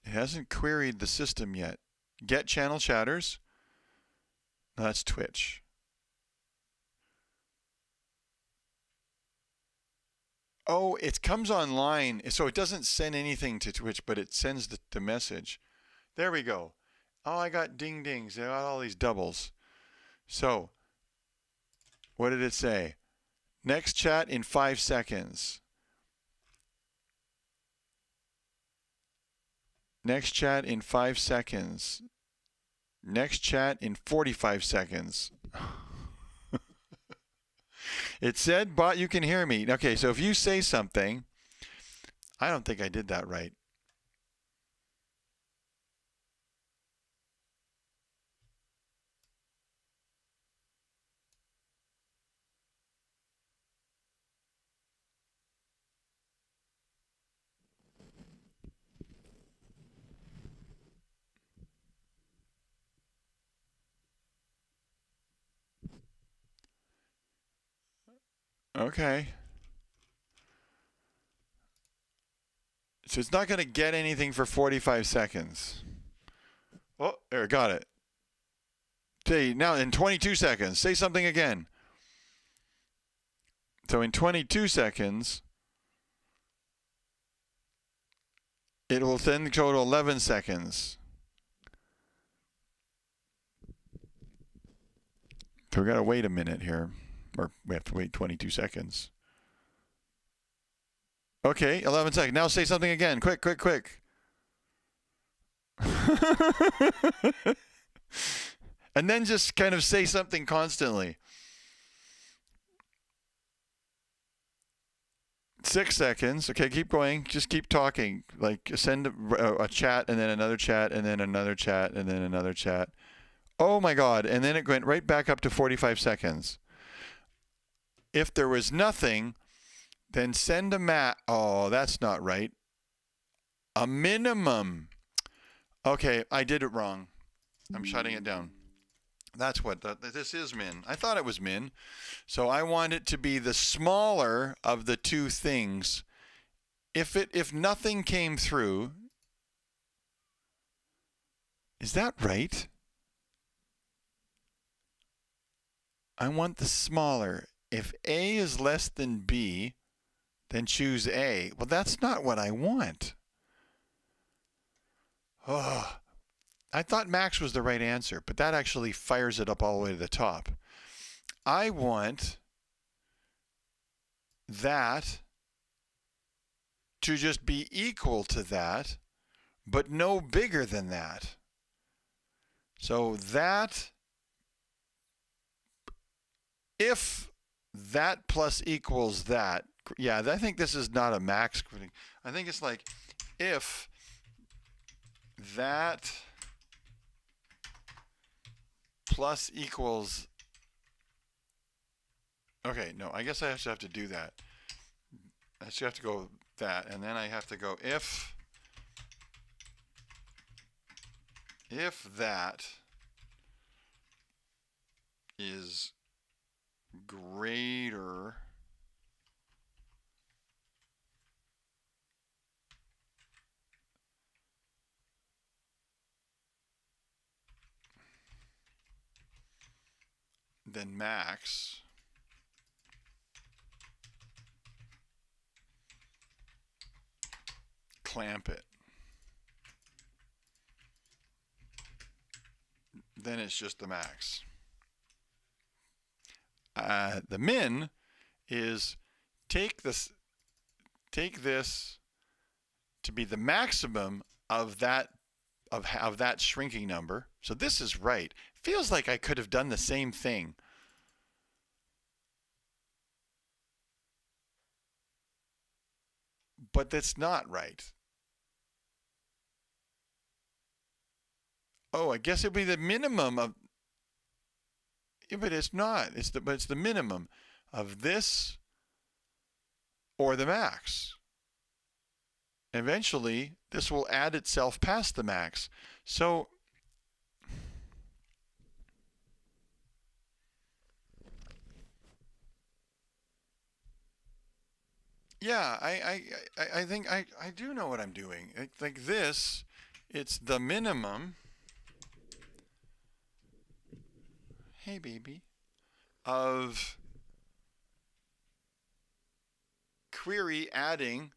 It hasn't queried the system yet. Get channel chatters. No, that's Twitch. Oh, it comes online, so it doesn't send anything to Twitch, but it sends the message. There we go. Oh, I got ding dings. I got all these doubles. So, what did it say? Next chat in 5 seconds. Next chat in 5 seconds. Next chat in 45 seconds. It said, bot, you can hear me. Okay, so if you say something, I don't think I did that right. Okay. So it's not going to get anything for 45 seconds. Oh, there, got it. Okay, now in 22 seconds, say something again. So in 22 seconds, it will then go to 11 seconds. So we got to wait a minute here, or we have to wait 22 seconds. Okay, 11 seconds. Now say something again. Quick, quick, quick. And then just kind of say something constantly. 6 seconds. Okay, keep going. Just keep talking. Like send a chat and then another chat and then another chat and then another chat. Oh my God. And then it went right back up to 45 seconds. If there was nothing, then send a oh, that's not right. A minimum. Okay, I did it wrong. I'm shutting it down. That's what this is, min. I thought it was min. So I want it to be the smaller of the two things. If nothing came through, is that right? I want the smaller. If A is less than B, then choose A. Well, that's not what I want. Oh, I thought max was the right answer, but that actually fires it up all the way to the top. I want that to just be equal to that, but no bigger than that. So that, if that plus equals that, yeah, I think this is not a max. I think it's like if that plus equals, okay, no, I guess I actually have to do that. I actually have to go that, and then I have to go if that is greater than max, clamp it. Then it's just the max. The min is take this to be the maximum of that shrinking number. So this is right. Feels like I could have done the same thing. But that's not right. Oh, I guess it'd be the minimum of, yeah, but it's not. It's the minimum of this or the max. Eventually, this will add itself past the max. So yeah, I think I do know what I'm doing. Like this, it's the minimum. Hey, baby. Of query adding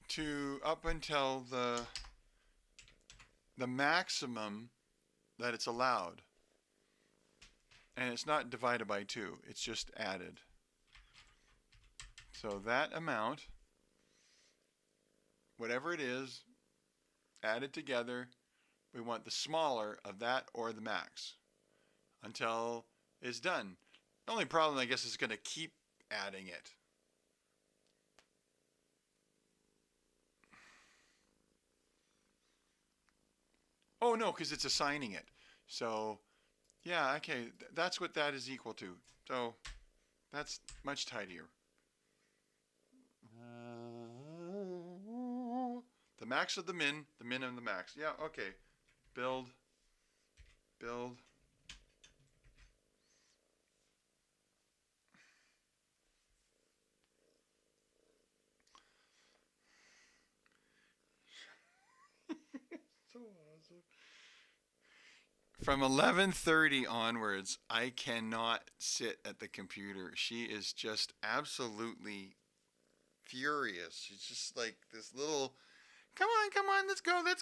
to up until the maximum that it's allowed. And it's not divided by 2. It's just added. So that amount, whatever it is, added together, we want the smaller of that or the max until it's done. The only problem, I guess, is going to keep adding it. Oh, no, because it's assigning it. So, yeah, okay, that's what that is equal to. So, that's much tidier. The max of the min of the max. Yeah, okay. Build. So awesome. From 11:30 onwards, I cannot sit at the computer. She is just absolutely furious. She's just like this little, come on, let's go. No, more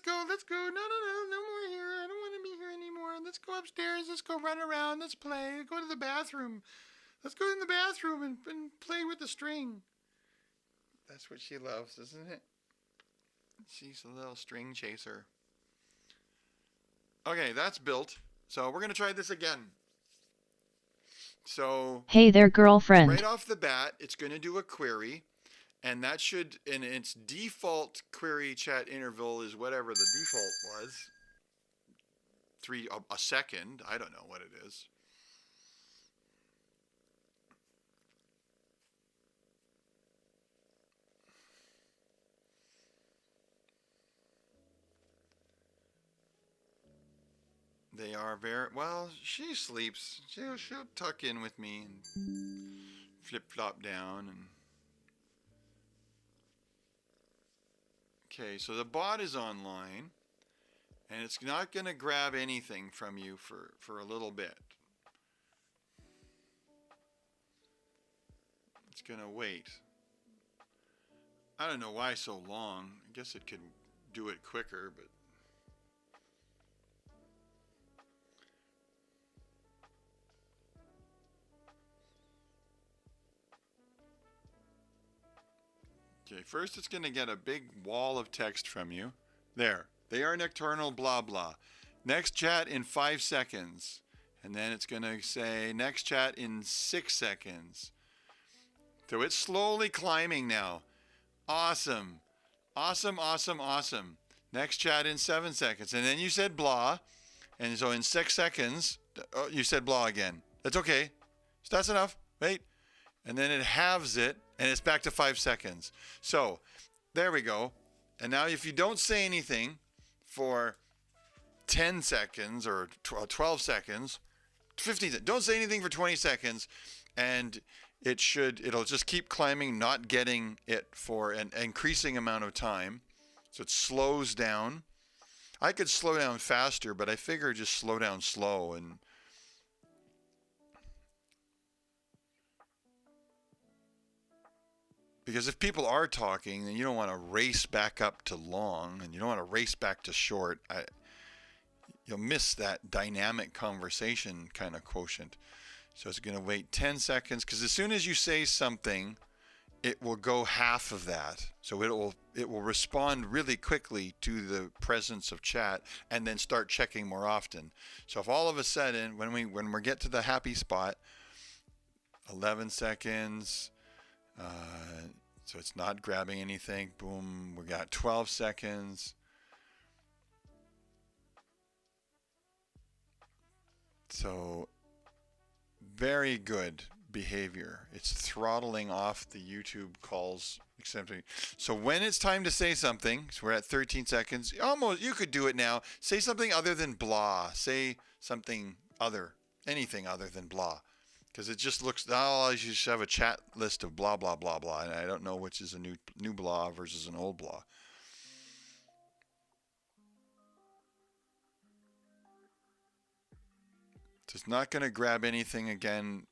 here. I don't want to be here anymore. Let's go upstairs. Let's go run around. Let's play. Go to the bathroom. Let's go in the bathroom and play with the string. That's what she loves, isn't it? She's a little string chaser. Okay, that's built. So we're going to try this again. So
Hey there, girlfriend.
right off the bat, it's going to do a query. And that should, in its default query chat interval is whatever the default was. A second. I don't know what it is. They are very, well, she sleeps. She'll tuck in with me and flip-flop down. And okay, so the bot is online. And it's not going to grab anything from you for a little bit. It's going to wait. I don't know why so long. I guess it could do it quicker, but okay, first it's going to get a big wall of text from you. There. They are nocturnal, blah, blah. Next chat in 5 seconds. And then it's going to say next chat in 6 seconds. So it's slowly climbing now. Awesome. Awesome, awesome, awesome. Next chat in 7 seconds. And then you said blah. And so in 6 seconds, you said blah again. That's okay. So that's enough. Wait. And then it halves it, and it's back to 5 seconds. So there we go. And now if you don't say anything for 10 seconds or 12 seconds, 15 seconds, don't say anything for 20 seconds, and it'll just keep climbing, not getting it for an increasing amount of time. So it slows down. I could slow down faster, but I figure just slow down slow. And because if people are talking, then you don't want to race back up to long, and you don't want to race back to short. You'll miss that dynamic conversation kind of quotient. So it's going to wait 10 seconds, because as soon as you say something, it will go half of that. So it will respond really quickly to the presence of chat, and then start checking more often. So if all of a sudden, when we get to the happy spot, 11 seconds, so it's not grabbing anything, boom, we got 12 seconds. So very good behavior. It's throttling off the YouTube calls. So when it's time to say something, so we're at 13 seconds, almost, you could do it now. Say something other than blah. Say something other, anything other than blah. Because it just looks, oh, you should have a chat list of blah, blah, blah, blah. And I don't know which is a new blah versus an old blah. So it's not going to grab anything again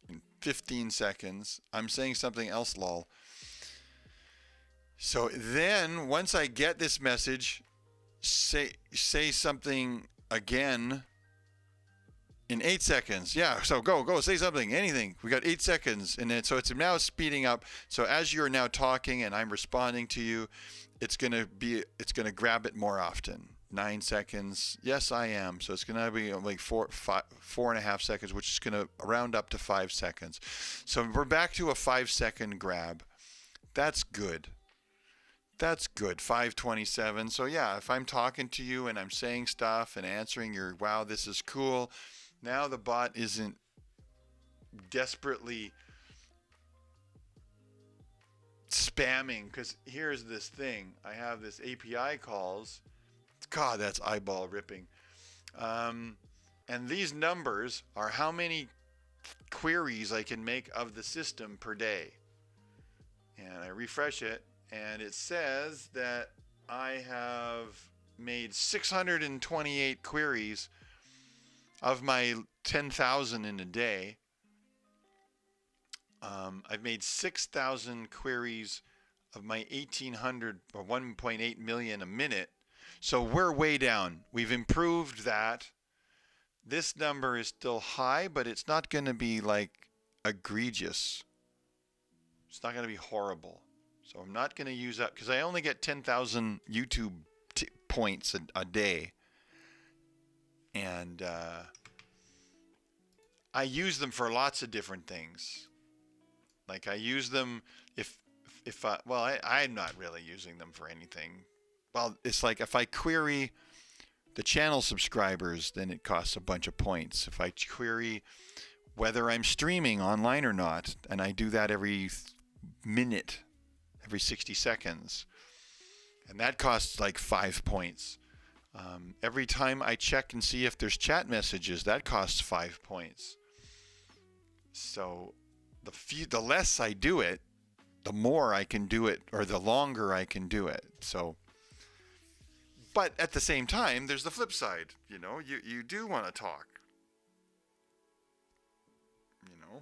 in 15 seconds. I'm saying something else, lol. So then, once I get this message, say something again in 8 seconds. Yeah, so go, say something, anything. We got 8 seconds. And then, so it's now speeding up. So as you're now talking and I'm responding to you, it's going to grab it more often. 9 seconds. Yes, I am. So it's going to be like 4.5 seconds, which is going to round up to 5 seconds. So we're back to a 5-second grab. That's good. That's good. 5:27. So yeah, if I'm talking to you and I'm saying stuff and answering your, wow, this is cool. Now the bot isn't desperately spamming, because here's this thing. I have this API calls. God, that's eyeball ripping. And these numbers are how many queries I can make of the system per day. And I refresh it, and it says that I have made 628 queries of my 10,000 in a day. I've made 6,000 queries of my 1,800 or 1.8 million a minute. So we're way down. We've improved that. This number is still high, but it's not going to be like egregious. It's not going to be horrible. So I'm not going to use that, because I only get 10,000 YouTube points a day. And I use them for lots of different things. Like I use them I'm not really using them for anything. Well, it's like if I query the channel subscribers, then it costs a bunch of points. If I query whether I'm streaming online or not, and I do that every minute, every 60 seconds, and that costs like 5 points. Every time I check and see if there's chat messages, that costs 5 points. So the less I do it, the more I can do it, or the longer I can do it. So, but at the same time, there's the flip side. You know, you do want to talk. You know,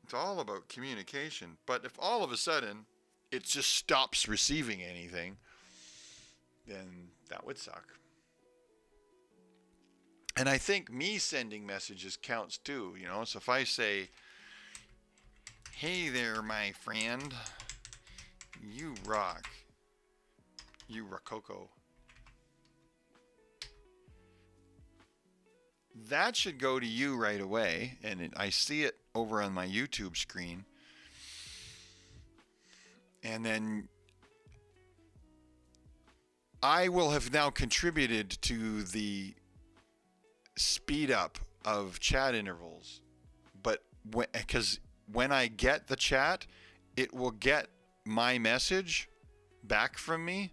It's all about communication. But if all of a sudden it just stops receiving anything, then that would suck. And I think me sending messages counts too, you know. So if I say, "Hey there, my friend. You rock. You rococo." That should go to you right away, and I see it over on my YouTube screen. And then I will have now contributed to the speed up of chat intervals. But because when I get the chat, it will get my message back from me,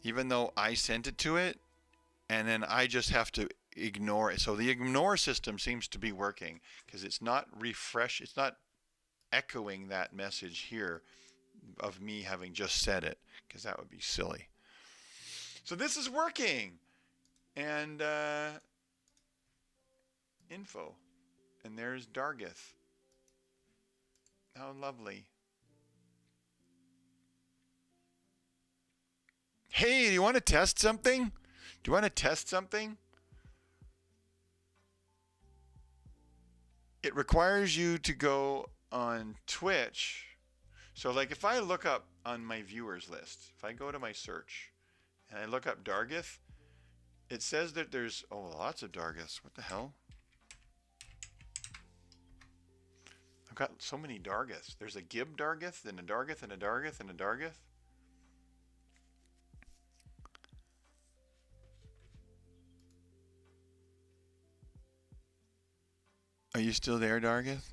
even though I sent it to it, and then I just have to ignore it. So the ignore system seems to be working because it's not it's not echoing that message here of me having just said it, because that would be silly. So this is working. And info. And there's Dargith. How lovely. Hey, do you want to test something? Do you want to test something? It requires you to go on Twitch. So like if I look up on my viewers list, if I go to my search and I look up Dargith, it says that there's lots of Dargiths. What the hell? I've got so many Dargiths. There's a Gib Dargith, and a Dargith, and a Dargith, and a Dargith. Are you still there, Dargith?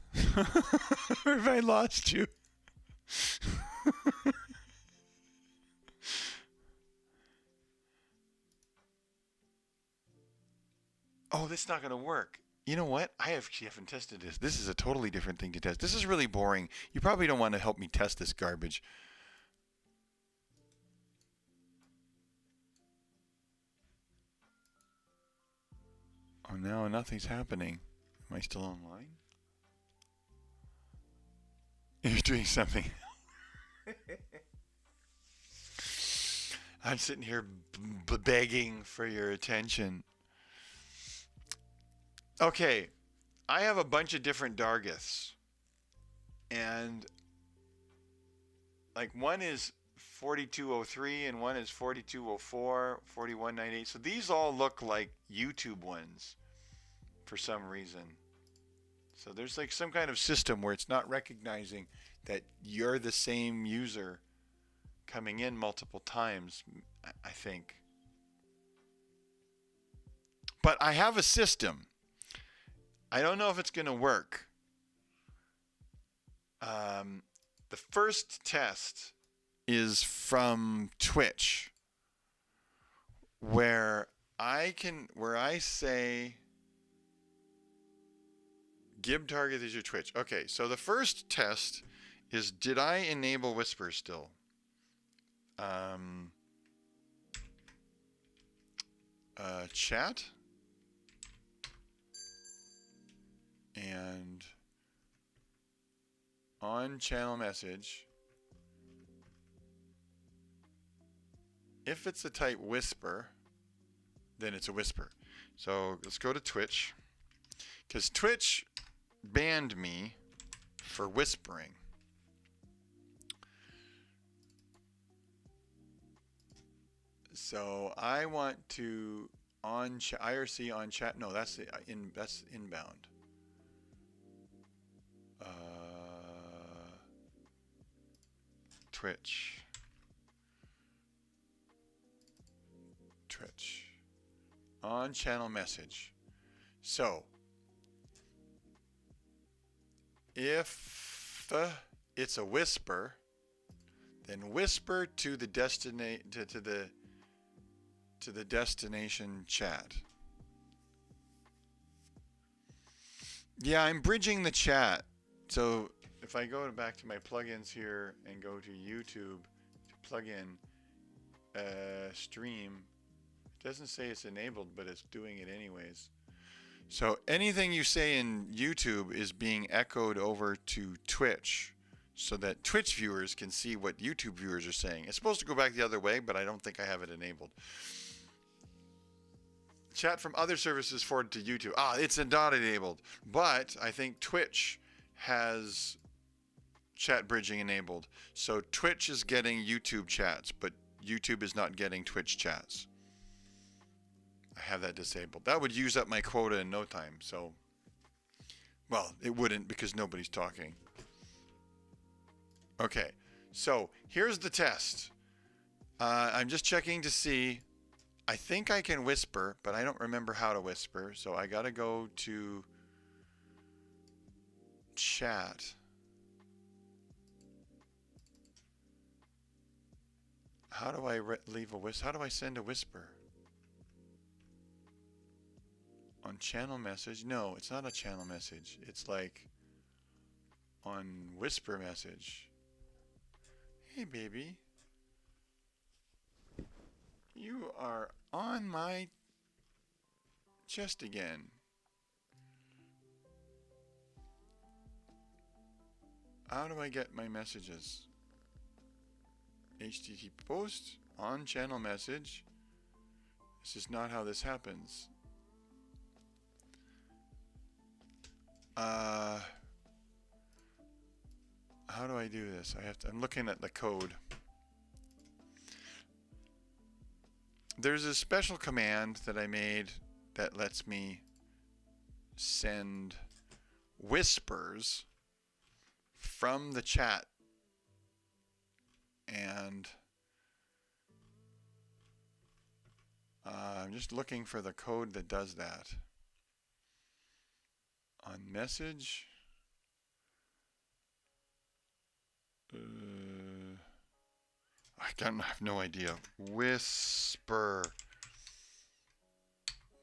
Or have I lost you? Oh, this is not going to work. You know what? I actually haven't tested this. This is a totally different thing to test. This is really boring. You probably don't want to help me test this garbage. Oh, no, nothing's happening. Am I still online? You're doing something. I'm sitting here begging for your attention. Okay, I have a bunch of different Dargiths. And like one is 4203 and one is 4204, 4198. So these all look like YouTube ones for some reason. So there's like some kind of system where it's not recognizing that you're the same user coming in multiple times, I think. But I have a system. I don't know if it's going to work. The first test is from Twitch, where I say Gib Target is your Twitch. Okay, so the first test is, did I enable Whisper still? Chat and on channel message. If it's a type whisper, then it's a whisper. So let's go to Twitch, because Twitch banned me for whispering. So I want to on IRC on chat. No, that's inbound. Twitch. On channel message. So if it's a whisper, then whisper to the to the destination chat. Yeah, I'm bridging the chat. So if I go back to my plugins here and go to YouTube to plug in stream, it doesn't say it's enabled, but it's doing it anyways. So anything you say in YouTube is being echoed over to Twitch so that Twitch viewers can see what YouTube viewers are saying. It's supposed to go back the other way, but I don't think I have it enabled. Chat from other services forwarded to YouTube. It's not enabled. But I think Twitch has chat bridging enabled. So Twitch is getting YouTube chats, but YouTube is not getting Twitch chats. I have that disabled. That would use up my quota in no time. So, well, it wouldn't because nobody's talking. Okay, so here's the test. I'm just checking to see. I think I can whisper, but I don't remember how to whisper. So I got to go to chat. How do I leave a whisper? How do I send a whisper? On channel message? No, it's not a channel message. It's like on whisper message. Hey, baby. You are on my chest again. How do I get my messages? HTTP post on channel message. This is not how this happens. How do I do this? I'm looking at the code. There's a special command that I made that lets me send whispers from the chat, and I'm just looking for the code that does that. On message, I have no idea. Whisper.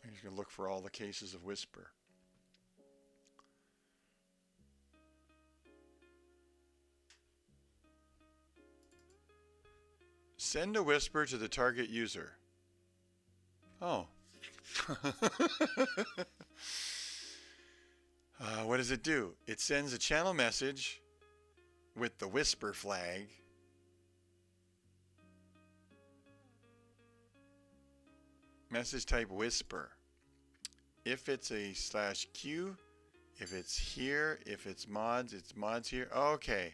I'm just gonna look for all the cases of whisper. Send a whisper to the target user. Oh. What does it do? It sends a channel message with the whisper flag. Message type whisper. If it's a /Q, if it's here, if it's mods here. Okay.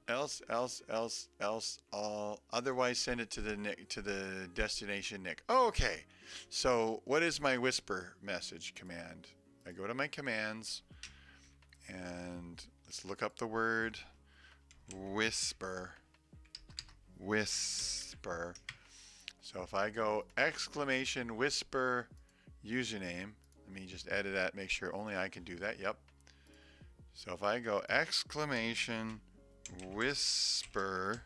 Else, all. Otherwise, send it to the destination NIC. Okay. So, what is my whisper message command? I go to my commands, and let's look up the word whisper. Whisper. So if I go exclamation whisper username, let me just edit that, make sure only I can do that. Yep. So if I go exclamation whisper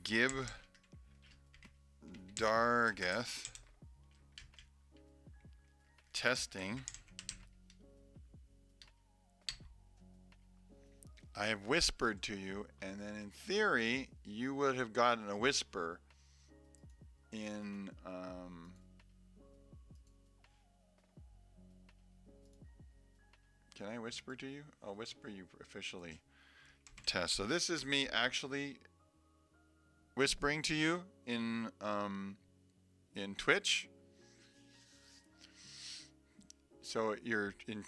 Gib Dargeth testing, I have whispered to you, and then in theory you would have gotten a whisper in can I whisper to you? I'll whisper you officially test. So this is me actually whispering to you in Twitch. So you're in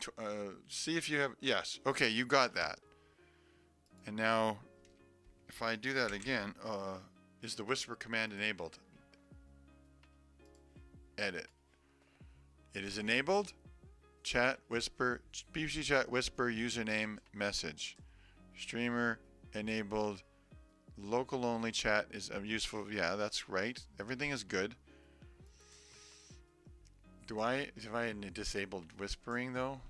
see if you have, yes, okay, you got that. And now if I do that again, is the whisper command enabled? Edit. It is enabled. Chat whisper, BBC chat whisper username message. Streamer enabled. Local only chat is useful. Yeah, that's right. Everything is good. Have I disabled whispering though?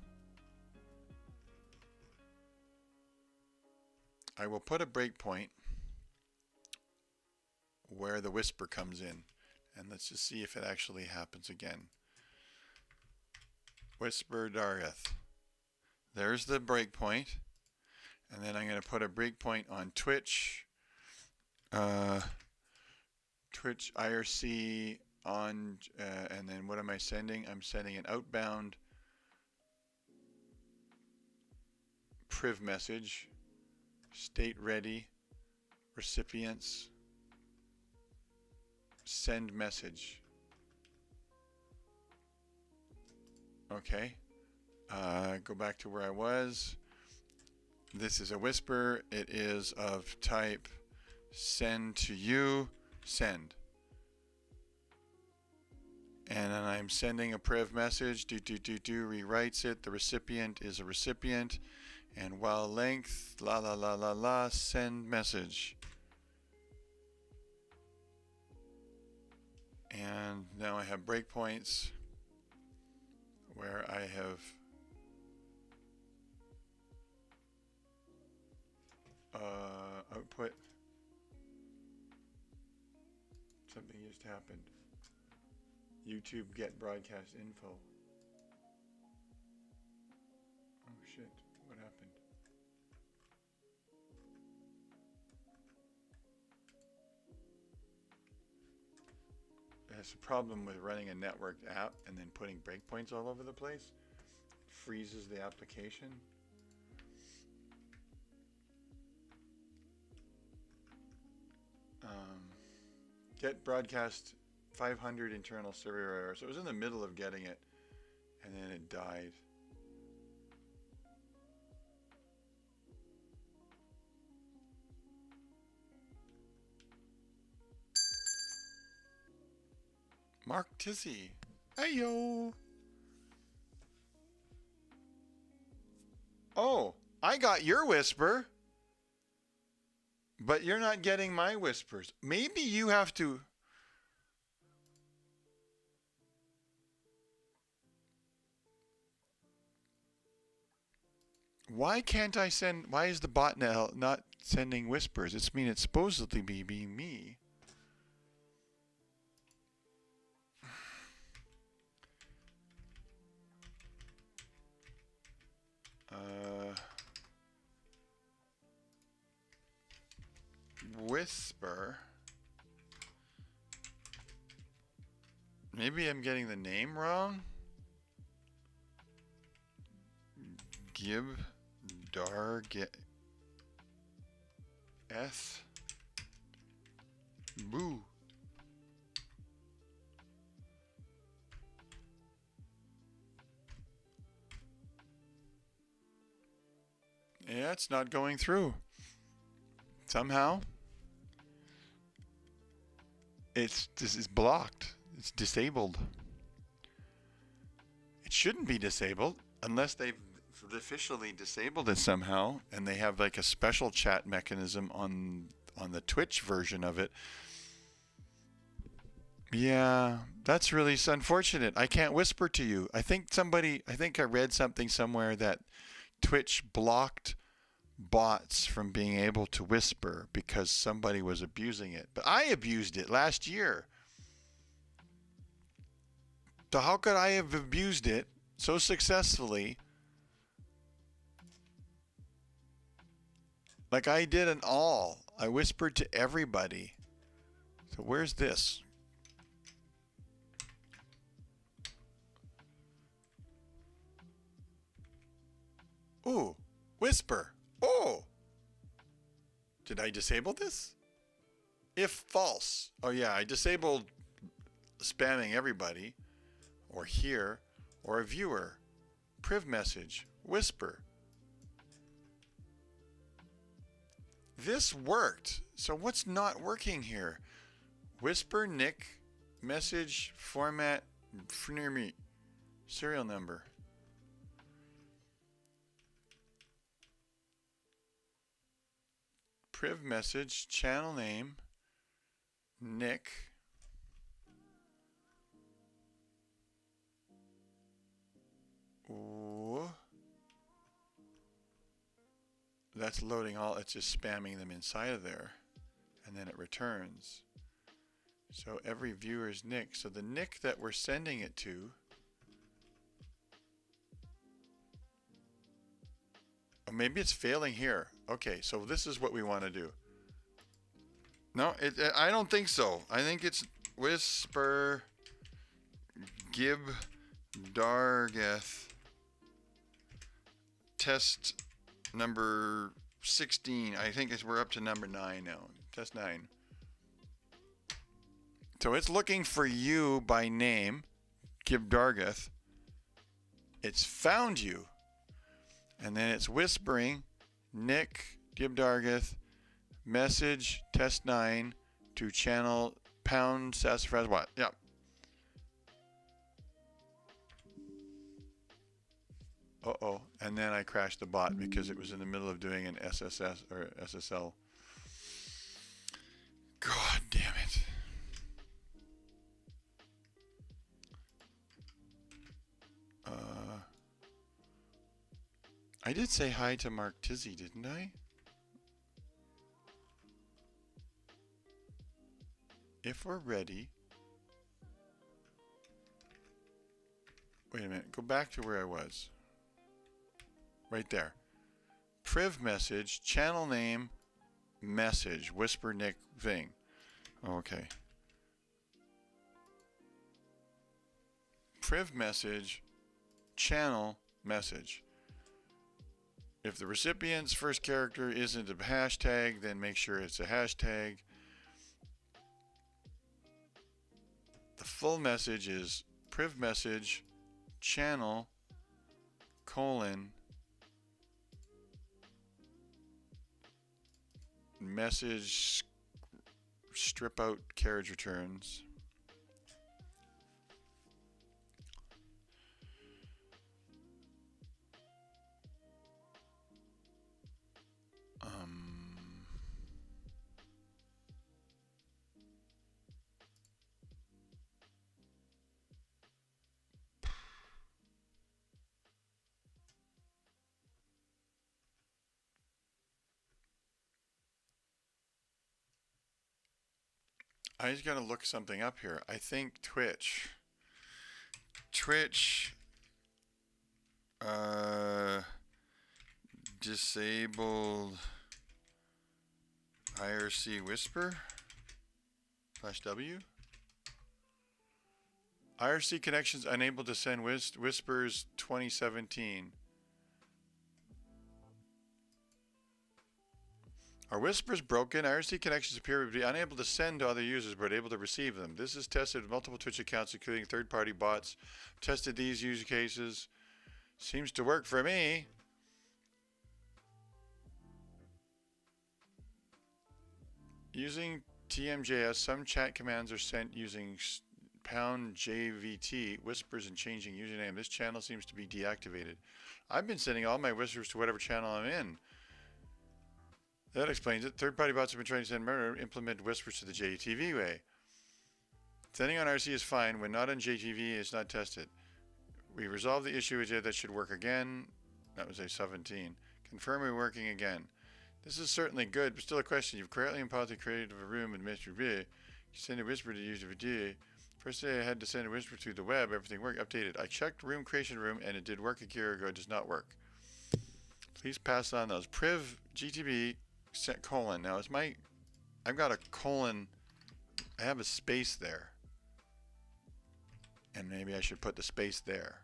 I will put a breakpoint where the whisper comes in, and let's just see if it actually happens again. Whisper Dareth. There's the breakpoint, and then I'm going to put a breakpoint on Twitch. Twitch IRC on, and then what am I sending? I'm sending an outbound priv message, state ready, recipients, send message. Okay, go back to where I was. This is a whisper. It is of type send to you, send. And then I'm sending a priv message, rewrites it. The recipient is a recipient. And while length, la la la la la, send message. And now I have breakpoints where I have output. Something just happened. YouTube get broadcast info. Oh shit, what happened? That's a problem with running a networked app and then putting breakpoints all over the place. It freezes the application. Get broadcast 500 internal server error. So it was in the middle of getting it, and then it died. Mark Tissy. Hey-yo. Oh, I got your whisper. But you're not getting my whispers. Maybe you have to... Why can't I send... Why is the bot now not sending whispers? It's supposedly being me. Whisper. Maybe I'm getting the name wrong. Gib dar get S boo. Yeah, it's not going through. Somehow. This is blocked. It's disabled. It shouldn't be disabled unless they've officially disabled it somehow, and they have like a special chat mechanism on the Twitch version of it. Yeah, that's really unfortunate. I can't whisper to you. I think I read something somewhere that Twitch blocked bots from being able to whisper because somebody was abusing it. But I abused it last year. So how could I have abused it so successfully? Like I did an all. I whispered to everybody. So where's this? Ooh, whisper. Oh! Did I disable this? If false. Oh yeah, I disabled spamming everybody. Or here. Or a viewer. Priv message. Whisper. This worked. So what's not working here? Whisper, nick, message, format, serial number. Priv message, channel name, nick, ooh. That's loading all, it's just spamming them inside of there, and then it returns. So every viewer's nick, so the nick that we're sending it to, oh, maybe it's failing here. Okay, so this is what we want to do. No, I don't think so. I think it's, Whisper Gib Dargeth test number 16. I think we're up to number 9 now. Test 9. So it's looking for you by name, Gib Dargeth. It's found you. And then it's whispering, Nick Gib Dargeth, message test 9 to channel pound sassafras what? Yeah. Uh-oh. And then I crashed the bot because it was in the middle of doing an SSS or SSL. God damn it. I did say hi to Mark Tizzy, didn't I? If we're ready. Wait a minute. Go back to where I was. Right there. Priv message, channel name, message, whisper Nick thing. Okay. Priv message, channel message. If the recipient's first character isn't a hashtag, then make sure it's a hashtag. The full message is priv message, channel, colon, message, strip out carriage returns. I just gotta look something up here. I think Twitch disabled IRC whisper /W. IRC connections unable to send whispers 2017. Are whispers broken? IRC connections appear to be unable to send to other users but able to receive them. This is tested with multiple Twitch accounts, including third-party bots. Tested these use cases. Seems to work for me. Using TMJS, some chat commands are sent using #JVT, whispers and changing username. This channel seems to be deactivated. I've been sending all my whispers to whatever channel I'm in. That explains it. Third-party bots have been trying to send implement whispers to the JTV way. Sending on RC is fine. When not on JTV, it's not tested. We resolved the issue with it. That should work again. That was a 17. Confirm we're working again. This is certainly good, but still a question. You've correctly and positively created a room in Mr. B. You send a whisper to user VD. First day I had to send a whisper through the web. Everything worked. Updated. I checked room creation room and it did work a year ago. It does not work. Please pass on those. Priv GTB colon. Now it's I've got a colon. I have a space there. And maybe I should put the space there.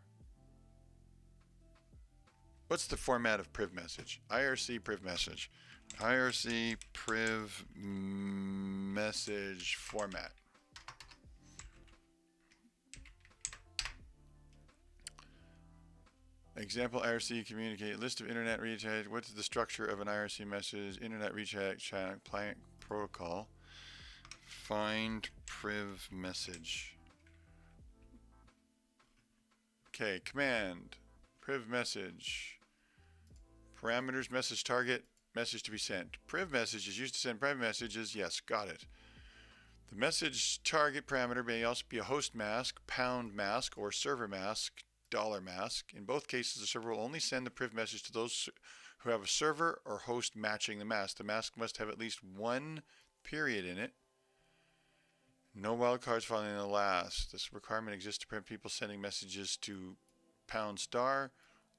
What's the format of priv message? IRC priv message. IRC priv message format. Example IRC communicate list of internet reach. What's the structure of an IRC message? Internet reach client protocol. Find priv message. Okay, command priv message. Parameters, message target, message to be sent. Priv message is used to send private messages. Yes, got it. The message target parameter may also be a host mask, pound mask, or server mask, dollar mask. In both cases, the server will only send the priv message to those who have a server or host matching the mask. The mask must have at least one period in it. No wildcards following the last. This requirement exists to prevent people sending messages to pound star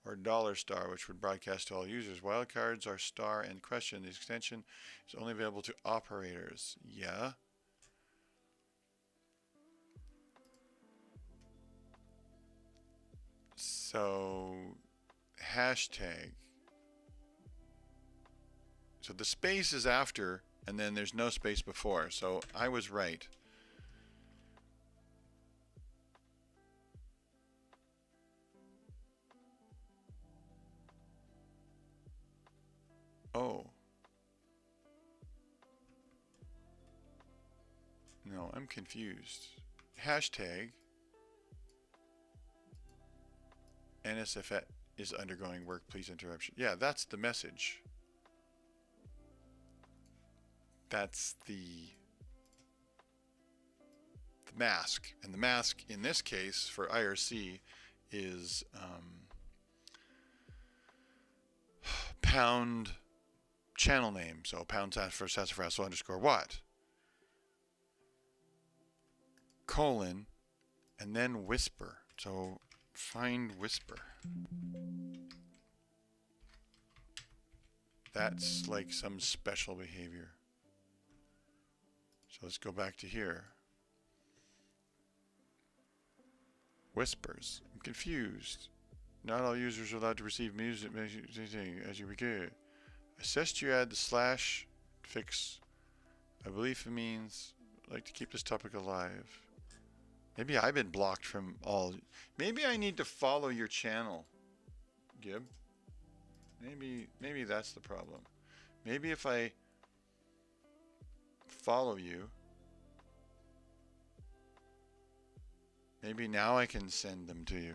or dollar star, which would broadcast to all users. Wildcards are star and question. The extension is only available to operators. Yeah. So hashtag. So the space is after, and then there's no space before. So I was right. Oh. No, I'm confused. Hashtag NSF is undergoing work, please interruption. Yeah, that's the message. That's the mask. And the mask in this case for IRC is pound channel name. So pound for sassafras underscore what? Colon and then whisper. So find whisper. That's like some special behavior. So let's go back to here. Whispers. I'm confused. Not all users are allowed to receive music as you begin. I suggest you add the slash fix. I believe it means I'd like to keep this topic alive. Maybe I've been blocked from all. Maybe I need to follow your channel, Gib. Maybe that's the problem. Maybe if I follow you, maybe now I can send them to you.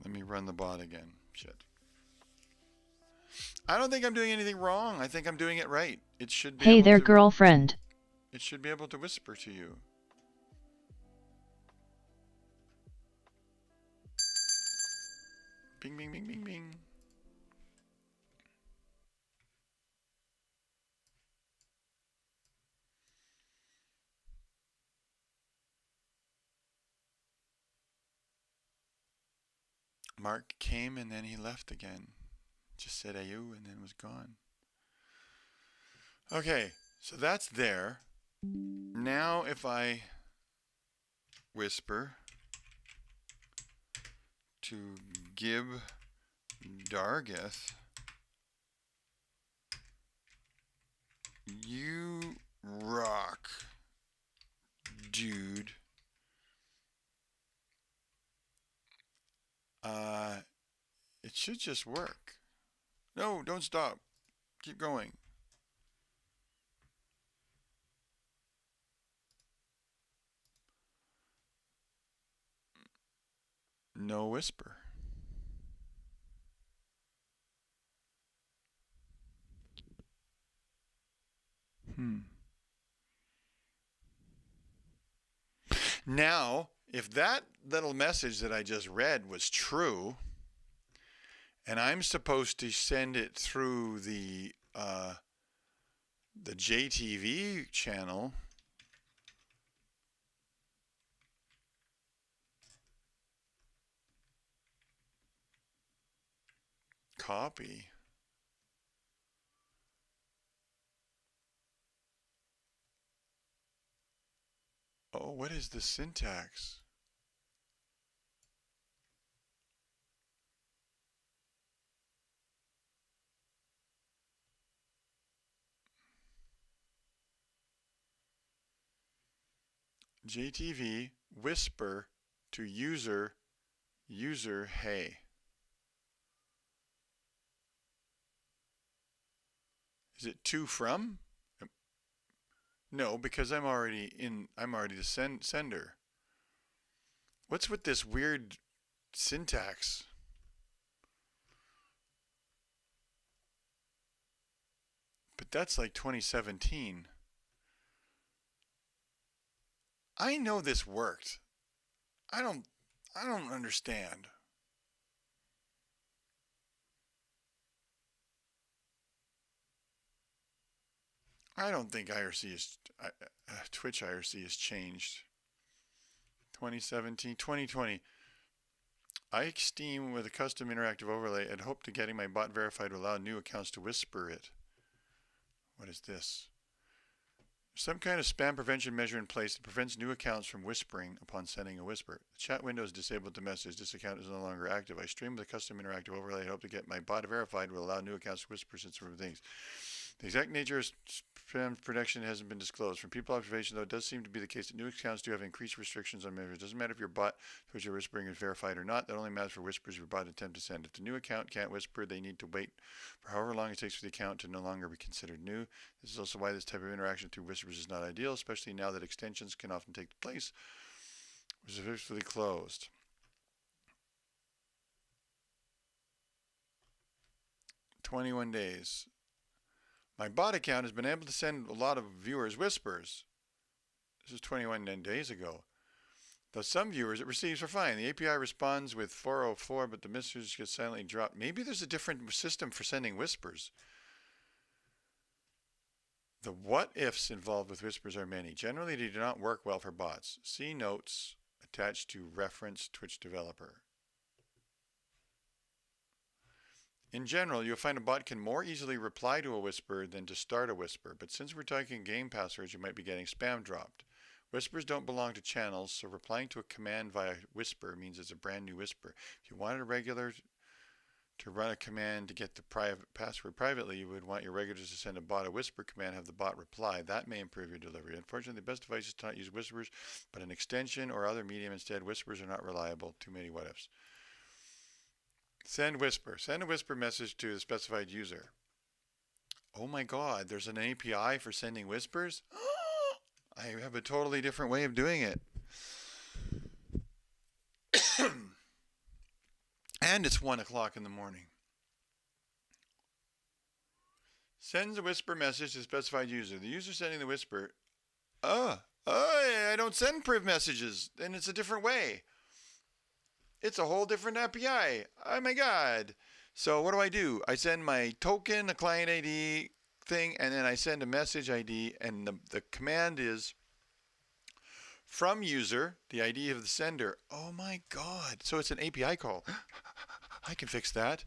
Let me run the bot again. Shit. I don't think I'm doing anything wrong. I think I'm doing it right. It should be
Hey
able
there,
to,
girlfriend.
It should be able to whisper to you. Bing, bing, bing, bing, bing. Mark came and then he left again. Just said ayu and then was gone. Okay, so that's there. Now if I whisper to Gib Dargeth, you rock, dude. It should just work. No, don't stop. Keep going. No whisper. Now, if that little message that I just read was true, and I'm supposed to send it through the JTV channel, copy. Oh, what is the syntax? JTV whisper to user hey. Is it to from? No, because I'm already the sender. What's with this weird syntax? But that's like 2017. I know this worked. I don't understand. I don't think IRC is Twitch IRC has changed. 2017, 2020. I Steam with a custom interactive overlay and hope to getting my bot verified to allow new accounts to whisper it. What is this? Some kind of spam prevention measure in place that prevents new accounts from whispering upon sending a whisper. The chat window is disabled to message. This account is no longer active. I stream with a custom interactive overlay. I hope to get my bot verified will allow new accounts to whisper sensitive things. The exact nature of spam protection hasn't been disclosed. From people observation, though, it does seem to be the case that new accounts do have increased restrictions on measures. It doesn't matter if your bot to which you're whispering is verified or not. That only matters for whispers your bot attempt to send. If the new account can't whisper, they need to wait for however long it takes for the account to no longer be considered new. This is also why this type of interaction through whispers is not ideal, especially now that extensions can often take the place, which is officially closed. "21 days. My bot account has been able to send a lot of viewers whispers." This is 21 days ago. "Though some viewers it receives are fine. The API responds with 404, but the message gets silently dropped." Maybe there's a different system for sending whispers. "The what ifs involved with whispers are many. Generally, they do not work well for bots. See notes attached to reference Twitch developer." In general, you'll find a bot can more easily reply to a whisper than to start a whisper, but since we're talking game passwords, you might be getting spam dropped. Whispers don't belong to channels, so replying to a command via whisper means it's a brand new whisper. If you wanted a regular to run a command to get the private password privately, you would want your regulars to send a bot a whisper command, have the bot reply. That may improve your delivery. Unfortunately, the best advice is to not use whispers, but an extension or other medium instead. Whispers are not reliable. Too many what ifs. Send whisper. Send a whisper message to the specified user. Oh my God, there's an API for sending whispers? I have a totally different way of doing it. And it's 1 o'clock in the morning. Sends a whisper message to the specified user. The user sending the whisper, I don't send priv messages. Then it's a different way. It's a whole different API. Oh my God. So what do? I send my token, a client ID thing, and then I send a message ID, and the command is from user, the ID of the sender. Oh my God. So it's an API call. I can fix that.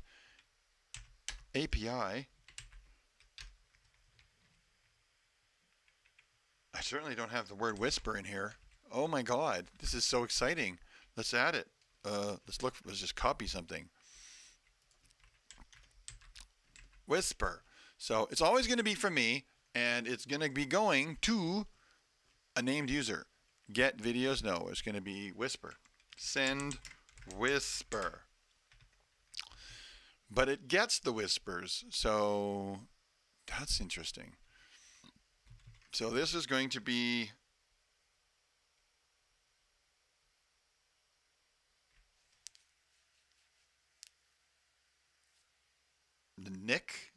API. I certainly don't have the word whisper in here. Oh my God. This is so exciting. Let's add it. Let's just copy something. Whisper. So it's always going to be from me, and it's going to be going to a named user. Get videos? No, it's going to be whisper. Send whisper. But it gets the whispers, so that's interesting. So this is going to be the nick.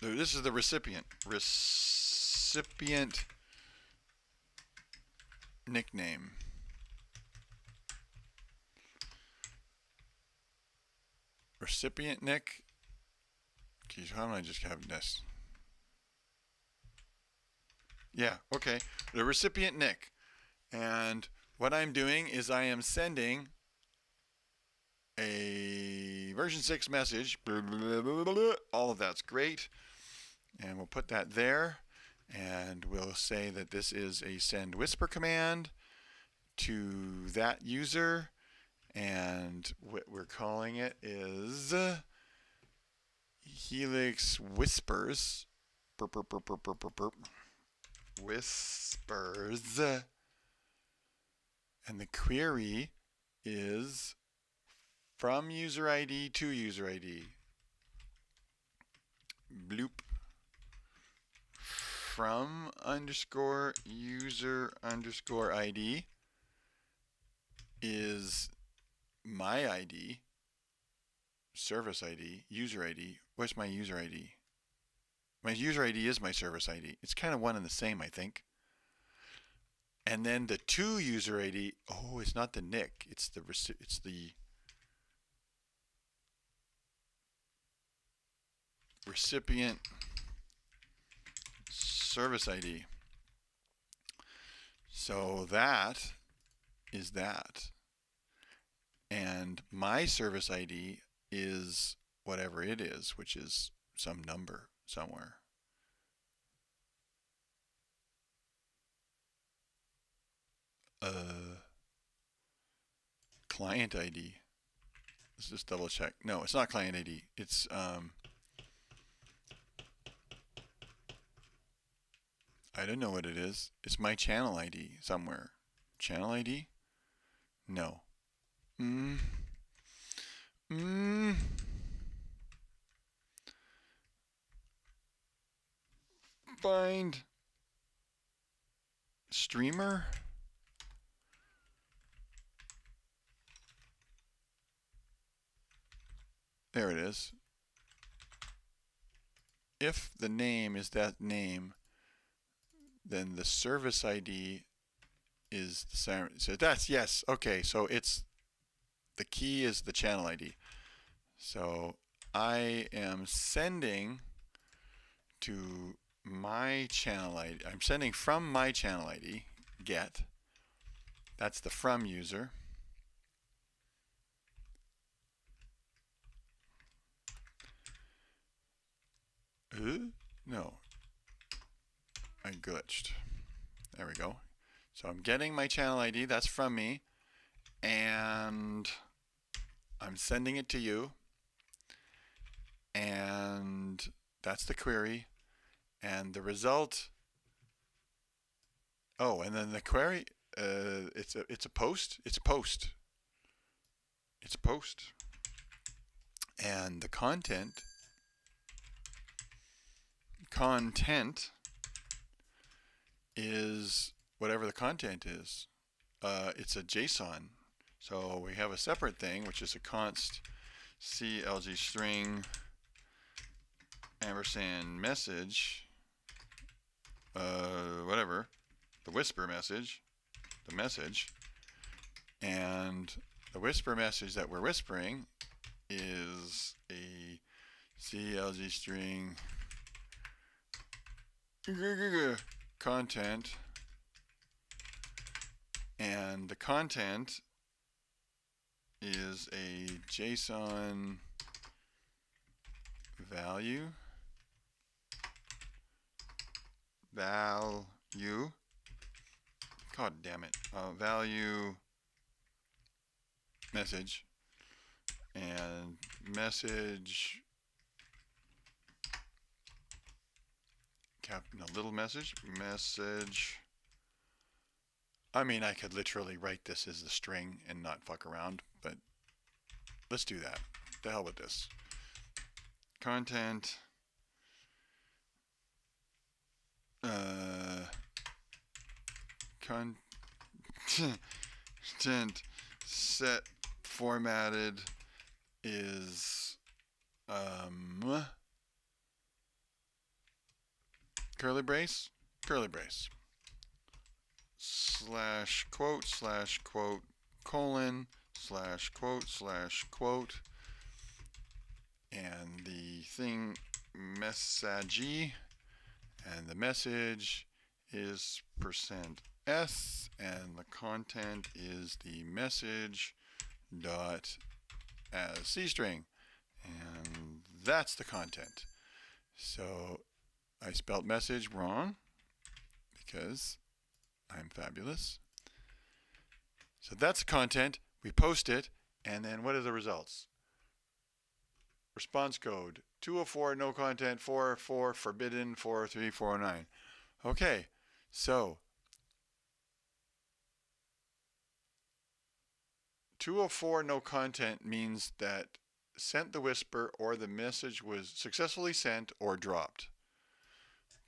This is the recipient. Recipient nickname. Recipient nick. Geez, how don't I just have this? Yeah, okay. The recipient nick. And what I'm doing is I am sending a version 6 message. All of that's great. And we'll put that there. And we'll say that this is a send whisper command to that user. And what we're calling it is Helix Whispers. Burp, burp, burp, burp, burp, burp, burp. Whispers. And the query is from user ID to user ID. Bloop. From underscore user underscore ID is my ID, service ID, user ID. What's my user ID? My user ID is my service ID. It's kind of one and the same, I think. And then the to user ID, oh, it's not the nick. It's the recipient service ID. So that is that. And my service ID is whatever it is, which is some number somewhere. Client ID. Let's just double check. No, it's not client ID. It's I don't know what it is. It's my channel ID somewhere. Channel ID? No. Find streamer. There it is. If the name is that name, then the service ID is the same. So that's yes. Okay, so it's the key is the channel ID. So I am sending to my channel ID. I'm sending from my channel ID, get. That's the from user. No. I glitched. There we go. So I'm getting my channel ID, that's from me, and I'm sending it to you, and that's the query, and the result. Oh, and then the query, it's a post. It's a post. It's a post, and the content is whatever the content is. It's a JSON. So we have a separate thing, which is a const clg string ampersand message, whatever, the whisper message, the message, and the whisper message that we're whispering is a clg string content, and the content is a JSON value god damn it, value message, and message little message. I mean, I could literally write this as the string and not fuck around, but let's do that. The hell with this. Content content set formatted is curly brace slash quote colon slash quote, and the thing messagey, and the message is %s, and the content is the message dot as C string, and that's the content. So I spelled message wrong because I'm fabulous. So that's the content. We post it, and then what are the results? Response code 204 no content, 404 forbidden, 403 409. Okay, so 204 no content means that sent the whisper or the message was successfully sent or dropped.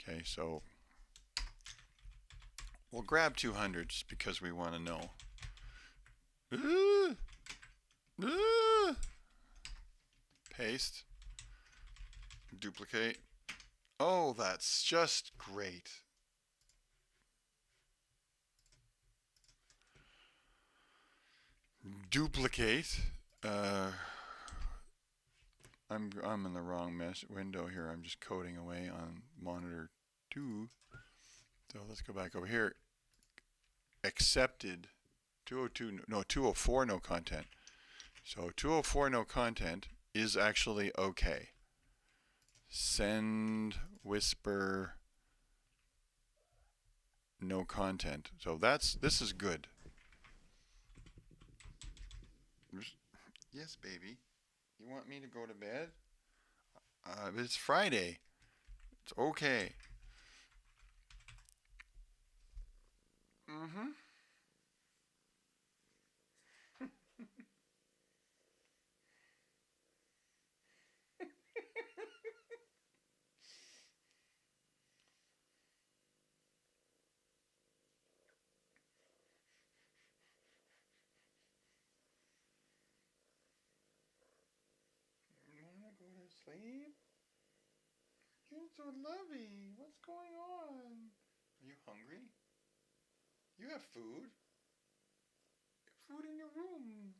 Okay, so we'll grab 200 just because we want to know. Paste. Duplicate. Oh, that's just great. Duplicate. I'm in the wrong window here. I'm just coding away on monitor 2. So let's go back over here. Accepted 204 no content. So 204 no content is actually okay. send whisper no content. So this is good. Yes, baby. You want me to go to bed? It's Friday. It's okay. Mm-hmm. Wanna go to sleep? You're so lovely. What's going on? Are you hungry? You have food. Food in your room.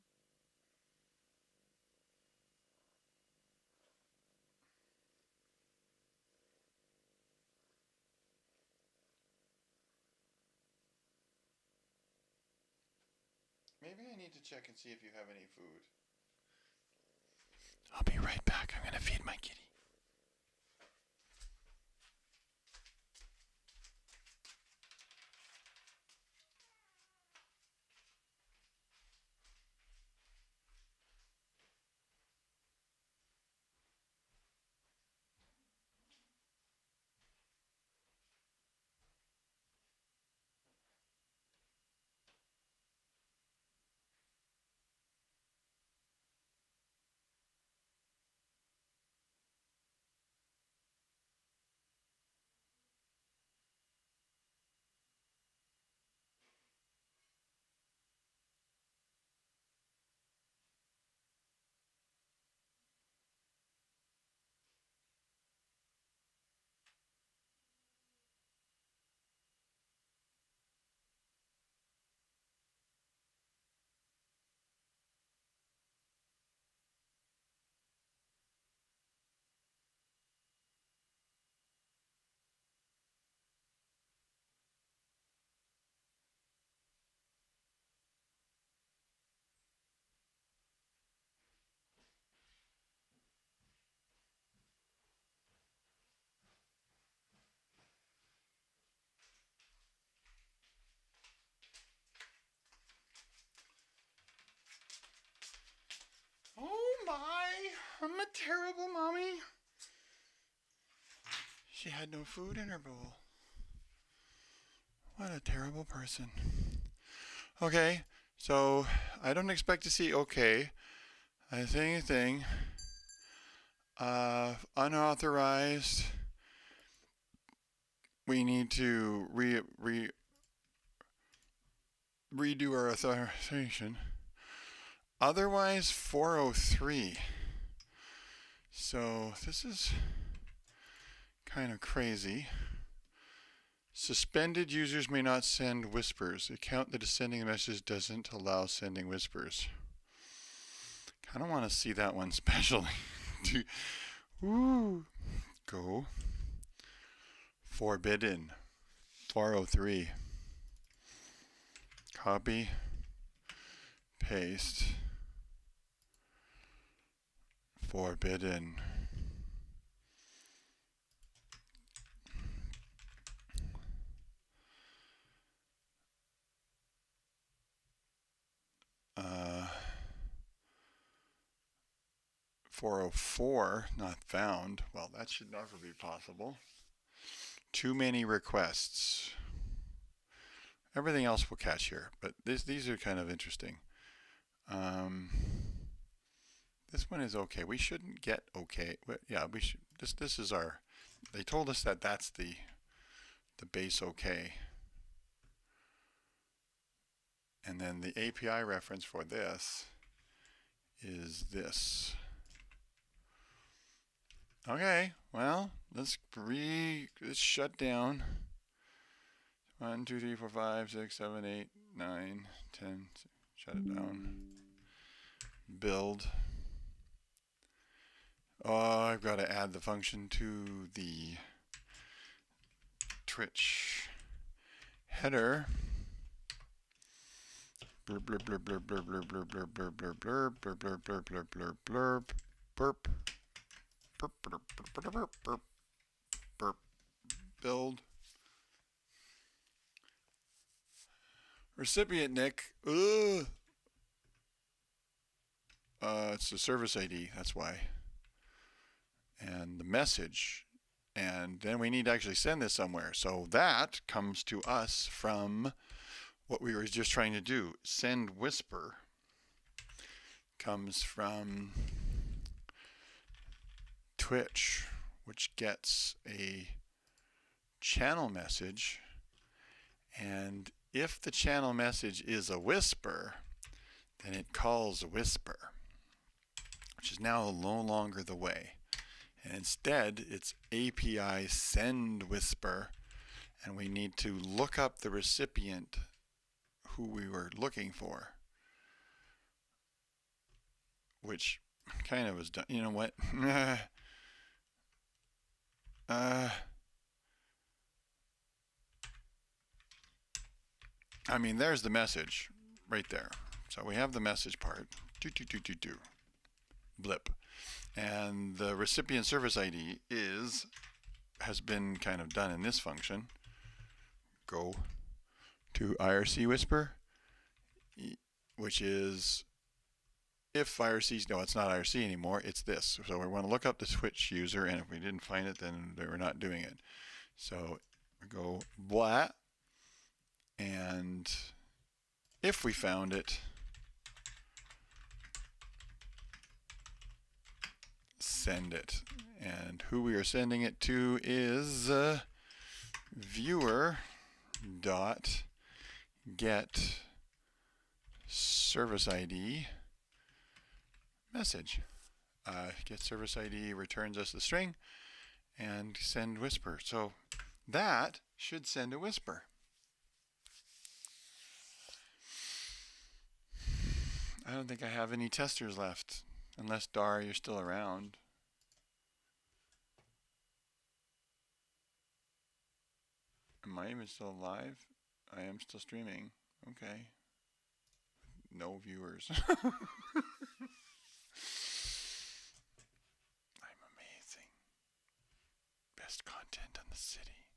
Maybe I need to check and see if you have any food. I'll be right back. I'm gonna feed my kitty. Oh my! I'm a terrible mommy. She had no food in her bowl. What a terrible person. Okay, so I don't expect to see okay. I think unauthorized. We need to redo our authorization. Otherwise, 403. So this is kind of crazy. Suspended users may not send whispers. Account that is sending a message doesn't allow sending whispers. Kind of want to see that one specially. Ooh. Go. Forbidden. 403. Copy. Paste. Forbidden. Uh, 404, not found. Well, that should never be possible. Too many requests. Everything else will catch here, but these are kind of interesting. This one is okay. We shouldn't get okay. Yeah, we should. This is our. They told us that that's the base okay. And then the API reference for this is this. Okay, well, let's shut down. 1, 2, 3, 4, 5, 6, 7, 8, 9, 10. Shut it down. Build. Oh, I've got to add the function to the Twitch header. Blurb blurb blurb blurb blurb blurb blurb blurb blurb blurb blurb blurb blurb blurb blurb burp Build. Recipient Nick. It's the service ID, that's why. And the message. And then we need to actually send this somewhere. So that comes to us from what we were just trying to do. Send whisper comes from Twitch, which gets a channel message. And if the channel message is a whisper, then it calls a whisper, which is now no longer the way. And instead, it's API send whisper, and we need to look up the recipient who we were looking for, which kind of was done. You know what? I mean, there's the message right there. So we have the message part. Blip. And the recipient service ID has been kind of done in this function. Go to IRC whisper, which is if IRC, no, it's not IRC anymore, it's this. So we want to look up the Twitch user, and if we didn't find it, then they were not doing it. So we go blah, and if we found it, send it. And who we are sending it to is viewer dot get service ID message. Get service ID returns us the string and send whisper. So that should send a whisper. I don't think I have any testers left, unless Dar, you're still around. Am I even still live? I am still streaming. Okay. No viewers. I'm amazing. Best content on the city.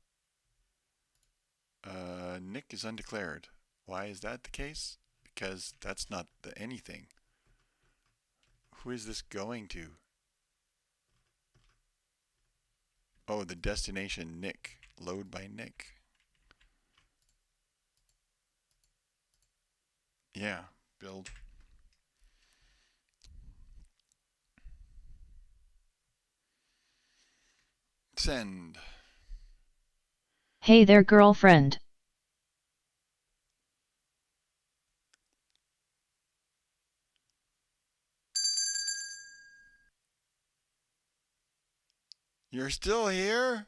Nick is undeclared. Why is that the case? Because that's not the anything. Who is this going to? Oh, the destination Nick. Load by Nick. Yeah, build. Send.
Hey there, girlfriend.
You're still here?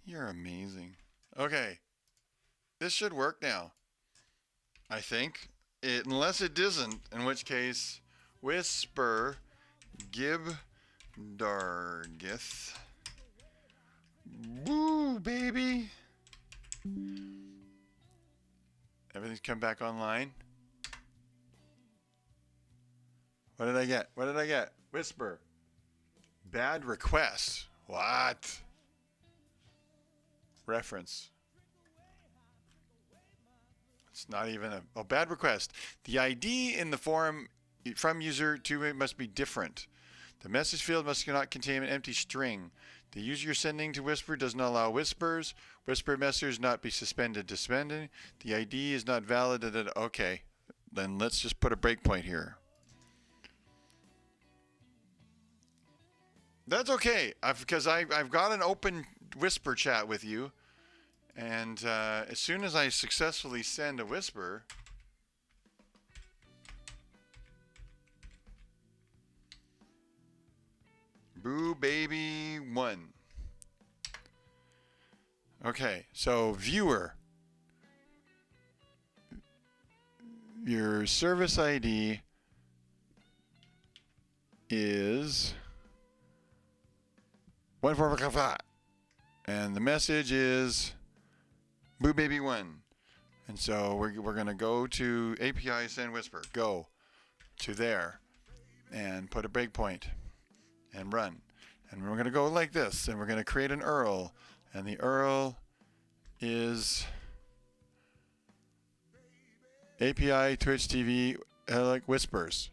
You're amazing. Okay. This should work now. I think. Unless it doesn't, in which case, whisper gib dargith. Woo, baby. Everything's come back online. What did I get? What did I get? Whisper. Bad request. What? Reference. It's not even a bad request. The ID in the form from user to it must be different. The message field must not contain an empty string. The user you're sending to whisper does not allow whispers. Whisper message not be suspended to suspended. The ID is not valid. Okay, then let's just put a breakpoint here. That's okay, because I've got an open whisper chat with you. And as soon as I successfully send a whisper, boo baby 1. Okay, so viewer, your service ID is 145, and the message is boo baby 1. And so we're going to go to API send whisper. Go to there and put a breakpoint. and run. And we're going to go like this, and we're going to create an URL. And the URL is API Twitch TV like whispers.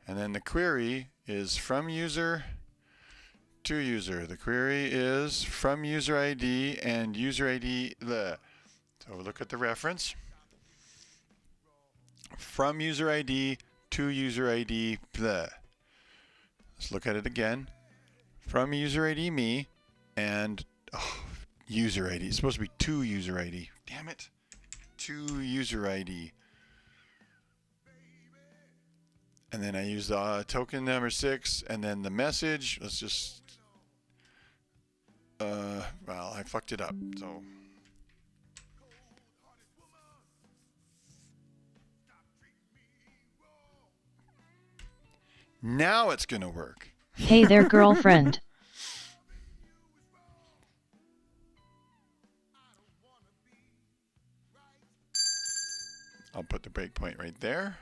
And then the query is from user to user. The query is from user ID and user ID. So look at the reference. From user ID to user ID. Let's look at it again. From user ID me and user ID. It's supposed to be to user ID. Damn it. To user ID. And then I use the token number 6 and then the message. Let's just well, I fucked it up. So now it's going to work.
Hey there, girlfriend.
I'll put the breakpoint right there.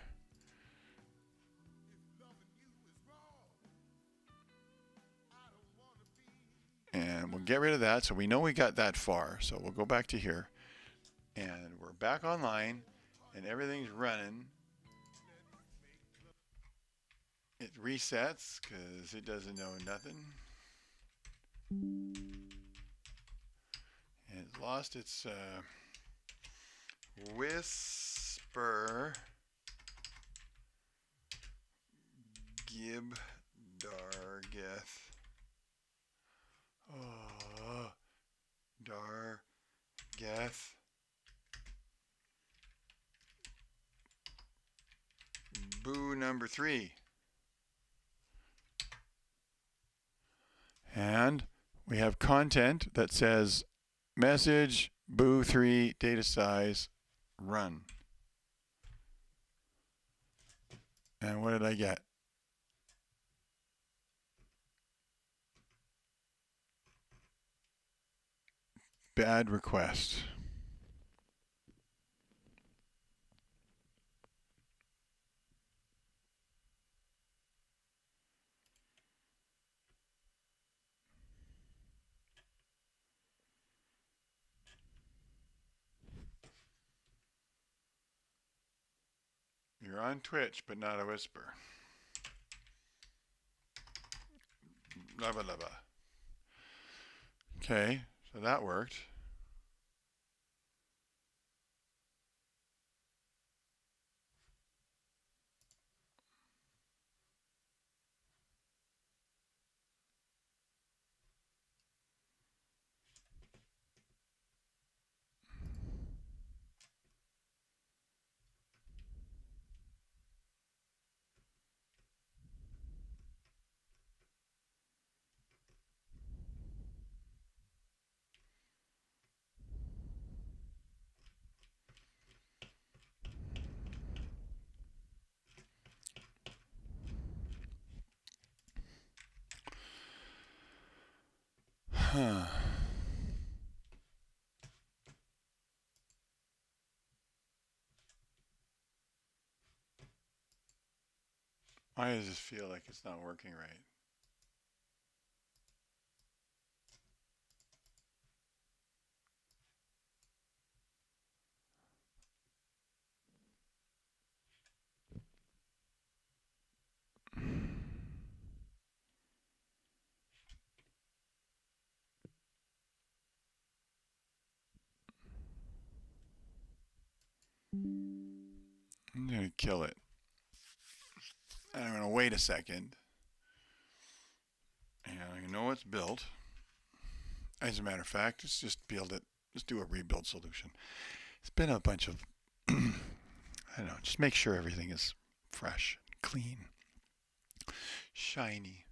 And we'll get rid of that. So we know we got that far. So we'll go back to here. And we're back online. And everything's running. It resets because it doesn't know nothing. And it's lost its whisper gib dargeth. Oh, dargeth. Boo number 3. And we have content that says message boo 3 data size run. And what did I get? Bad request. You're on Twitch, but not a whisper. Blah, blah, blah, blah. Okay, so that worked. Huh. Why does this feel like it's not working right? I'm going to kill it. And I'm going to wait a second. And I know it's built. As a matter of fact, let's just build it. Let's do a rebuild solution. It's been a bunch of, I don't know, just make sure everything is fresh, clean, shiny.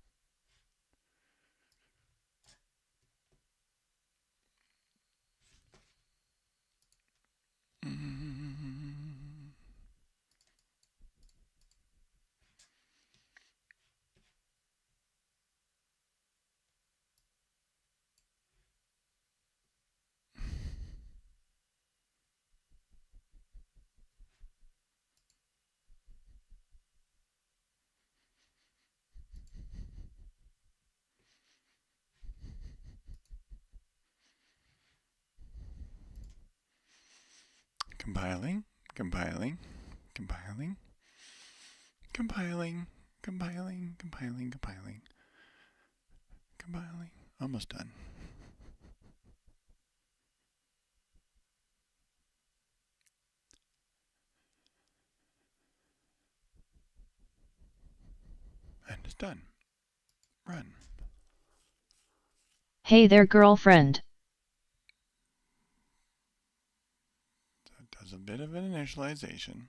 Compiling, compiling, compiling, compiling, compiling, compiling, compiling, compiling. Almost done. And it's done. Run.
Hey there, girlfriend.
So it does a bit of an initialization.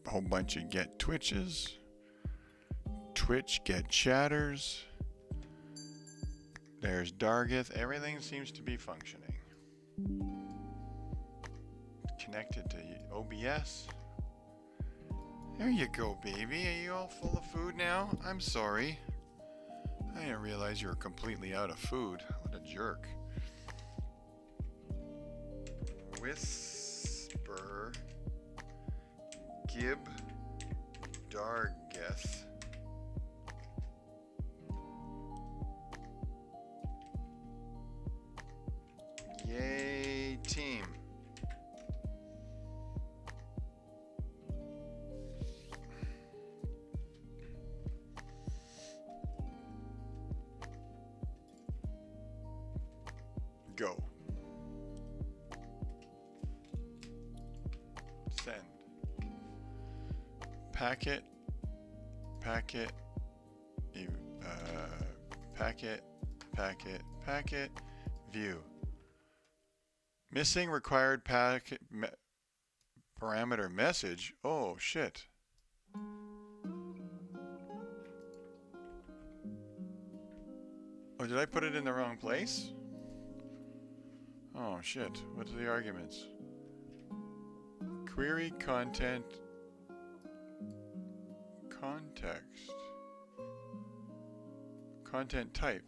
A whole bunch of get twitches. Twitch get chatters. There's Dargith. Everything seems to be functioning. Connected to OBS. There you go, baby. Are you all full of food now? I'm sorry. I didn't realize you were completely out of food. What a jerk. Whisper. Gib. Dargeth. Yay, team. Go. Send. Packet. Packet. Packet. Packet. Packet. View. Missing required packet parameter message. Oh shit. Oh, did I put it in the wrong place? Oh shit. What are the arguments? Query content context. Content type.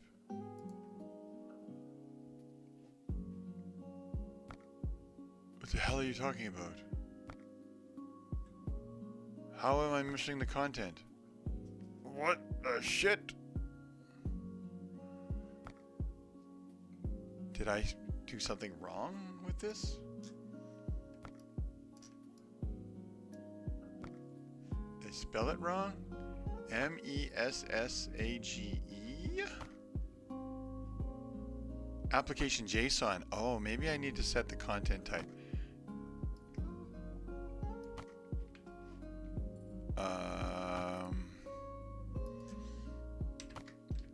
What the hell are you talking about? How am I missing the content? What the shit? Did I do something wrong with this? Did I spell it wrong? M-E-S-S-A-G-E? Application JSON. Oh, maybe I need to set the content type.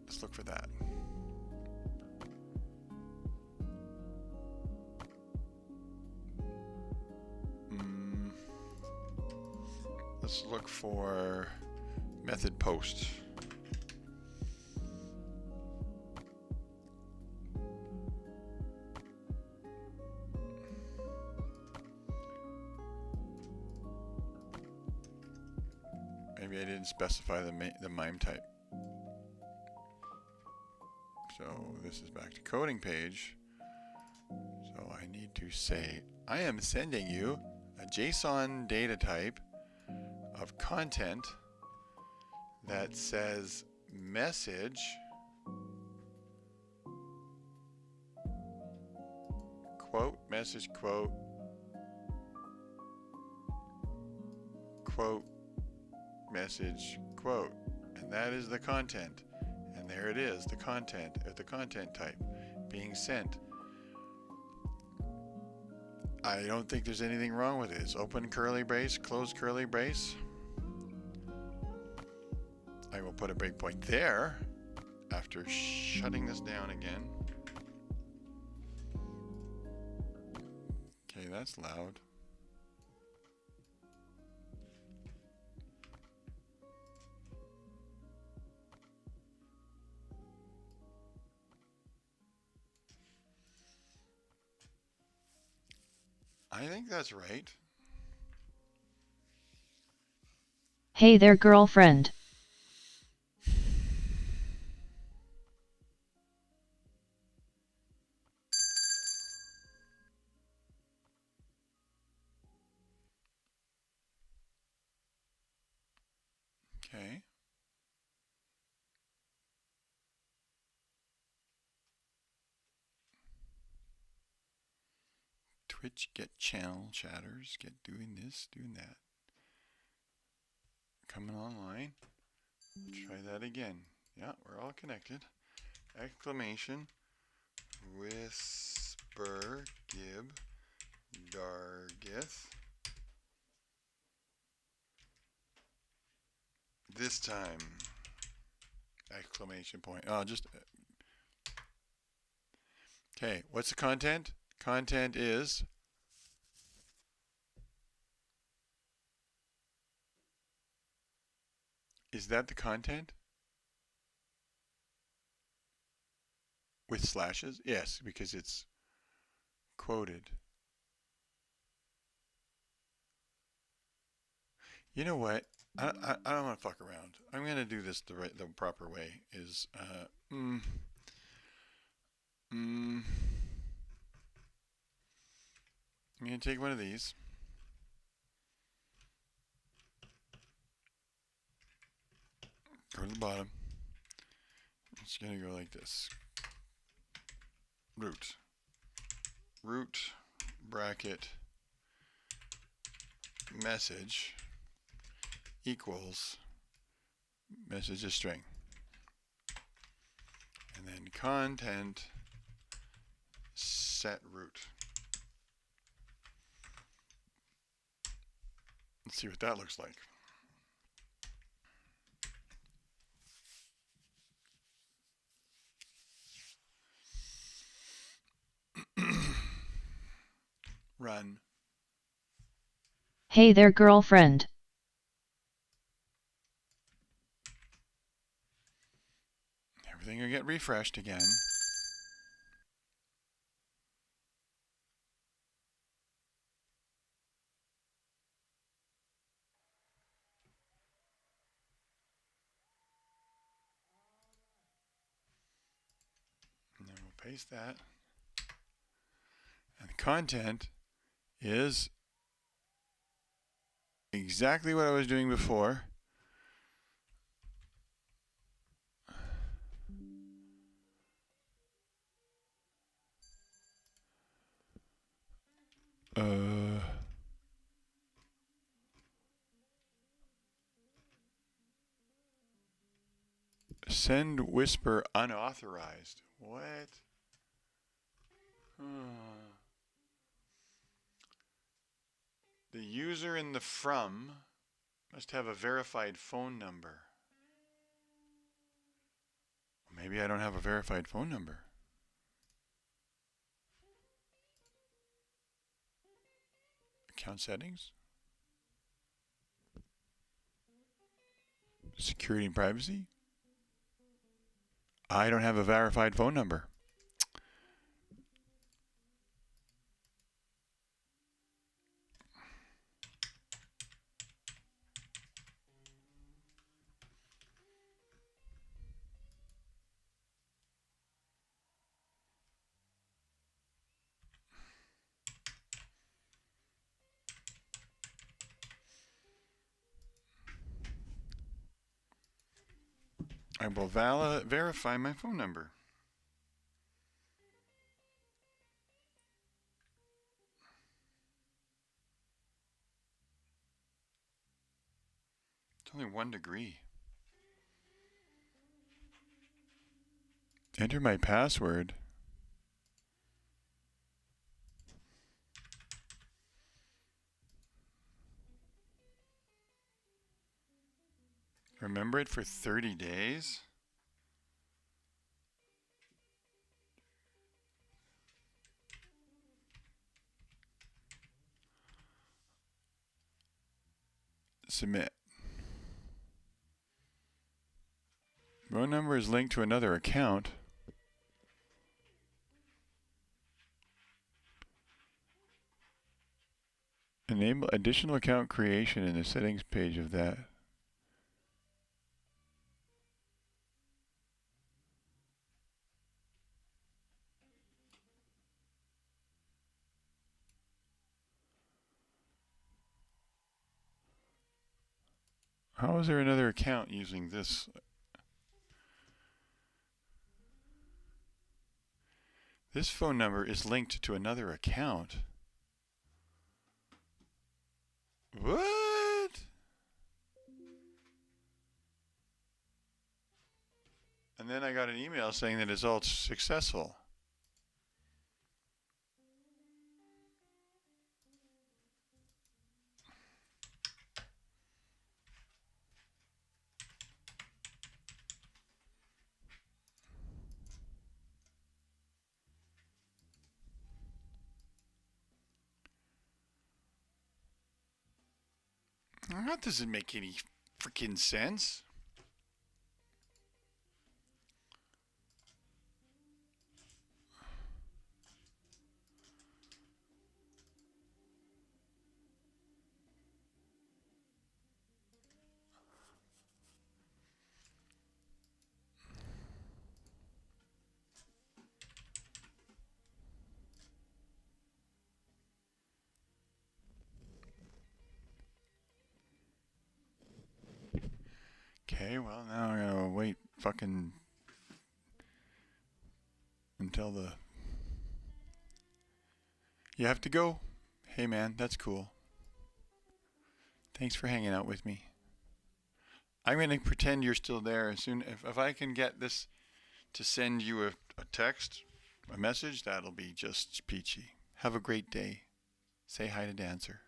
Let's look for that. Let's look for method post. Maybe I didn't specify the MIME type. So this is back to coding page. So I need to say, I am sending you a JSON data type of content that says message quote message quote quote message quote, and that is the content, and there it is, the content of the content type being sent. I don't think there's anything wrong with it. It's open curly brace, close curly brace. I will put a breakpoint there after shutting this down again. Okay, that's loud. I think that's right.
Hey there, girlfriend.
Okay. Twitch, get channel chatters, get doing this, doing that. Coming online. Try that again. Yeah, we're all connected. Exclamation. Whisper Gib Dargith. This time. Exclamation point. Oh, just. Okay, what's the content? Content is. Is that the content? With slashes? Yes, because it's quoted. You know what? I don't want to fuck around. I'm gonna do this the proper way. I'm gonna take one of these. Go to the bottom. It's gonna go like this. Root bracket message equals message a string. And then content set root. Let's see what that looks like. Run.
Hey there, girlfriend.
Everything will get refreshed again. And then we'll paste that. And the content is exactly what I was doing before. Send whisper unauthorized. What? The user in the from must have a verified phone number. Maybe I don't have a verified phone number. Account settings. Security and privacy. I don't have a verified phone number. I will verify my phone number. It's only 1 degree. Enter my password. Remember it for 30 days? Submit. Phone number is linked to another account. Enable additional account creation in the settings page of that. How is there another account using this? This phone number is linked to another account. What? And then I got an email saying that it's all successful. That doesn't make any freaking sense. Okay, well, now I gotta wait fucking until the. You have to go? Hey, man, that's cool. Thanks for hanging out with me. I'm gonna pretend you're still there. As soon if I can get this to send you a text, a message, that'll be just peachy. Have a great day. Say hi to Dancer.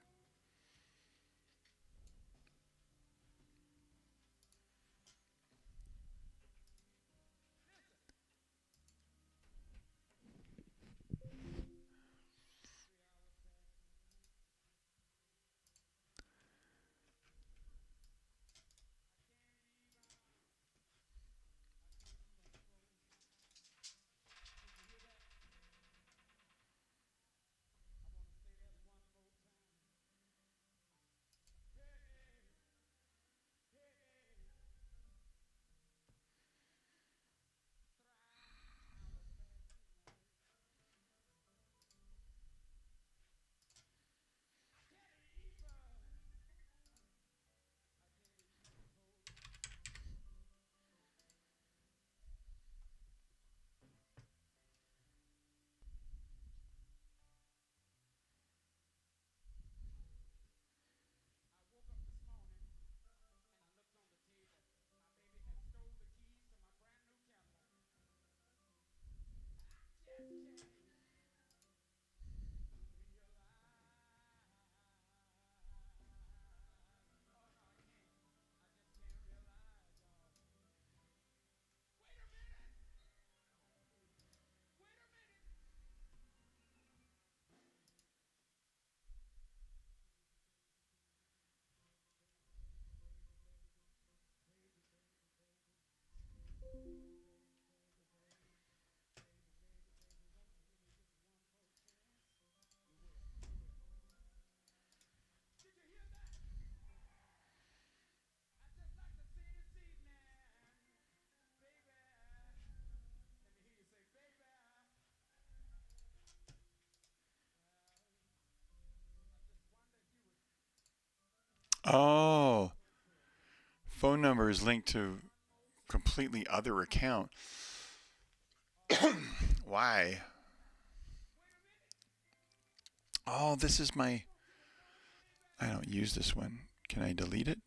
Oh, phone number is linked to completely other account. Why? Oh, this is my. I don't use this one. Can I delete it?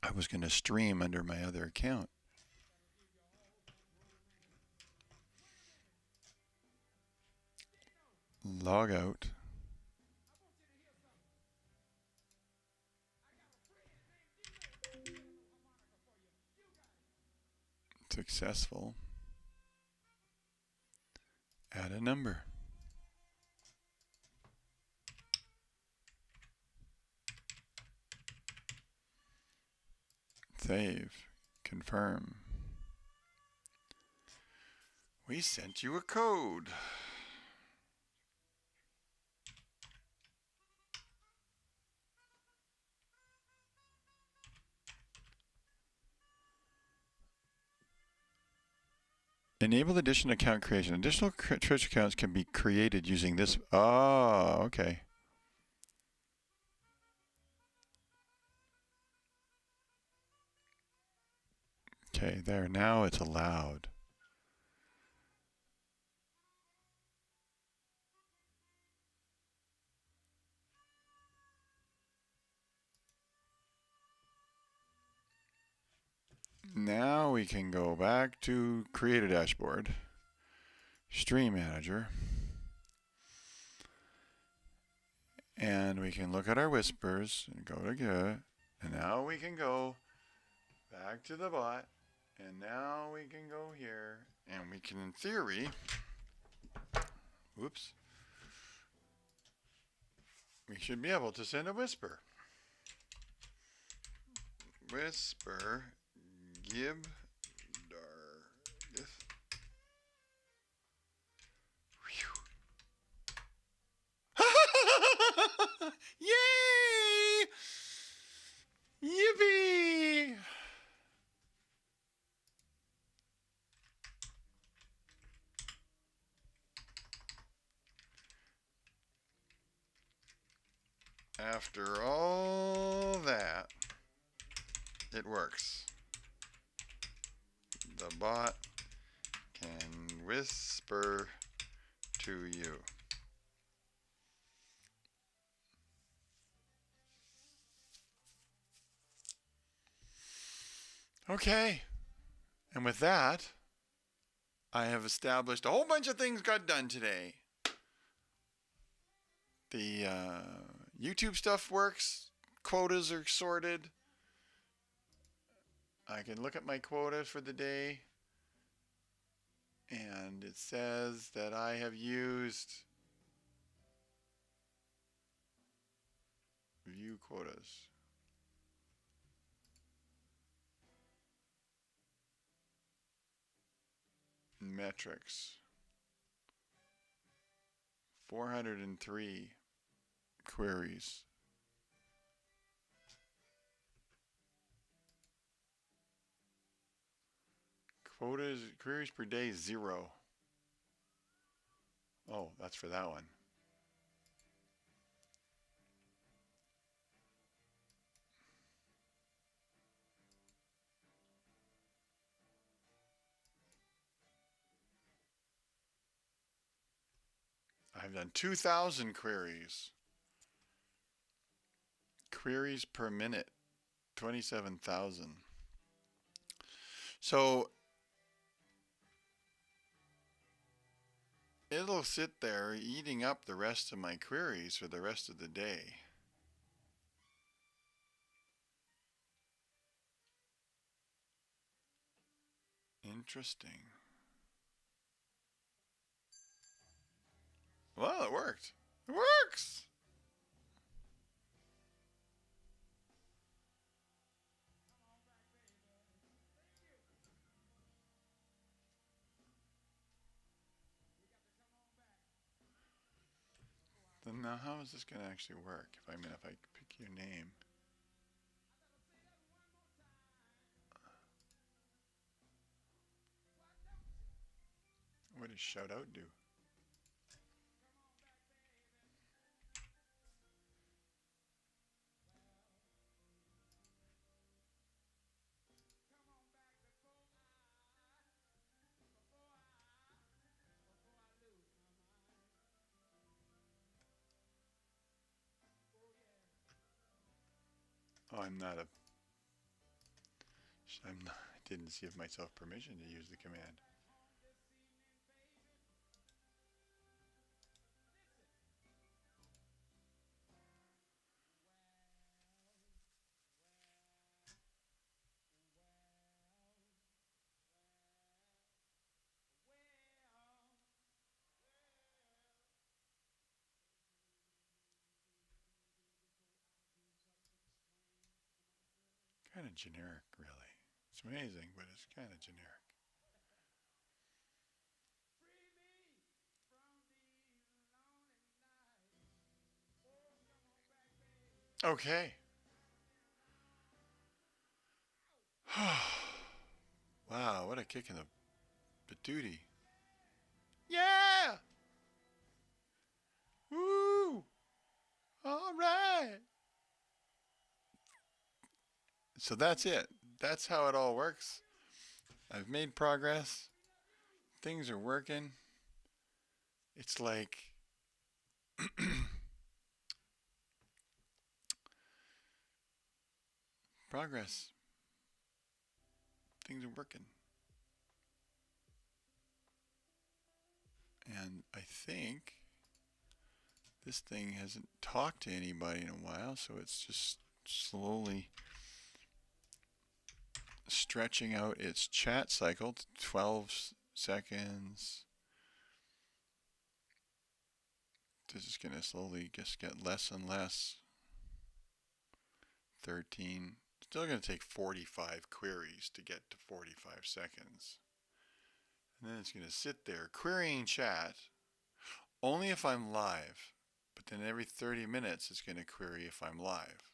I was going to stream under my other account. Log out. Successful. Add a number. Save. Confirm. We sent you a code. Enable additional account creation. Additional Twitch accounts can be created using this. Oh, okay. Okay, there. Now it's allowed. Now we can go back to create a dashboard. Stream manager. And we can look at our whispers and go to good. And now we can go back to the bot. And now we can go here. And we can, in theory, whoops, we should be able to send a whisper. Whisper, gib, dar, this. Yay! Yippee! After all that, it works. The bot can whisper to you. Okay. And with that, I have established a whole bunch of things got done today. The YouTube stuff works. Quotas are sorted. I can look at my quota for the day. And it says that I have used view quotas. Metrics. 403 queries. Quotas, queries per day, 0. Oh, that's for that one. I've done 2,000 queries. Queries per minute, 27,000. So it'll sit there eating up the rest of my queries for the rest of the day. Interesting. Well, it worked. It works! Then now how is this going to actually work? If I pick your name. What does shout out do? Oh, I'm not. I didn't give myself permission to use the command. Kind of generic, really. It's amazing, but it's kind of generic. Okay. Wow, what a kick in the But duty. Yeah! Woo! All right. So that's it. That's how it all works. I've made progress. Things are working. It's like progress. Things are working. And I think this thing hasn't talked to anybody in a while, so it's just slowly stretching out its chat cycle to 12 seconds. This is going to slowly just get less and less. 13. Still going to take 45 queries to get to 45 seconds. And then it's going to sit there querying chat only if I'm live. But then every 30 minutes it's going to query if I'm live.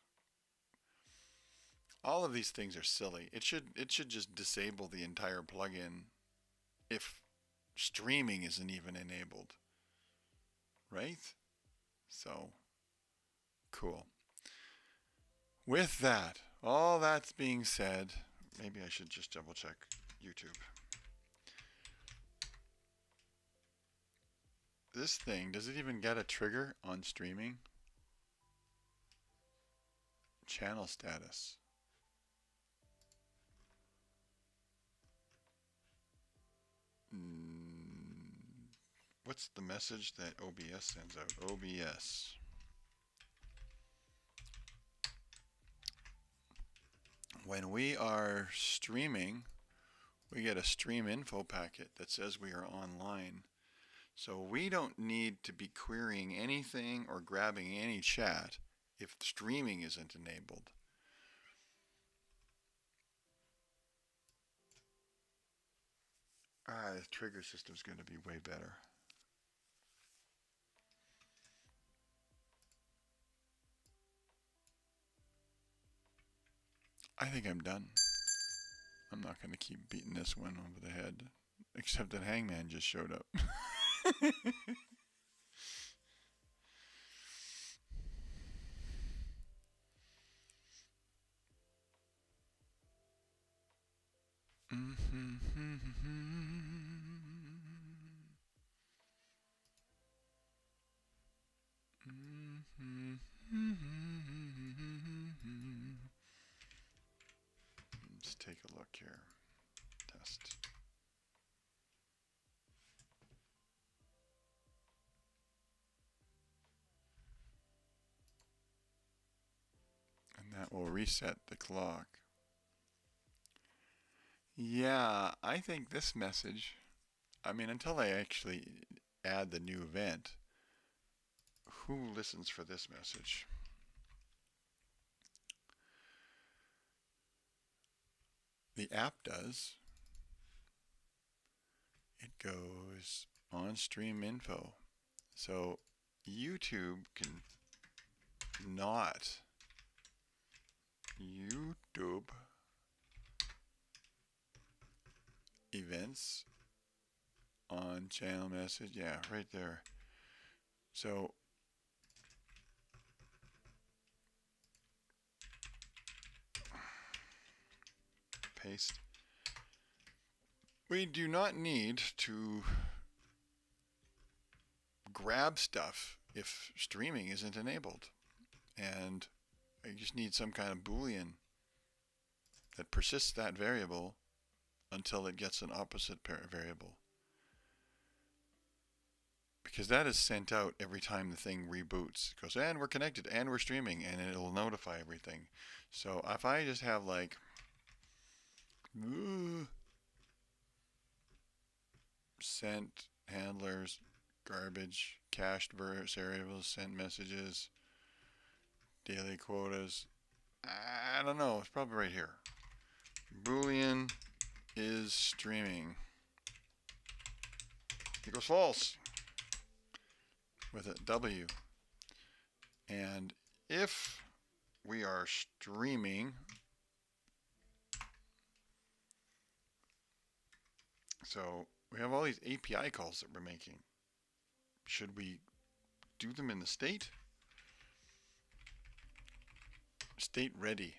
All of these things are silly. It should just disable the entire plugin if streaming isn't even enabled. Right? So, cool. With that, all that's being said, maybe I should just double check YouTube. This thing, does it even get a trigger on streaming? Channel status. What's the message that OBS sends out? OBS. When we are streaming, we get a stream info packet that says we are online. So we don't need to be querying anything or grabbing any chat if streaming isn't enabled. The trigger system is going to be way better. I think I'm done. I'm not going to keep beating this one over the head, except that Hangman just showed up. Let's take a look here. Test. And that will reset the clock. Yeah, I think this message, I mean, until I actually add the new event, who listens for this message? The app does. It goes on stream info. So YouTube can not. YouTube events on channel message. Yeah, right there. So paste. We do not need to grab stuff if streaming isn't enabled. And I just need some kind of Boolean that persists that variable until it gets an opposite variable. Because that is sent out every time the thing reboots. It goes, and we're connected, and we're streaming, and it'll notify everything. So if I just have like, sent handlers, garbage, cached variables, sent messages, daily quotas, I don't know, it's probably right here. Boolean is streaming equals false with a W. And if we are streaming, so We have all these API calls that we're making. Should we do them in the state? State ready.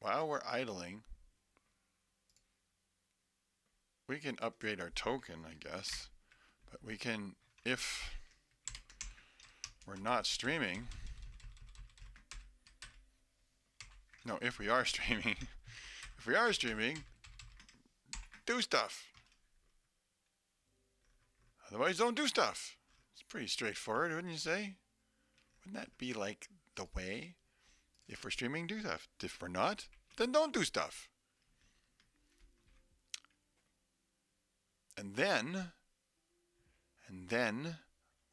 While we're idling, we can upgrade our token, I guess. But we can, if we're not streaming, no, if we are streaming, if we are streaming, do stuff. Otherwise, don't do stuff. It's pretty straightforward, wouldn't you say? Wouldn't that be like the way? If we're streaming, do stuff. If we're not, then don't do stuff. And then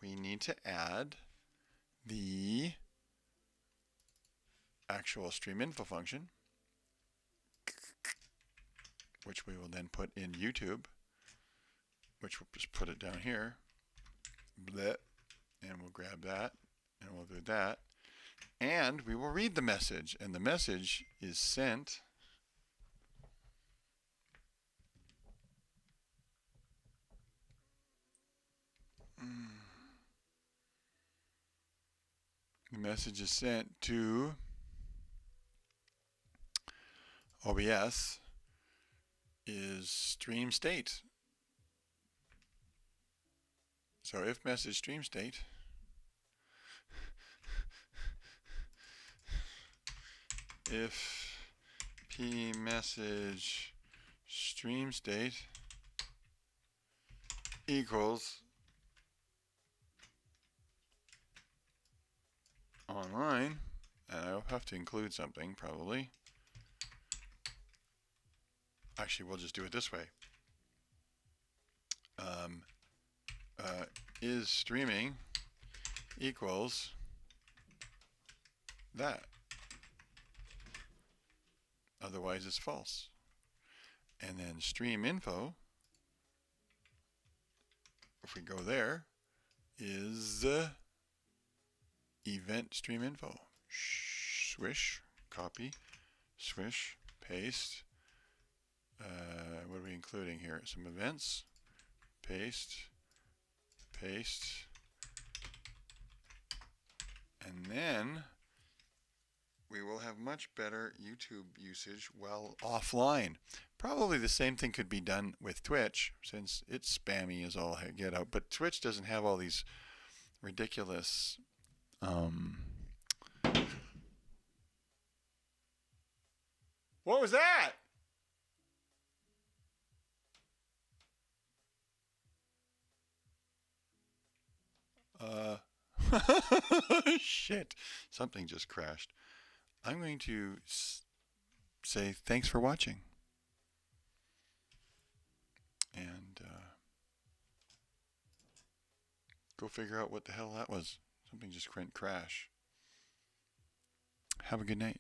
we need to add the actual stream info function, which we will then put in YouTube, which we'll just put it down here. Bleh. And we'll grab that, and we'll do that. And we will read the message, and the message is sent the message is sent to OBS is stream state. So if message stream state if p message stream state equals online, and I'll have to include something probably. Actually, we'll just do it this way. Is streaming equals that. Otherwise, it's false. And then stream info, if we go there, is event stream info. Swish, copy, swish, paste. What are we including here? Some events. Paste, paste. And then we will have much better YouTube usage while offline. Probably the same thing could be done with Twitch, since it's spammy as all get out. But Twitch doesn't have all these ridiculous What was that? Shit. Something just crashed. I'm going to say thanks for watching. And go figure out what the hell that was. Something just went crash. Have a good night.